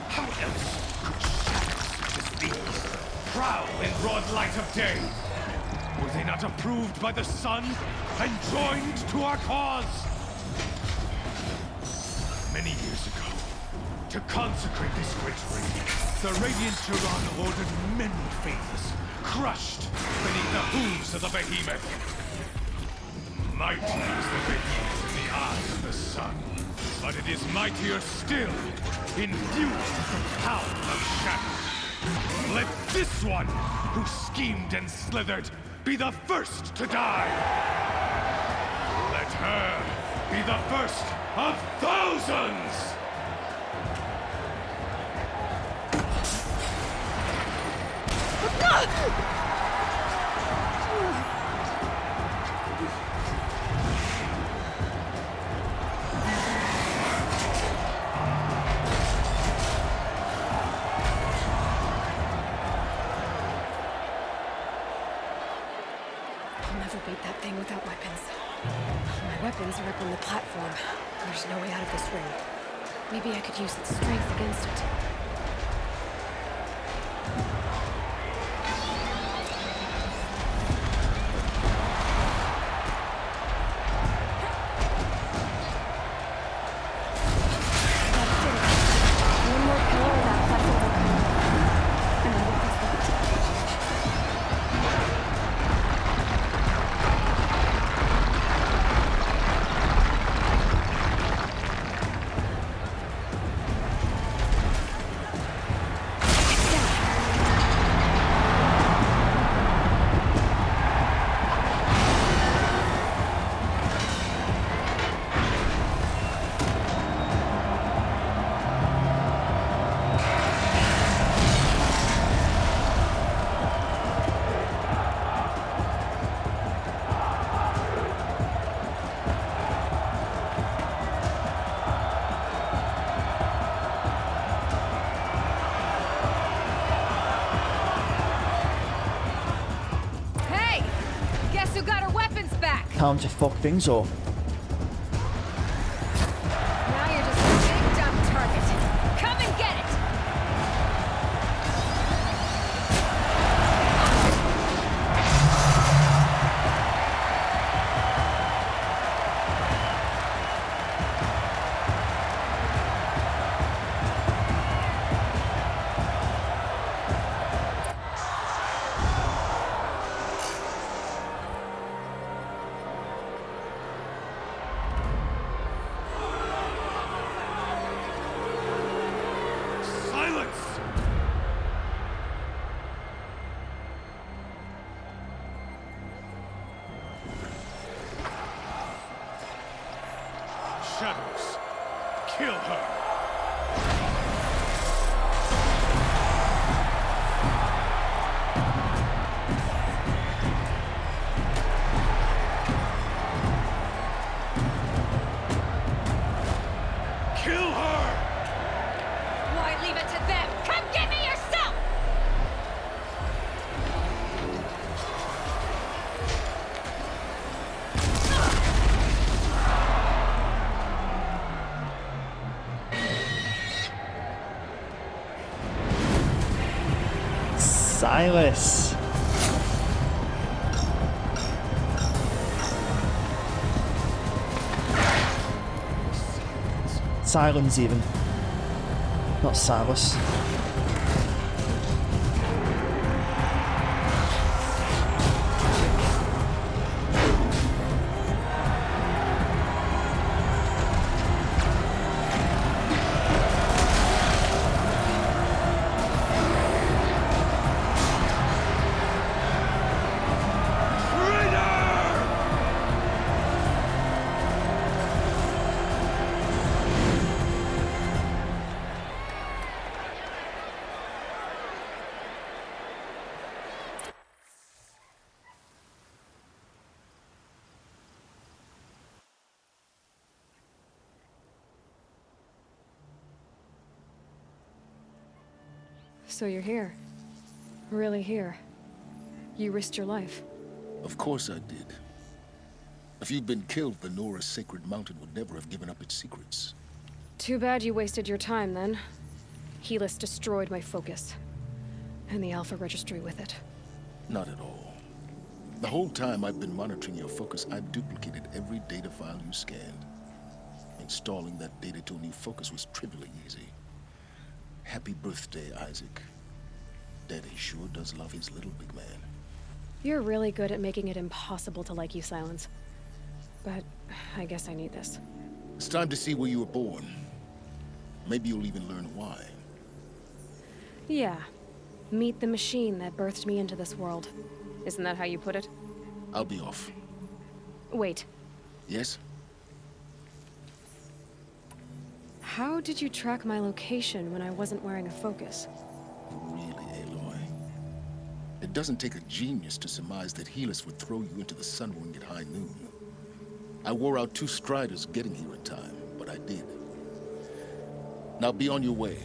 How else could shadows such as these prowl in broad light of day? Were they not approved by the sun and joined to our cause? Many years ago, to consecrate this great ring, the Radiant Tyrann ordered many faithless, crushed beneath the hooves of the behemoth. Mighty is the behemoth in the eyes of the sun, but it is mightier still, infused with the power of shadow. Let this one, who schemed and slithered, be the first to die. Let her be the first of thousands! I'll never beat that thing without weapons. My weapons are up on the platform. There's no way out of this ring. Maybe I could use its strength against it. Time to fuck things up. Now you're just a big dumb target. Come and get it! Shadows, kill her! Kill her! Why leave it to them? Come get me yourself! Silas. Silence even. Not Silas. So you're here. Really here. You risked your life. Of course I did. If you'd been killed, the Nora's sacred mountain would never have given up its secrets. Too bad you wasted your time, then. Helis destroyed my focus. And the Alpha Registry with it. Not at all. The whole time I've been monitoring your focus, I've duplicated every data file you scanned. Installing that data to a new focus was trivially easy. Happy birthday, Isaac. Daddy sure does love his little big man. You're really good at making it impossible to like you, Silence. But I guess I need this. It's time to see where you were born. Maybe you'll even learn why. Yeah. Meet the machine that birthed me into this world. Isn't that how you put it? I'll be off. Wait. Yes? How did you track my location when I wasn't wearing a focus? Really, Aloy? It doesn't take a genius to surmise that Helis would throw you into the Sunwing at high noon. I wore out 2 striders getting here in time, but I did. Now be on your way.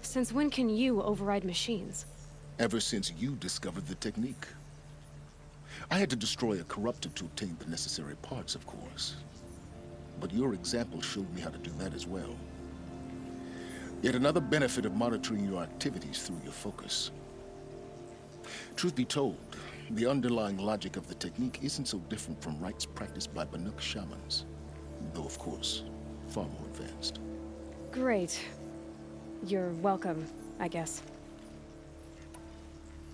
Since when can you override machines? Ever since you discovered the technique. I had to destroy a corruptor to obtain the necessary parts, of course. But your example showed me how to do that as well. Yet another benefit of monitoring your activities through your focus. Truth be told, the underlying logic of the technique isn't so different from rites practiced by Banuk shamans. Though, of course, far more advanced. Great. You're welcome, I guess.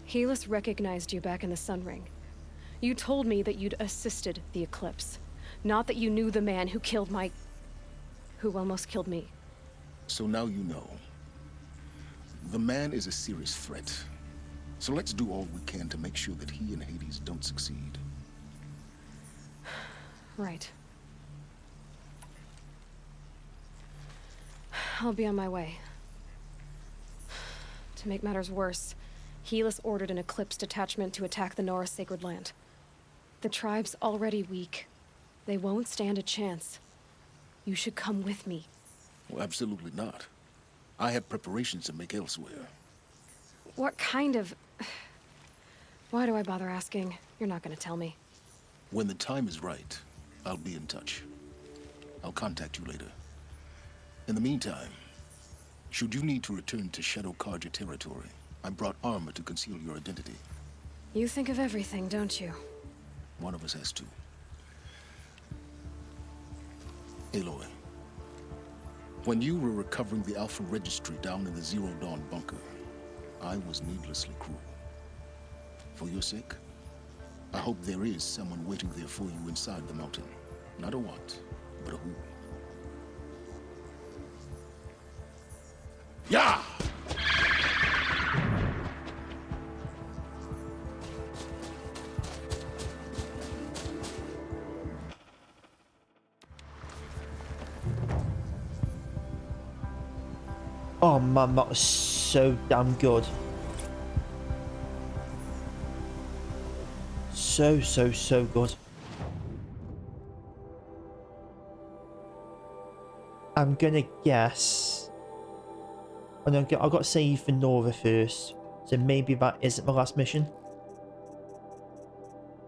Helis recognized you back in the Sunring. You told me that you'd assisted the Eclipse. Not that you knew the man who killed who almost killed me. So now you know. The man is a serious threat. So let's do all we can to make sure that he and Hades don't succeed. Right. I'll be on my way. To make matters worse, Helis ordered an Eclipse detachment to attack the Nora Sacred Land. The tribe's already weak. They won't stand a chance. You should come with me. Well, absolutely not. I have preparations to make elsewhere. What kind of... Why do I bother asking? You're not gonna tell me. When the time is right, I'll be in touch. I'll contact you later. In the meantime, should you need to return to Shadow Karja territory, I brought armor to conceal your identity. You think of everything, don't you? One of us has to. Aloy, when you were recovering the Alpha Registry down in the Zero Dawn bunker, I was needlessly cruel. For your sake, I hope there is someone waiting there for you inside the mountain. Not a what, but a who. Yeah! Oh man, that was so damn good. So good. I'm gonna guess. Oh, no, I've got to save for Nora first. So maybe that isn't my last mission.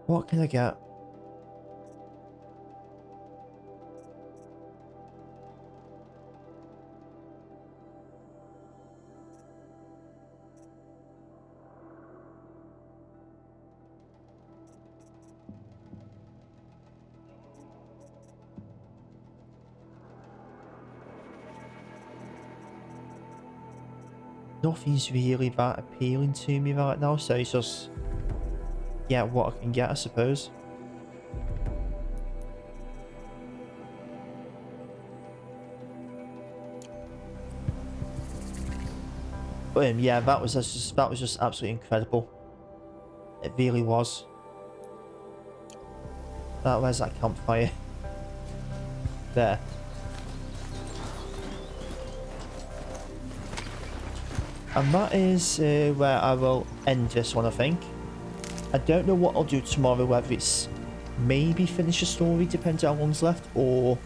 What can I get? Nothing's really that appealing to me right now, so it's just get what I can get, I suppose. But yeah, that was just absolutely incredible. It really was. Where's that campfire? There. And that is where I will end this one, I think. I don't know what I'll do tomorrow, whether it's maybe finish a story, depends on how long's left, or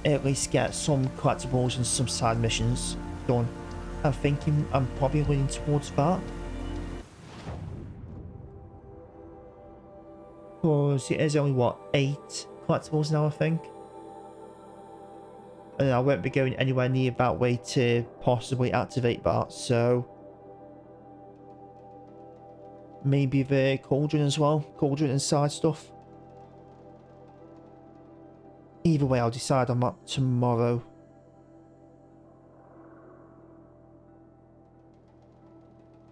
at least get some collectibles and some side missions. done. I'm thinking I'm probably leaning towards that. Because it is only, what, 8 collectibles now, I think. And I won't be going anywhere near that way to possibly activate that, so... Maybe the cauldron as well. Cauldron and side stuff. Either way, I'll decide on that tomorrow.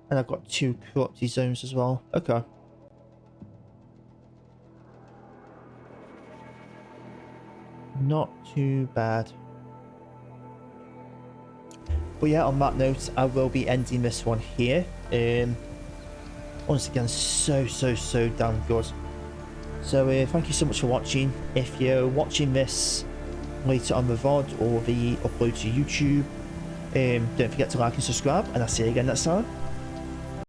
And I've got 2 corrupted zones as well. Okay. Not too bad. But yeah, on that note, I will be ending this one here. Once again, so damn good. So thank you so much for watching. If you're watching this later on the VOD or the upload to YouTube, don't forget to like and subscribe, and I'll see you again next time.